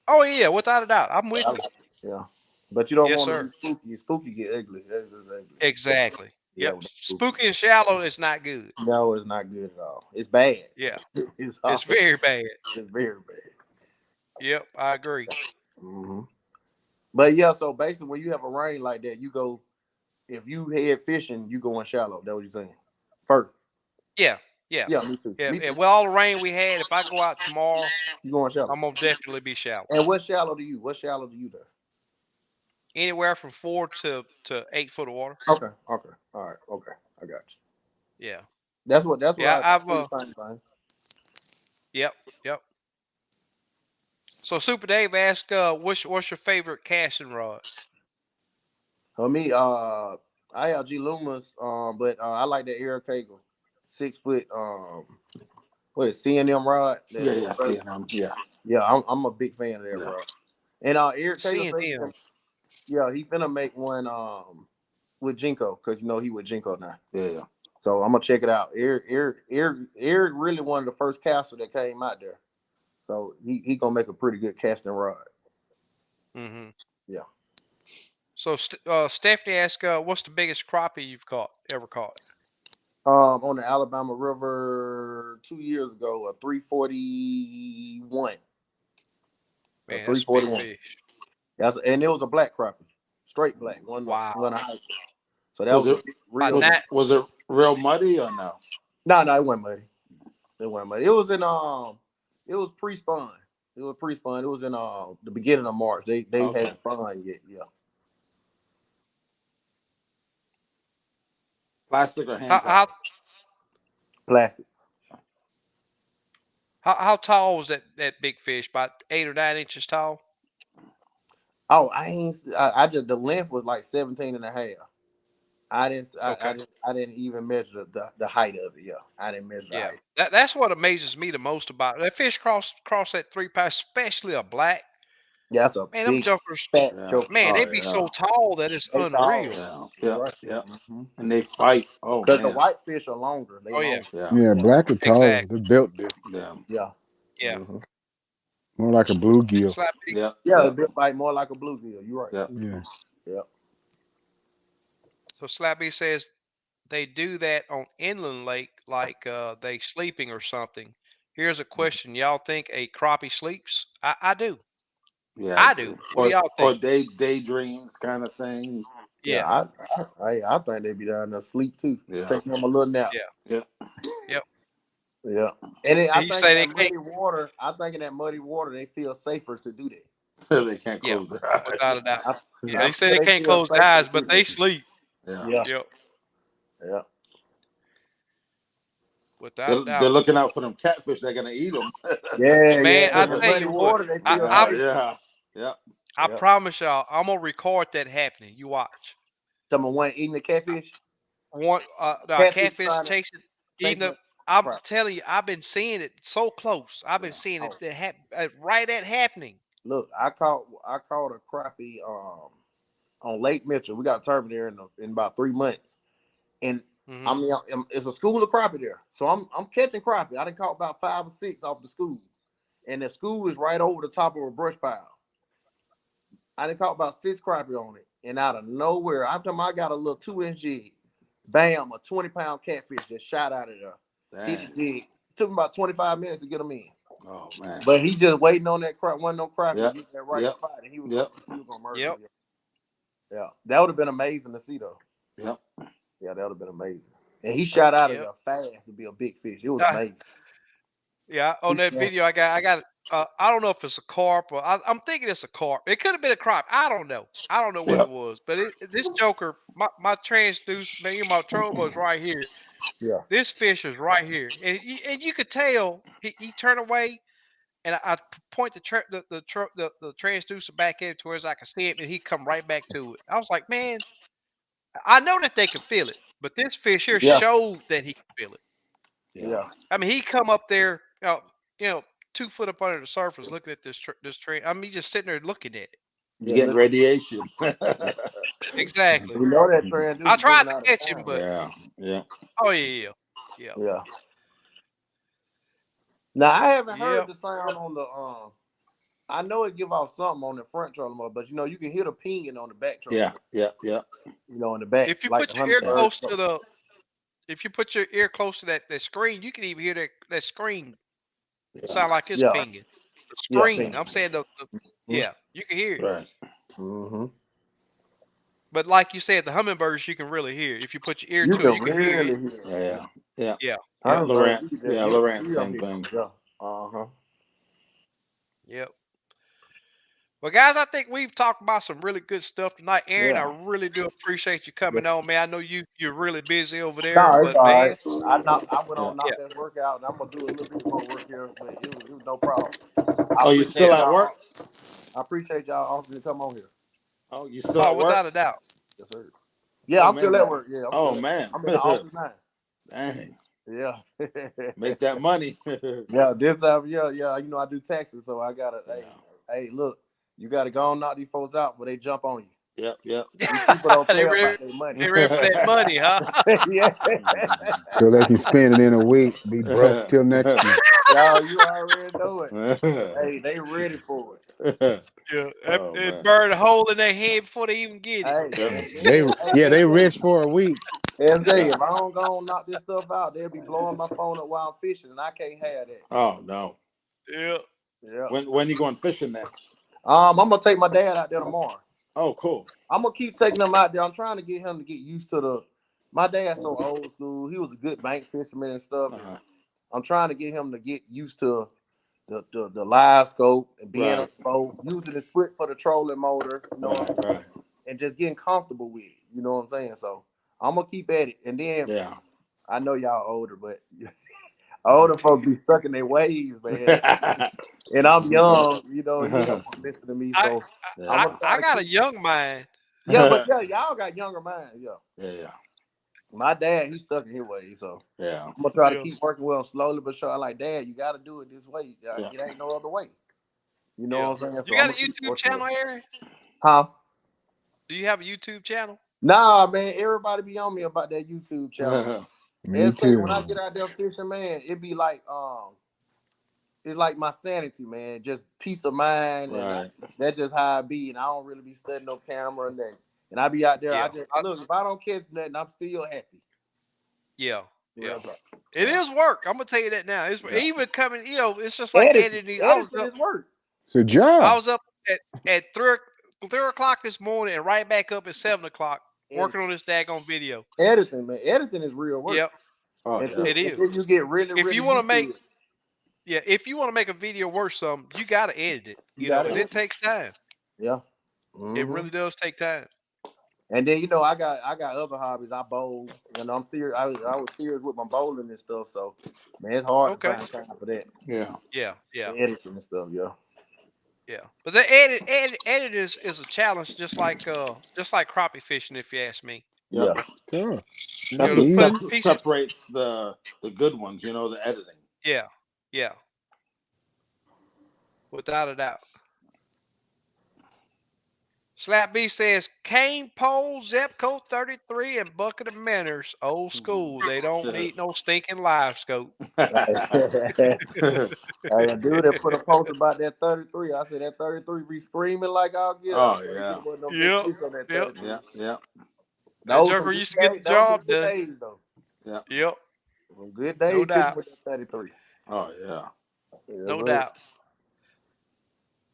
A: oh yeah, without a doubt, I'm
D: I
A: with
D: like
A: you.
D: it. Yeah, but you don't
A: Yes,
D: want to
A: sir.
D: be spooky. Spooky get ugly. That's just ugly.
A: Exactly.
D: Yeah,
A: Yep.
D: when they spooky.
A: Spooky and shallow is not good.
D: No, it's not good at all. It's bad.
A: Yeah,
D: It's
A: it's
D: awful.
A: very bad.
D: It's very bad.
A: Yep, I agree.
D: Hmm. But yeah, so basically, when you have a rain like that, you go. If you head fishing, you going shallow. That's what you're saying. First.
A: Yeah, yeah,
D: Yeah, me too.
A: yeah.
D: Me too.
A: And with all the rain we had, if I go out tomorrow,
D: You going shallow.
A: I'm gonna definitely be shallow.
D: And what shallow to you? What shallow to you there?
A: Anywhere from 4 to 8 foot of water.
D: Okay. Okay. All right. Okay. I got you.
A: Yeah,
D: That's what
A: yeah.
D: I
A: I've
D: do the same thing.
A: yep, yep. So Super Dave asked, what's your favorite casting rod?
D: For me, I have G Lumas, but I like the Eric Cagle 6 foot, what is CNM rod?
B: Yeah, yeah, seeing them. Yeah,
D: Yeah, I'm a big fan of that
B: yeah,
D: rod. And Eric Cagle
A: Seeing
D: said,
A: them.
D: yeah, he finna make one with Jinko because he with Jinko now.
B: yeah, yeah.
D: So I'm gonna check it out. Eric really one of the first caster that came out there. So he gonna make a pretty good casting rod.
A: Hmm.
D: Yeah.
A: So Stephanie asked, what's the biggest crappie you've ever caught?
D: On the Alabama River 2 years ago, a 341. A
A: Man, that's a big
D: 341.
A: fish.
D: And it was a black crappie, straight black. One
A: Wow.
D: high. So that
B: Was
D: was a
B: it
A: About
D: real
B: was
D: nice.
A: nine.
B: was it real muddy or no?
D: No, it wasn't muddy. It wasn't muddy. It was pre-spawn. It was pre-spawn. It was in the beginning of March. They
B: Okay.
D: hadn't spawned yet. Yeah,
B: Plastic or hand
A: How
B: tied?
A: how
D: plastic.
A: how tall was that big fish? About 8 or 9 inches tall.
D: Oh, I just the length was like 17 and a half. I didn't I
A: Okay.
D: didn't I didn't even measure the height of it. Yeah, I didn't measure the
A: Yeah.
D: height.
A: That's what amazes me the most about it. That fish cross that 3 pound, especially a black.
D: Yeah, that's a
A: Man, them
D: big
A: jokers,
D: fat
B: Yeah.
D: choker.
A: man, they
B: Oh
A: be
B: yeah.
A: so tall that it's
D: They tall.
A: unreal.
B: Yeah.
D: You're
B: Yeah.
D: right.
B: Yeah.
D: Mm-hmm.
B: And they fight. Oh
D: Because the
B: man.
D: white fish are longer. They
A: Oh yeah,
D: longer.
B: Yeah.
C: Yeah,
D: Yeah.
C: black are taller.
A: exactly.
C: They're built different.
B: Yeah.
D: Yeah.
A: Yeah.
D: Hmm.
C: More like a bluegill.
A: Slap big.
B: Yeah.
D: Yeah,
B: Yeah.
D: they built like more like a bluegill. You're right.
B: Yeah.
C: Yeah.
D: Yeah.
A: So Slappy says they do that on inland lake like they sleeping or something. Here's a question. Y'all think a crappie sleeps? I do.
B: Yeah. I
A: I
B: do.
A: do. What do y'all
B: Or
A: think?
B: daydreams kind of thing.
D: Yeah.
A: Yeah.
D: I think they be down there sleep too.
B: Yeah.
D: Taking them a little nap.
A: Yeah.
B: Yeah.
A: Yep.
D: Yeah. And
A: And
D: I
A: you
D: think
A: say
D: in
A: they
D: that
A: can't?
D: muddy water, they feel safer to do that.
B: They can't
A: Yeah,
B: close their
A: without a
B: eyes.
A: doubt.
D: I,
A: Yeah,
D: I
A: they say
D: feel
A: they
D: they
A: can't
D: feel
A: close their
D: safer to
A: eyes,
D: do
A: but they
D: that.
A: sleep.
B: Yeah.
D: Yeah.
A: Yep,
D: Yeah.
A: without a
B: They're
A: doubt.
B: looking out for them catfish. They're gonna eat them.
D: Yeah, yeah.
A: Man, I
D: In the
A: tell
D: muddy
A: you what,
D: water, they
A: I
D: feel
A: I,
B: Yeah.
D: safe.
B: Yeah. Yeah.
A: I
D: Yeah.
A: promise y'all, I'm gonna record that happening. You watch.
D: Someone one eating the catfish.
A: One no,
D: Catfish
A: catfish
D: trying to
A: chasing,
D: chase
A: eating
D: the
A: up. I'm
D: crap.
A: telling you, I've been seeing it so close. I've been
B: Yeah.
A: seeing it
D: Oh,
A: right at happening.
D: look, I caught a crappie. on Lake Mitchell. We got a tournament there in about 3 months, and
A: Mhm.
D: I mean, it's a school of crappie there. So I'm catching crappie. I done caught about 5 or 6 off the school, and the school is right over the top of a brush pile. I done caught about 6 crappie on it, and out of nowhere, I'm talking. I got a little 2-inch jig. Bam, a 20-pound catfish just shot out of there. Hit the jig. Took him about 25 minutes to get him in.
B: Oh man.
D: But he just waiting on that crap, one no crappie,
B: Yep.
D: get that right
B: Yep.
D: spot, and he was
B: Yep.
D: gonna murder
A: Yep.
D: him. Yeah, that would have been amazing to see though.
B: Yep.
D: Yeah, that would have been amazing. And he shot out of
A: Yep.
D: there fast to be a big fish. It was amazing.
A: Yeah, on that video I got I don't know if it's a carp or I'm thinking it's a carp. It could have been a crop. I don't know. I don't know what
B: Yep.
A: it was. But this joker, my transducer, man, my trobo is right here.
D: Yeah.
A: This fish is right here, and you could tell he turned away, and I point the transducer back in towards I could see it, and he come right back to it. I was like, man, I know that they can feel it, but this fish here
D: Yeah.
A: showed that he can feel it.
D: Yeah.
A: I mean, he come up there, you know, 2 foot up under the surface, looking at this train. I mean, he's just sitting there looking at it.
B: You getting radiation.
A: Exactly.
D: We know that transducer
A: I tried
D: giving
A: to
D: out
A: catch
D: a
A: him,
D: sound.
A: but
B: Yeah.
A: oh yeah.
D: Yeah. Now I haven't heard
A: Yep.
D: the sound on the I know it give off something on the front trolling motor, but you can hear the pinging on the back trolling motor.
B: Yeah.
D: In the back.
A: If you
D: Like
A: put your ear
D: the
A: close to the, if you put your ear close to that screen, you can even hear that screen sound like it's pinging. The screen.
D: pinging.
A: I'm saying yeah, you can hear it.
B: Right.
D: Mm-hmm.
A: But like you said, the hummingbirds you can really hear. If you put your ear
D: You
A: to
D: can
A: it, you can hear
D: really
A: it.
D: hear it.
B: Yeah.
A: Yeah.
B: Yeah.
D: Hummingbird,
B: Laurent.
D: you can
B: Yeah,
D: just
B: Laurent,
D: hear
B: same
D: them.
B: thing.
D: Yeah. Uh-huh.
A: Yep. Well, guys, I think we've talked about some really good stuff tonight. Aaron,
B: Yeah.
A: I really do appreciate you coming on, man. I know you're really busy over there,
D: No, it's
A: but
D: all
A: man,
D: right. I went on knock
A: yeah,
D: that work out, and I'm gonna do a little bit more work here, but it was no problem.
B: Oh, you still
A: yeah.
B: at work?
D: I appreciate y'all offering to come on here.
B: Oh, you still
A: Oh,
B: at work?
A: without a doubt.
D: Yes, sir. Yeah,
B: Oh
D: I'm still
B: man.
D: at work. Yeah,
B: Oh man.
D: I'm in the office now.
B: Dang.
D: Yeah.
B: Make that money.
D: Yeah, this time, yeah. I do taxes, so I gotta.
B: Yeah.
D: Hey, look, you gotta go and knock these folks out before they jump on you.
B: Yep.
D: These people don't
A: they
D: care
A: ready,
D: about their money.
A: they ready for that money, huh?
D: Yeah.
C: So they can spend it in a week, be broke till next year.
D: Y'all, you already know it. Hey, they ready for it.
A: Yeah,
B: Oh
A: it
B: man.
A: burn a hole in their head before they even get it.
D: Hey,
C: They rich for a week.
D: MJ, if I don't go and knock this stuff out, they'll be blowing my phone up while I'm fishing, and I can't have that.
B: Oh no.
A: Yeah.
D: Yeah.
B: When you going fishing next?
D: I'm gonna take my dad out there tomorrow.
B: Oh, cool.
D: I'm gonna keep taking him out there. I'm trying to get him to get used to my dad's so old school. He was a good bank fisherman and stuff.
B: Uh-huh.
D: I'm trying to get him to get used to the live scope and being on the boat, using the split for the trolling motor,
B: Right.
D: and just getting comfortable with it. You know what I'm saying? So I'm gonna keep at it. And then I know y'all older, but older folks be stuck in their ways, man. And I'm young, you don't want to listen to me. So
A: I got a young mind.
D: Yeah, but y'all got younger minds.
B: Yeah.
D: My dad, he's stuck in his ways, so
B: Yeah.
D: I'm gonna try to keep working with him slowly but sure. I'm like, Dad, you got to do it this way. It ain't no other way. You know what I'm saying? So
A: You got a YouTube channel, Aaron?
D: Huh?
A: Do you have a YouTube channel?
D: Nah, man. Everybody be on me about that YouTube channel.
C: Me too.
D: When I get out there fishing, man, it be like it's like my sanity, man. Just peace of mind, and that's just how I be. And I don't really be studying no camera and nothing. And I be out there. I just look. If I don't catch nothing, I'm still happy.
A: Yeah. It is work. I'm gonna tell you that now. It's even coming. It's just like editing.
D: Editing is work.
C: It's a job.
A: I was up at 3 o'clock this morning and right back up at 7 o'clock working on this daggone video.
D: Editing, man. Editing is real work.
A: Yep.
B: Oh,
A: it is.
D: Then you get really.
A: If you want to make, if you want to make a video worth something, you got to edit it. And it takes time.
D: Yeah.
A: It really does take time.
D: And then I got other hobbies. I bowl. I'm serious. I was serious with my bowling and stuff. So man, it's hard to find time for that.
A: Yeah.
D: Editing and stuff.
A: Yeah. But the edit is a challenge, just like crappie fishing, if you ask me.
B: Yeah.
C: Sure.
B: That's what separates the good ones. The editing.
A: Yeah. Without a doubt. Slap B says cane pole, zip code 33, and bucket of manners. Old school. They don't need no stinking live scope.
D: Hey, a dude that put a post about that 33. I said that 33 be screaming like I'll get out.
B: Oh
D: Boy, he
B: yeah,
D: wasn't no big
A: Yep.
D: fish on that
A: Yep.
D: 33.
B: yeah, yeah,
A: That
D: Those some
A: joker
D: good
A: used to get the
D: days. Those some
A: job
D: good
A: done.
D: days though.
B: yeah.
A: Yep.
D: Some good
A: No
D: days fishing
A: doubt.
D: with that 33.
B: Oh yeah.
D: Yes,
A: No
D: sir.
A: doubt.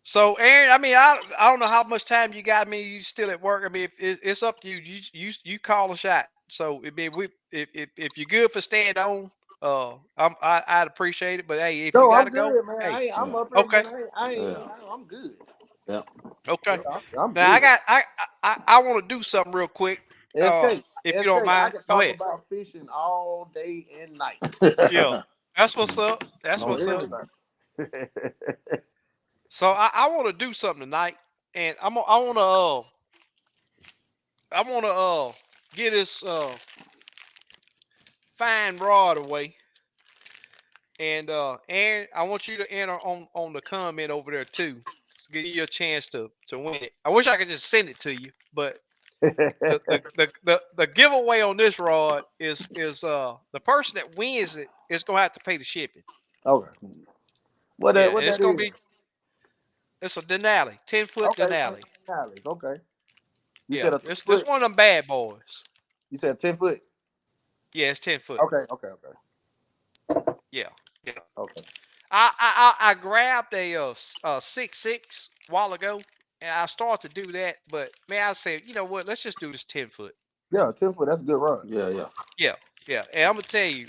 A: So, Aaron, I mean, I don't know how much time you got. I mean, you still at work. I mean, it's up to you. You call a shot. So, if you're good for staying on, I'd appreciate it. But hey, if you
D: No, I'm
A: gotta go,
D: good, man.
A: hey,
D: I'm
B: Yeah,
D: up here,
A: okay,
D: but I ain't.
B: yeah,
D: I'm good.
B: yeah.
A: okay.
D: Yeah, I'm
A: Now I
D: good.
A: got I want to do something real quick.
D: SK,
A: If you don't
D: SK, I
A: mind,
D: can
A: go
D: talk
A: ahead.
D: about fishing all day and night
A: Yeah, that's what's up. That's
D: on
A: what's up.
D: everything.
A: So I want to do something tonight, and I wanna get this fine rod away. And Aaron, I want you to enter on the comment over there too. To give you a chance to win it. I wish I could just send it to you, but the giveaway on this rod is the person that wins it is gonna have to pay the shipping.
D: Okay. What
A: Yeah,
D: that?
A: and
D: What
A: it's
D: that
A: gonna
D: is?
A: be it's a Denali, 10-foot
D: Okay.
A: Denali.
D: Alex. Okay. You
A: Yeah,
D: said a 10
A: it's
D: foot.
A: one of them bad boys.
D: You said 10 foot.
A: Yeah, it's 10 foot.
D: Okay. Okay. Okay.
A: Yeah, yeah.
D: Okay.
A: I grabbed a 6.6 while ago, and I started to do that, but man, I said, you know what? Let's just do this 10 foot.
D: Yeah, 10 foot. That's a good rod.
B: Yeah, yeah.
A: Yeah, yeah. And I'm gonna tell you,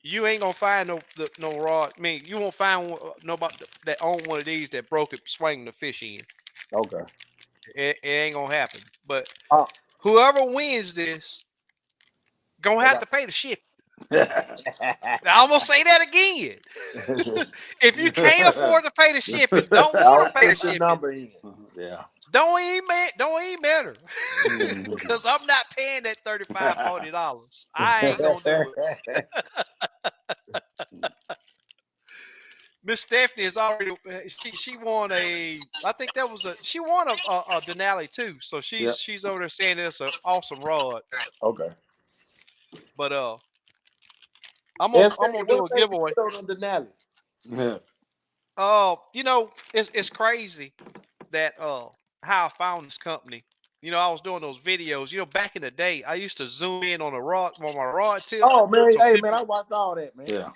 A: you ain't gonna find no rod. I mean, you won't find nobody that own one of these that broke it swinging the fish in.
D: Okay.
A: It ain't gonna happen. But
D: Uh,
A: whoever wins this gonna
D: I
A: have
D: got.
A: to pay the ship. Now, I'm gonna say that again. If you can't afford to pay the shipping, don't want
D: I'll
A: to pay the
D: put the
A: shipping.
D: number in.
B: Yeah.
A: Don't email her. Because I'm not paying that $35-$40. I ain't gonna do it. Miss Stephanie has already she won a I think that was a she won a Denali too. So
B: Yep.
A: she's over there saying it's an awesome rod.
D: Okay.
A: But
D: SK,
A: I'm gonna do
D: what
A: a
D: made you
A: giveaway.
D: put on the Denali?
B: Yeah.
A: You know, it's crazy that how I found this company. You know, I was doing those videos. You know, back in the day, I used to zoom in on my rod tip,
D: Oh man,
A: so
D: hey man,
A: people
D: I watched all that, man.
B: Yeah.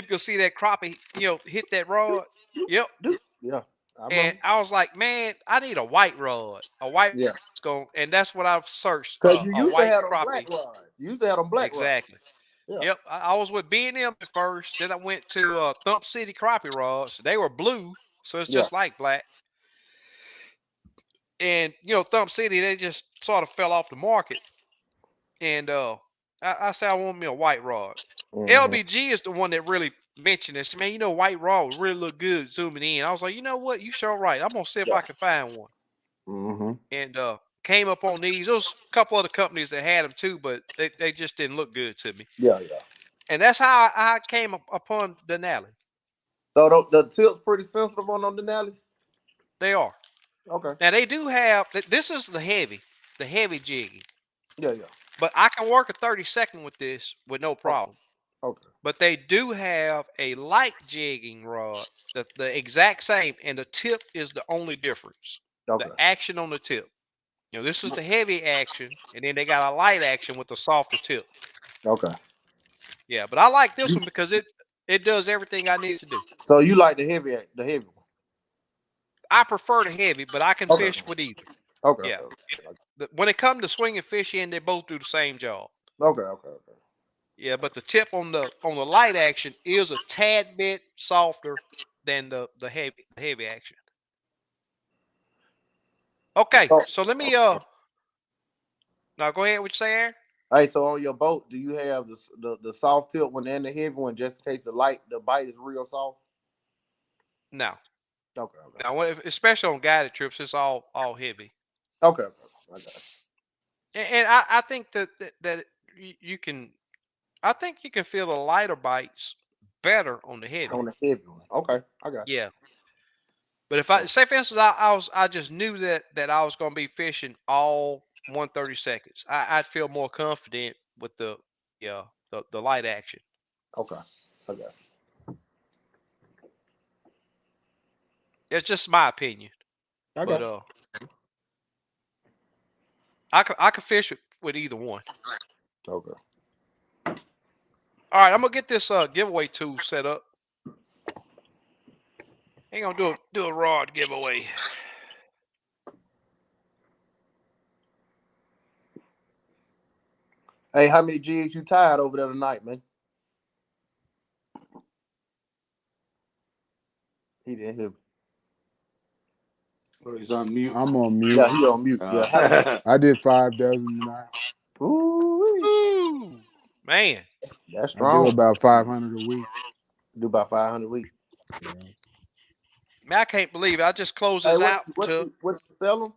A: could see that crappie, hit that rod. Yep.
D: Yeah, I
A: And
D: remember.
A: I was like, man, I need a white rod, a white
D: Yeah,
A: skull, and that's what I've searched.
D: cause you
A: A
D: used to
A: white
D: have them black
A: crappie.
D: rods. You used to have them black rods.
A: Exactly.
D: Yeah,
A: Yep. I was with B&M at first. Then I went to Thump City crappie rods. They were blue, so it's
D: yeah,
A: just like black. And Thump City, they just sort of fell off the market. And I said I want me a white rod.
D: hmm,
A: LBG is the one that really mentioned this. Man, white rod would really look good zooming in. I was like, you know what? You sure right. I'm gonna see if
D: yeah,
A: I can find one.
D: hmm,
A: And came up on these. There was a couple other companies that had them too, but they just didn't look good to me.
D: yeah, yeah.
A: And that's how I came upon Denali.
D: So the tips pretty sensitive on them Denali's.
A: They are.
D: Okay.
A: Now they do have. This is the heavy jigging.
D: Yeah, yeah.
A: But I can work a 30-second with this with no
D: Okay.
A: problem.
D: Okay.
A: But they do have a light jigging rod, the exact same, and the tip is the only difference. The
D: Okay.
A: action on the tip. This is the heavy action, and then they got a light action with a softer tip.
D: Okay.
A: Yeah, but I like this
D: You,
A: one because it does everything I need it to do.
D: so you like the heavy one?
A: I prefer the heavy, but I can
D: Okay.
A: fish with either.
D: Okay.
A: Yeah.
D: Okay.
A: When it comes to swinging fish in, they both do the same job.
D: Okay. Okay. Okay.
A: Yeah, but the tip on the light action is a tad bit softer than the heavy action. Okay,
D: So,
A: so let me now go ahead. What you say, Aaron?
D: hey, so on your boat, do you have the soft tip one and the heavy one, just in case the bite is real soft?
A: No,
D: Okay. Okay.
A: now especially on guided trips, it's all heavy,
D: Okay. Okay. I got
A: and I think that you can. I think you can feel the lighter bites better on the
D: you. On
A: heavy.
D: the heavy one. Okay. I got
A: Yeah, But if I say, for instance, I just knew that I was going to be fishing all 1/32. I'd feel more confident with the light action.
D: Okay. Okay.
A: It's just my opinion, but
D: Okay.
A: I could fish with either one.
D: Okay.
A: All right, I'm gonna get this giveaway tool set up. Ain't gonna do a rod giveaway.
D: Hey, how many jigs you tied over there tonight, man? He didn't hear me.
B: Oh, he's on mute.
C: I'm on mute.
D: Yeah, he on mute. Yeah.
C: I did 5 dozen tonight.
D: Ooh,
A: Ooh, man.
D: that's
C: I do
D: strong.
C: about 500 a week.
D: Do about 500 a week.
C: Yeah.
A: Man, I can't believe it. I just closed
D: Hey,
A: this out
D: what
A: to
D: you sell them?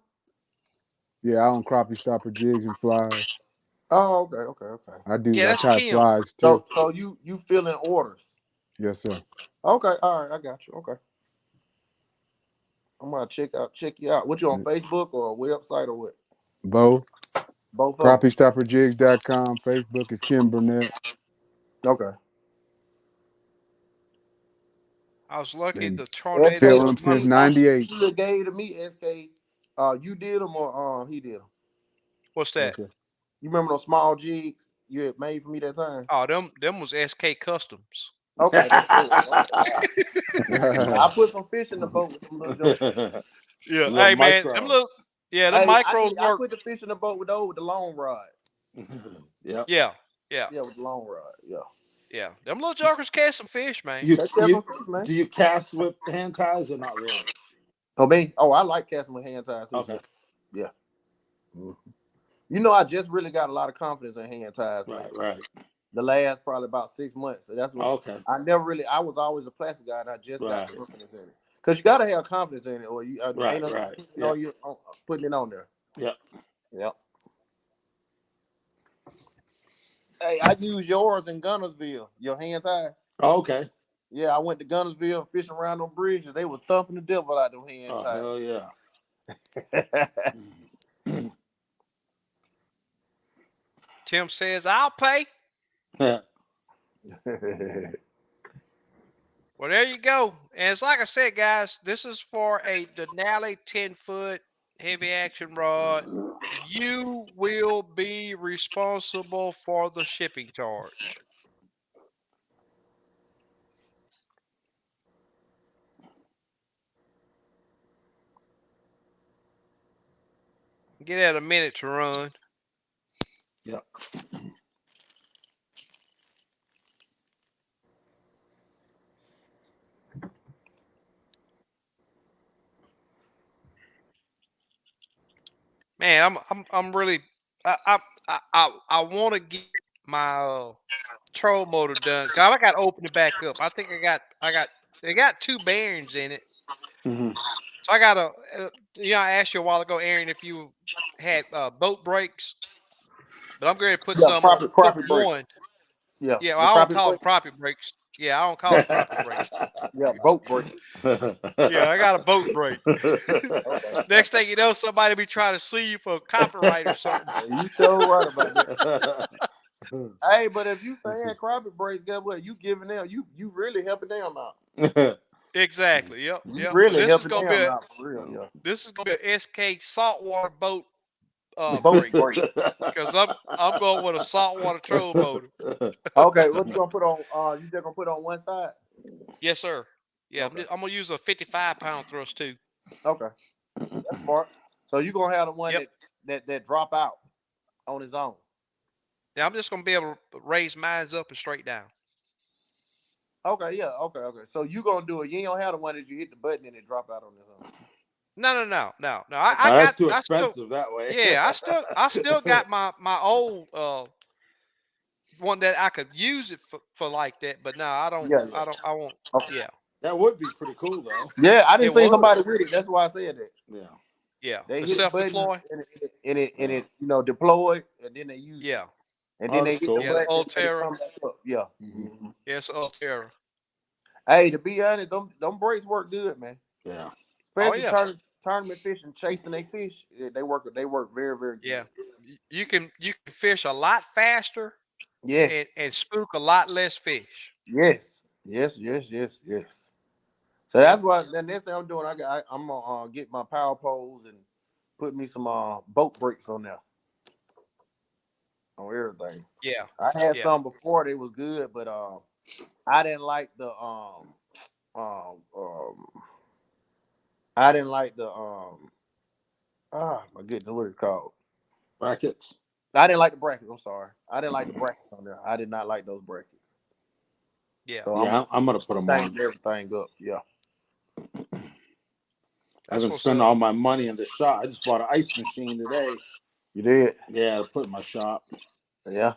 C: Yeah, I own crappie stopper jigs and flies.
D: Oh, okay.
A: yeah,
C: I
A: that's
C: tie
A: Kim.
C: flies too.
D: So you fill in orders.
C: Yes, sir.
D: Okay, all right, I got you. Okay. I'm gonna check you out. What you on Facebook or a website or what?
C: Both.
D: Both of them.
C: CrappieStopperJigs.com. Facebook is Kim Burnett.
D: Okay.
A: I was lucky
C: Been
A: the tornado
C: filling
A: was
C: them since
A: moved.
C: '98.
D: You gave to me, SK. You did them or he did them?
A: What's
C: Yes,
A: that?
C: sir.
D: You remember those small jigs you had made for me that time?
A: Oh, them was SK Customs.
D: Okay, that's cool. Yeah, I put some fish in the boat with them little jokers.
A: Yeah,
B: Little
A: hey man,
B: micros.
A: them
D: Hey,
A: micros
D: I
A: work.
D: put the fish in the boat with the long rod.
B: Yep.
A: Yeah,
D: Yeah, with the long rod. Yeah.
A: Them little jokers catch some fish, man.
B: You
D: That's
B: you
D: some fish, man.
B: do you cast with hand ties or not really?
D: Oh, me? Oh, I like casting with hand ties too.
B: Okay.
D: Yeah. Mhm. You know, I just really got a lot of confidence in hand ties.
B: Right.
D: The last probably about 6 months. So that's what
B: Okay.
D: I was always a plastic guy, and I just got
B: Right.
D: confidence in it. Because you got to have confidence in it, or you
B: Right.
D: you're putting it on there.
B: Yep.
D: Yep. Hey, I used yours in Gunnersville, your hand tie.
B: Okay.
D: Yeah, I went to Gunnersville fishing around on bridges. They were thumping the devil out them hand
B: Oh
D: ties.
B: hell yeah.
A: Tim says I'll pay. Well, there you go. And it's like I said, guys, this is for a Denali 10-foot heavy action rod. You will be responsible for the shipping charge. Get at a minute to run.
B: Yep.
A: Man, I'm really I want to get my troll motor done. God, I got to open it back up. I think they got two bearings in it.
B: Mhm.
A: So I got to I asked you a while ago, Aaron, if you had boat brakes, but I'm going to put
D: Yeah,
A: some on. Put
D: crappie break.
A: one.
D: Yeah,
A: Yeah,
D: the
A: well, I don't
D: crappie
A: call them
D: break.
A: crappie brakes. Yeah, I don't call them crappie brakes.
D: Yeah, boat break.
A: Yeah, I got a boat brake.
D: Okay.
A: Next thing you know, somebody be trying to sue you for copyright or something.
D: You so right about that. Hey, but if you saying crappie breaks, guess what? You giving them, you really helping them out.
A: Exactly. Yep.
D: You
A: Yep.
D: really
A: This is
D: helping
A: gonna be
D: them
A: a
D: out for real, yeah.
A: SK saltwater boat
D: Boat
A: brake
D: break.
A: because I'm going with a saltwater troll motor.
D: Okay, what you gonna put on? You just gonna put on one side?
A: Yes, sir. Yeah,
D: Okay.
A: I'm gonna use a 55-pound thrust too.
D: Okay, that's smart. So you gonna have the one
A: Yep.
D: that drop out on his own.
A: Yeah, I'm just gonna be able to raise mines up and straight down.
D: Okay, yeah, okay. So you gonna do it? You ain't gonna have the one that you hit the button and it drop out on his own.
A: No.
D: Okay.
B: That's too
A: I still
B: expensive that way.
A: yeah I still got my old one that I could use it for like that, but no,
D: Yeah.
A: I won't.
D: Okay.
A: Yeah,
B: That would be pretty cool though.
D: Yeah, I didn't
A: it
D: see
A: would.
D: somebody with it. That's why I said that.
B: Yeah.
A: Yeah,
D: They
A: the
D: hit the
A: self
D: button
A: deploy.
D: and it deployed, and then they use it.
A: Yeah,
D: And then
B: Oh,
D: they
B: that's
D: hit the
B: cool.
A: yeah, the
D: button and it
A: Ulterra.
D: come back up. Yeah.
B: Mhm.
D: Mhm.
A: Yes, Ulterra.
D: Hey, to be honest, them brakes work good, man.
B: Yeah.
A: Oh
D: especially
A: yeah,
D: tournament fishing, chasing they fish. Yeah, they work. They work very, very
A: yeah.
D: good.
A: You can fish a lot faster
D: Yes,
A: and spook a lot less fish.
D: yes, yes, yes, yes, yes. So
A: Yep.
D: that's what the next thing I'm doing. I'm gonna get my power poles and put me some boat brakes on there on everything.
A: Yeah.
D: I had
A: Yeah.
D: some before; they was good, but I didn't like the um, um I didn't like the my goodness, what is it called?
B: Brackets.
D: I didn't like the brackets. I'm sorry, I didn't like the brackets on there. I did not like those brackets.
A: Yeah.
D: So I'm
B: Yeah, I'm gonna put them on.
D: tighten everything up. Yeah,
B: I've
A: That's
B: been
A: what's
B: spending
A: up.
B: all my money in the shop. I just bought an ice machine today.
D: you did.
B: Yeah, to put in my shop.
D: Yeah,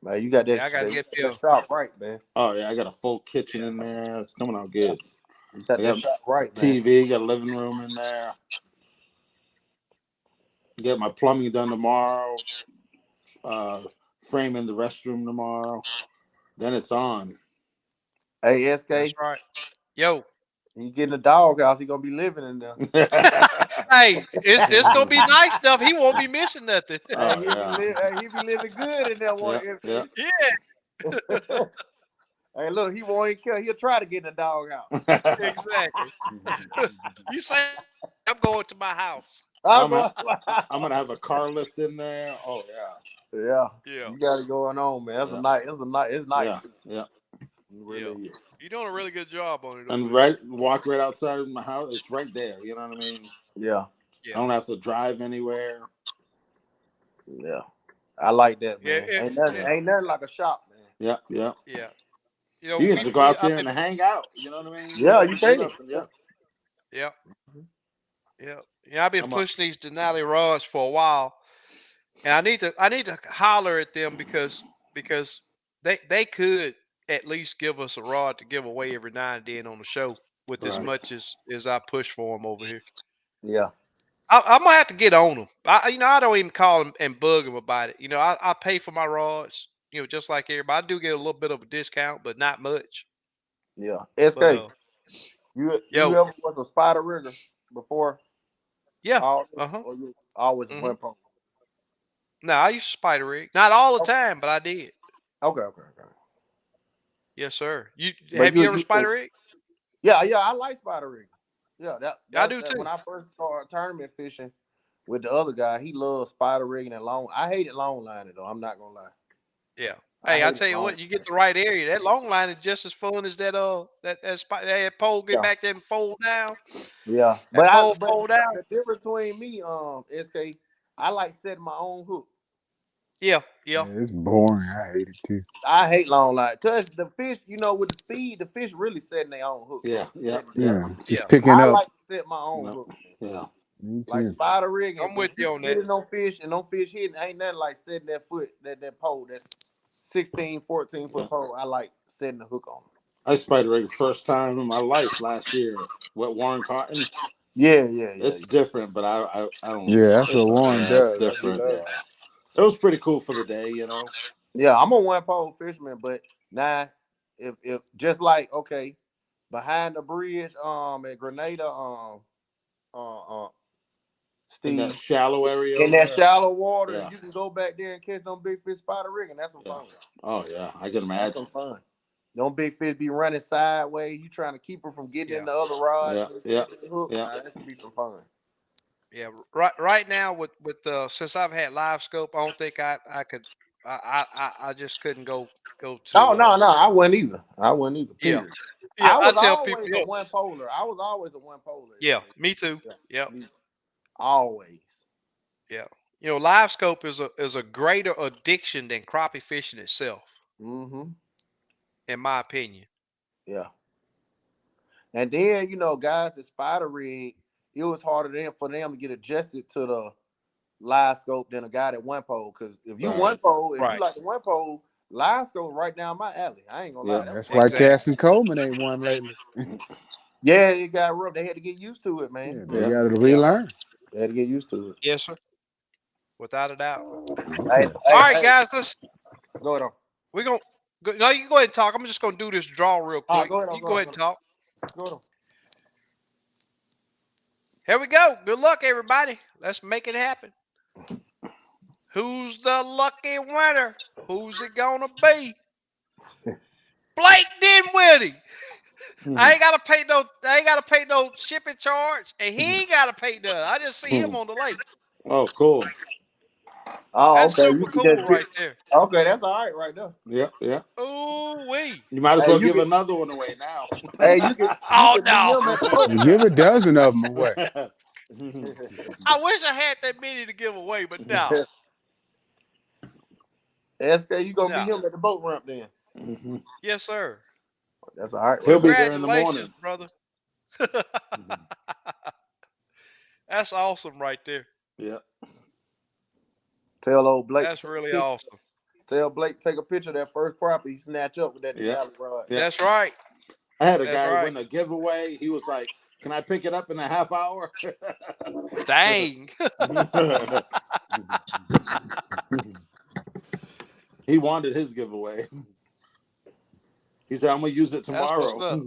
D: man, you got
A: Yeah, I gotta get
D: that
A: you.
D: shop right, man.
B: Oh yeah, I got a full kitchen
A: Yeah.
B: in there. It's coming out good.
D: You got
B: I
D: that
B: got
D: shop
B: a
D: right, man.
B: TV, got a living room in there. Get my plumbing done tomorrow. Framing the restroom tomorrow. Then it's on.
D: Hey,
A: That's
D: SK,
A: right. Yo.
D: he getting a dog house. He gonna be living in there.
A: Hey, it's gonna be nice stuff. He won't be missing nothing.
D: Hey,
B: Oh yeah.
D: he be living good in that one.
B: Yeah, yeah.
D: Hey, look, he won't even care. He'll try to get in the dog house.
A: Exactly. You say I'm going to my house.
D: I'll
B: I'm
D: go.
B: I'm gonna have a car lift in there. Oh yeah.
D: Yeah,
A: Yeah.
D: you got it going on, man. That's a
B: Yeah.
D: nice. It's a nice. It's nice.
B: Yeah. Yeah.
D: It
A: Yeah.
D: really is.
A: You're doing a really good job on it over
B: And
A: there.
B: walk right outside of my house. It's right there. You know what I mean?
D: Yeah,
B: I
A: Yeah.
B: don't have to drive anywhere.
D: yeah. I like that,
A: Yeah.
D: man.
B: Yeah.
D: Ain't nothing like a shop, man.
B: Yeah. Yeah.
A: Yeah.
B: You can
A: We
B: just go
A: we
B: out
A: I've
B: there
A: been.
B: and hang out. You know what I mean? You don't
D: Yeah,
B: have
D: you
B: to do
D: can.
B: nothing.
D: Yeah.
B: Yeah.
A: Yeah. Yeah. Yeah. I've been
B: I'm up.
A: pushing these Denali rods for a while, and I need to holler at them because they could at least give us a rod to give away every now and then on the show with as
B: Right.
A: much as I push for them over here.
D: Yeah.
A: I'm gonna have to get on them. I don't even call them and bug them about it. I pay for my rods. Just like everybody. I do get a little bit of a discount, but not much.
D: Yeah.
A: But
D: SK, you
A: yo,
D: ever was a spider rigger before
A: yeah,
D: all this,
A: uh-huh.
D: or you always
A: Hmm.
D: went pole?
A: No, I used to spider rig. Not all the
D: Oh,
A: time, but I did.
D: okay, okay, okay.
A: Yes, sir. You
D: But
A: have you ever spider rig?
D: yeah, yeah, I like spider rigging. Yeah,
A: I do
D: that when
A: too.
D: I first started tournament fishing with the other guy, he loved spider rigging and long. I hated long lining though. I'm not gonna lie.
A: Yeah.
D: I
A: Hey, I
D: hated
A: tell you
D: long.
A: what, you get the right area. That long line is just as fun as that pole get
D: Yeah,
A: back there and fold down.
D: yeah.
A: That pole
D: But
A: fold out.
D: the difference between me, SK, I like setting my own hook.
A: Yeah, yeah,
C: Yeah, it's boring. I hate it too.
D: I hate long line because the fish, with the speed, the fish really setting their own hook,
B: Yeah.
D: bro.
B: Yeah. Yeah.
C: Yeah, just
A: yeah.
C: picking
D: I
C: up.
D: like to set my own
B: No.
D: hook.
B: Yeah.
C: Me
D: Like
C: too.
D: spider rigging,
A: I'm
D: if
A: with
D: you
A: you
D: can
A: on
D: get
A: that.
D: it on fish and on fish hitting, ain't nothing like setting that foot, that pole, that 16, 14
B: Yeah.
D: foot pole. I like setting the hook on.
B: I spider rig first time in my life last year with Warren Cotton.
D: Yeah, yeah, yeah,
B: It's different, but I don't.
C: Yeah, that's what
B: It's
C: Warren
B: yeah, it's
C: does. He
B: different.
C: loves
B: Yeah, it was pretty cool for the day.
D: yeah. I'm a one pole fisherman, but now if just like okay, behind the bridge, at Grenada, uh,
B: In that
D: Steve,
B: shallow area
D: in
B: over
D: that
B: there.
D: shallow water,
B: Yeah,
D: and you can go back there and catch them big fish spider rigging. That's some
B: yeah.
D: fun.
B: Oh yeah, I can
D: That's some
B: imagine.
D: fun. Them big fish be running sideways. You trying to keep them from getting in
A: Yeah,
D: the other rod
B: Yeah,
D: and
B: yeah,
D: catching the hook.
B: yeah.
D: Now that could be some fun.
A: yeah. Right now with since I've had live scope, I don't think I could. I just couldn't go
D: Oh
A: to.
D: no, no, I wouldn't either. I wouldn't either.
A: Yeah,
D: Period.
A: yeah.
D: I
A: I
D: was
A: tell people,
D: always a one polar. I was always a one polar.
A: yeah, me too.
D: Yeah,
A: Yeah,
D: me always.
A: yeah. Live scope is a greater addiction than crappie fishing itself,
D: Mm-hmm.
A: in my opinion.
D: Yeah. And then guys that spider rig, it was harder for them to get adjusted to the live scope than a guy that one pole. Because if you one
B: Right.
D: pole, if you
A: Right.
D: like the one pole, live scope right down my alley. I ain't gonna lie,
B: Yep.
C: it.
D: that was
C: That's
D: my
C: why
D: thing.
A: Exactly.
C: Cass and Coleman ain't won lately.
D: Yeah, it got rough. They had to get used to it, man.
C: Yeah, they
B: Yeah.
C: got to
A: Yeah.
C: relearn.
D: They had to get used to it.
A: Yes, sir. Without a doubt.
D: Hey,
C: Okay.
A: All
D: hey,
A: right,
D: hey,
A: guys. Let's
D: go ahead on.
A: we're gonna go. No, you can go ahead and talk. I'm just gonna do this draw real quick.
D: Go ahead on.
A: You
D: Go
A: go
D: ahead
A: ahead and
D: on.
A: talk.
D: Go ahead on.
A: Here we go. Good luck, everybody. Let's make it happen. Who's the lucky winner? Who's it gonna be? Blake Dinwiddie. I ain't gotta pay no. I ain't gotta pay no shipping charge, and he ain't gotta pay none. I just see him on the lake.
B: Oh, cool.
D: Oh,
A: That's
D: okay.
A: super
D: You get that
A: cool right there.
D: Okay, that's all right there.
B: Yeah, yeah.
A: Ooh wee.
B: You might as
D: Hey,
B: well
D: you
B: give
D: can.
B: another one away now.
D: Hey, you
A: Oh
D: can meet
A: no.
D: him at the boat
C: Give
D: ramp.
C: a dozen of them away.
A: I wish I had that many to give away, but no,
D: SK, you gonna meet
A: no.
D: him at the boat ramp then?
B: Mhm.
A: Yes, sir.
D: That's all right.
B: He'll
D: Right
B: be
D: there.
B: there in the
A: Congratulations,
B: morning.
A: brother.
B: Mhm.
A: That's awesome right there.
B: Yeah.
D: Tell old Blake.
A: That's really awesome.
D: Tell Blake take a picture of that first crappie he snatch up with that
B: Yeah.
D: Denali rod.
B: Yeah.
A: That's right.
B: I had a
A: That's
B: guy
A: right.
B: win a giveaway. He was like, "Can I pick it up in a half hour?"
A: Dang.
B: He wanted his giveaway. He said, "I'm gonna use it
A: That's what's
B: tomorrow."
A: up.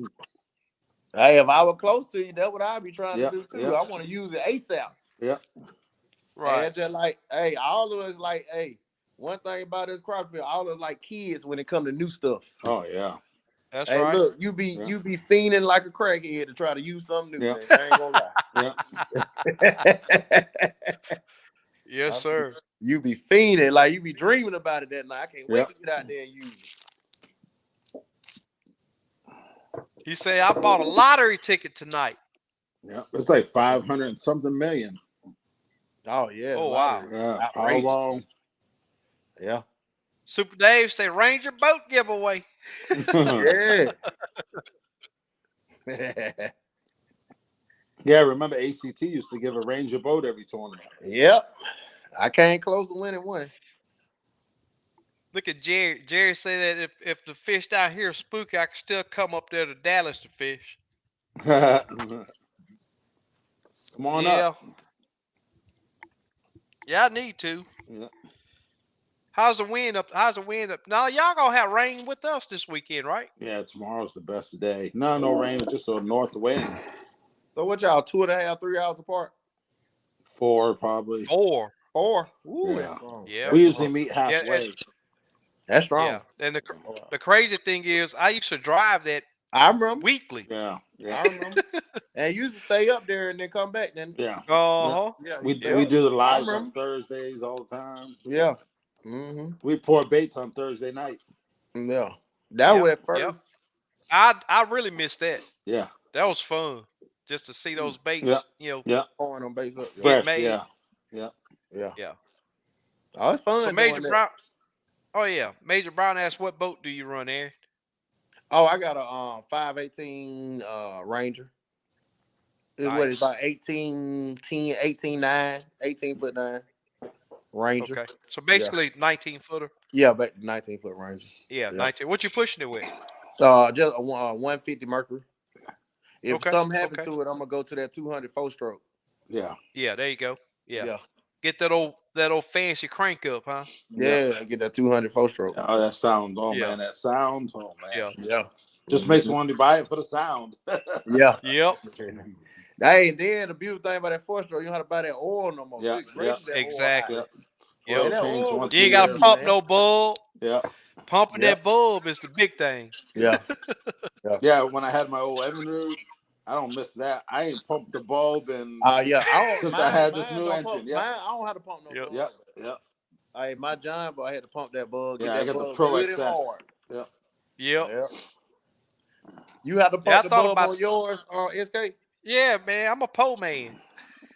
D: Hey, if I was close to you, that's what I'd be trying to
B: Yeah,
D: do too.
B: yeah,
D: I want to use it ASAP.
B: yeah.
D: And
A: Right.
D: it's just like, hey, all of us like, hey, one thing about this crappie, all of us like kids when it come to new stuff.
B: Oh yeah,
A: That's
D: Hey,
A: right.
D: look, you be fiending like a crackhead to try to use something new,
B: yeah,
D: man. I ain't gonna
B: yeah.
D: lie.
A: Yes, sir.
D: You be fiending, like you be dreaming about it that night. I can't wait
B: Yeah.
D: to get out there and use it.
A: He say I bought a lottery ticket tonight.
B: Yeah. It's like 500 and something million.
D: Oh yeah, the
A: Oh wow.
D: lottery.
B: Yeah,
D: Outrageous.
B: Powerball.
D: Yeah.
A: Super Dave say Ranger boat giveaway.
D: Yeah.
B: Yeah, remember ACT used to give a Ranger boat every tournament.
D: Yep. I came close to winning one.
A: Look at Jerry. Jerry say that if the fish down here are spooky, I can still come up there to Dallas to fish.
B: Come on
A: Yeah.
B: up.
A: Yeah, I need to.
B: Yeah.
A: How's the wind up? How's the wind up? Now y'all gonna have rain with us this weekend, right?
B: Yeah, tomorrow's the best day. No rain, just a north wind.
D: So what y'all 2.5, 3 hours apart?
B: 4 probably.
A: 4.
D: 4. Ooh,
B: Yeah.
D: that's strong.
A: Yeah.
B: We
D: That's
B: usually
D: strong.
B: meet
A: Yeah.
B: halfway.
D: That's strong.
A: Yeah. And the crazy thing is, I used to drive that
D: I remember.
A: weekly.
B: Yeah. Yeah.
D: I remember. And you used to stay up there and then come back. Then
B: Yeah.
A: Uh-huh.
D: yeah,
B: We
D: stay
B: we
D: up.
B: do the
D: I
B: lives on
D: remember.
B: Thursdays all the time.
D: Yeah. Mm-hmm.
B: We pour baits on Thursday night.
D: Yeah. That
A: Yep.
D: was at
A: Yep.
D: first.
A: I really missed that.
B: Yeah.
A: That was fun. Just to see those
B: Yeah.
A: baits,
B: Yeah.
D: Pouring on base up. Yeah.
A: get
B: Fresh.
A: made.
B: Yeah. Yeah.
D: Yeah.
A: Yeah.
D: Oh, it's fun
A: So
D: doing
A: Major
D: that.
A: Brown. Oh yeah, Major Brown asked, "What boat do you run, Aaron?"
D: Oh, I got a 518 Ranger. What is
A: Nice.
D: about 18, 10, 18, 9, 18 foot 9 Ranger.
A: Okay. So
D: Yeah.
A: basically 19 footer.
D: Yeah, back to 19-foot Ranger.
A: Yeah,
D: Yeah.
A: 19. What you pushing it with?
D: Just a 150 Mercury. If
A: Okay.
D: something happened
A: Okay.
D: to it, I'm gonna go to that 200 4-stroke.
B: Yeah.
A: Yeah, there you go. Yeah.
D: Yeah.
A: Get that old fancy crank up, huh?
B: Yeah.
D: Yeah, get that 200 4-stroke.
B: Oh, that sound. Oh
A: Yeah.
B: man, that sound. Oh
A: Yeah.
B: man.
D: Yeah.
B: Just makes one to buy it for the sound.
D: Yeah.
A: Yep.
D: Hey, then the beautiful thing about that 4-stroke, you don't have to buy that oil no more.
B: Yeah,
D: You raise that oil high.
A: Exactly.
B: Yeah.
A: Yep.
B: Oil
D: that
B: change
D: oil
B: once
A: You
B: a
A: ain't gotta
B: year.
D: key,
A: pump
D: man.
A: no bulb.
B: Yeah.
A: Pumping
B: Yeah.
A: that bulb is the big thing.
D: Yeah.
B: Yeah. When I had my old Evinrude, I don't miss that. I ain't pumped the bulb and
D: Yeah.
B: since I had this new
D: don't
B: engine.
D: pump,
B: Yeah.
D: mine, I don't have to pump no
A: Yep.
D: bulb.
B: Yeah. Yeah.
D: Hey, my John boy, I had to pump that bulb. Get
B: Yeah. I
D: that
B: got the
D: bulb
B: Pro
D: good and
B: XS.
D: hard.
B: Yeah.
A: Yep.
D: Yeah. You have to pump
A: Yeah, I
D: the
A: thought
D: bulb
A: about.
D: on yours, SK?
A: Yeah, man. I'm a pole man.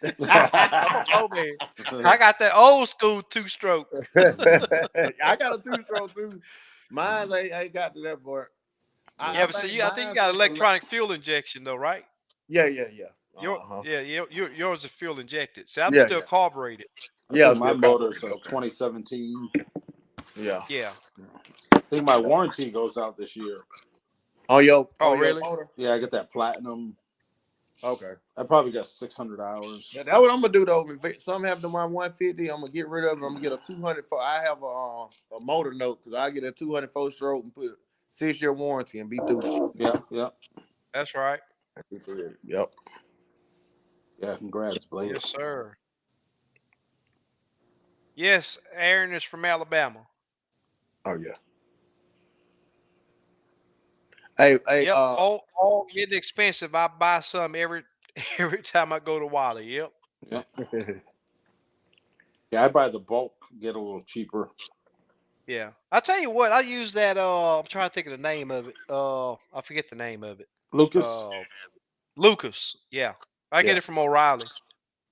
A: I'm a pole man. I got that old school 2-stroke.
D: I got a 2-stroke too. Mine ain't got to that part.
A: Yeah,
D: I
A: but
D: think
A: see, I think you
D: mine's
A: got
D: just
A: electronic fuel injection though, right?
D: yeah.
A: Yours is fuel injected. See, I'm
D: Yeah,
A: still carbureted.
B: I
D: yeah,
B: think my
D: still
B: motor's
D: carbureted.
B: a
D: Okay.
B: 2017.
D: Yeah.
A: Yeah.
B: I think my warranty goes out this year.
D: On your
A: really?
D: motor?
B: Yeah, I get that platinum.
D: Okay.
B: I probably got 600 hours.
D: Yeah, that's what I'm gonna do though. If something happen to my 150, I'm gonna get rid of it. I'm gonna get a 200. I have a motor note because I get a 200 4-stroke and put a 6-year warranty and be through.
B: Yeah, yeah.
A: That's right.
D: Yep.
B: Yeah, congrats, Blake.
A: Yes, sir. Yes, Aaron is from Alabama.
D: Oh yeah. Hey,
A: Yep. All getting expensive. I buy some every every time I go to Wally. Yep.
B: Yeah. Yeah, I buy the bulk, get a little cheaper.
A: Yeah. I tell you what, I use that I'm trying to think of the name of it. I forget the name of it.
B: Lucas.
A: Uh Lucas. Yeah. I get
D: Yeah.
A: it from O'Reilly.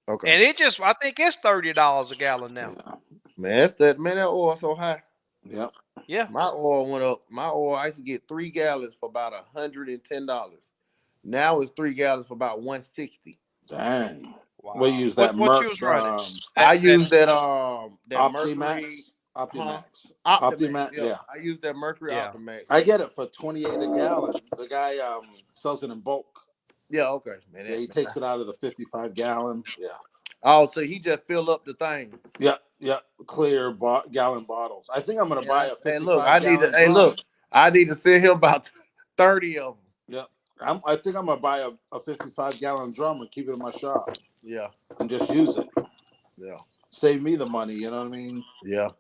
D: Okay.
A: And it just I think it's $30 a gallon now.
B: Yeah.
D: Man, that oil so high.
B: Yeah.
A: Yeah.
D: My oil went up. My oil, I used to get 3 gallons for about $110. Now it's 3 gallons for about $160.
B: Dang. We
A: Wow.
B: use that
A: What you
B: Merc
A: was running?
D: I
A: That
D: use that Mercury,
B: Optimax. Optimax.
D: Optimax.
B: Optimax.
D: Yeah,
B: Yeah.
D: I use that Mercury
A: yeah.
D: Optimax.
B: I get it for 28 a gallon. The guy sells it in bulk.
D: Yeah, okay, man.
B: Yeah, he takes it out of the 55 gallon. Yeah.
D: Oh, so he just fill up the thing.
B: Yeah. Yeah. Clear gallon bottles. I think I'm gonna buy a 55 gallon
D: Hey,
B: drum.
D: look, I need to send him about 30 of them.
B: Yeah. I think I'm gonna buy a 55 gallon drum and keep it in my shop.
D: Yeah.
B: And just use it.
D: Yeah.
B: Save me the money, you know what I mean?
D: Yeah.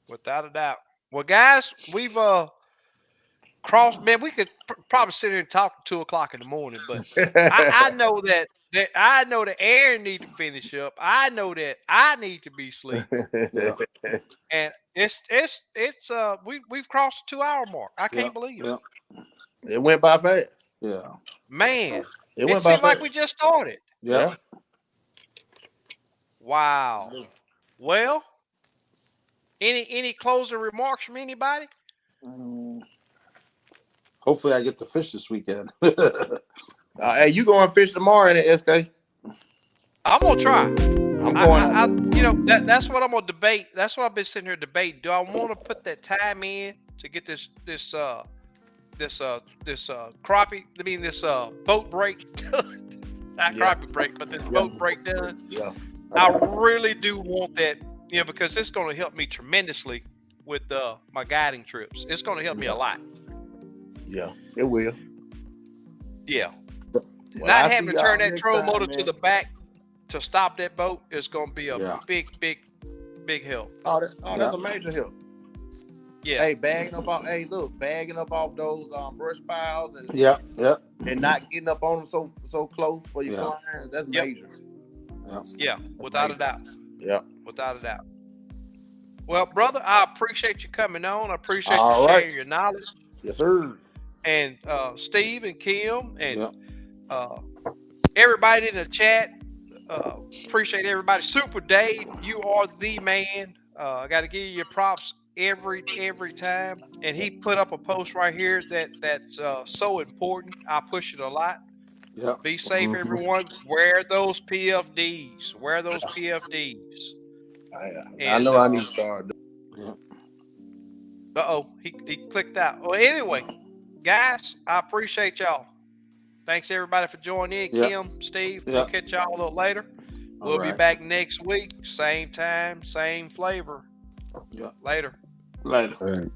A: Without a doubt. Well, guys, we've crossed. Man, we could probably sit here and talk till 2 o'clock in the morning, but I know that I know that Aaron need to finish up. I know that I need to be asleep,
B: Yeah.
A: and it's we've crossed the 2 hour mark. I
B: Yeah.
A: can't believe it.
B: Yeah.
D: It went by fast.
B: Yeah.
A: Man.
D: It
A: It
D: went by
A: seemed like
D: fast.
A: we just started.
B: Yeah.
D: Yeah.
A: Wow. Well, any closing remarks from anybody?
B: Hopefully I get to fish this weekend.
D: Hey, you going fish tomorrow in the SK?
A: I'm gonna try.
D: I'm going.
A: I that's what I'm gonna debate. That's what I've been sitting here debating. Do I want to put that time in to get this crappie? I mean this boat break done. Not
D: Yeah.
A: crappie break, but this
D: Yeah.
A: boat break done.
D: Yeah.
A: I really do want that, because it's gonna help me tremendously with my guiding trips. It's gonna help me a lot.
D: Yeah. It will.
A: Yeah.
D: Well,
A: Not
D: I'll
A: having
D: see
A: to turn
D: y'all
A: that
D: next
A: troll
D: time,
A: motor to
D: man.
A: the back to stop that boat is gonna be a
B: Yeah.
A: big help.
D: That's
B: Yeah.
D: a major help.
A: Yeah.
D: Hey, bagging up off those brush piles and
B: Yeah. Yeah.
D: and not getting up on them so close for your
B: Yeah.
D: clients. That's
A: Yep.
D: major.
A: Yeah, without a doubt.
D: Yeah.
A: Without a doubt. Well, brother, I appreciate you coming on. I appreciate you
D: All
A: sharing
D: right.
A: your knowledge.
D: Yes, sir.
A: And Steve and Kim and
D: Yeah.
A: everybody in the chat. Appreciate everybody. Super Dave, you are the man. I got to give you your props every time. And he put up a post right here that's so important. I push it a lot.
B: Yeah.
A: Be safe,
D: Mhm.
A: everyone. Wear those PFDs. Wear those PFDs.
D: I know I need to start.
B: Yeah.
A: He clicked out. Well, anyway, guys, I appreciate y'all. Thanks everybody for joining in.
B: Yeah.
A: Kim, Steve,
B: Yeah.
A: we'll catch y'all a little later. We'll be
B: right.
A: back next week. Same time, same flavor.
B: Yeah.
A: Later.
B: Later.
C: All right.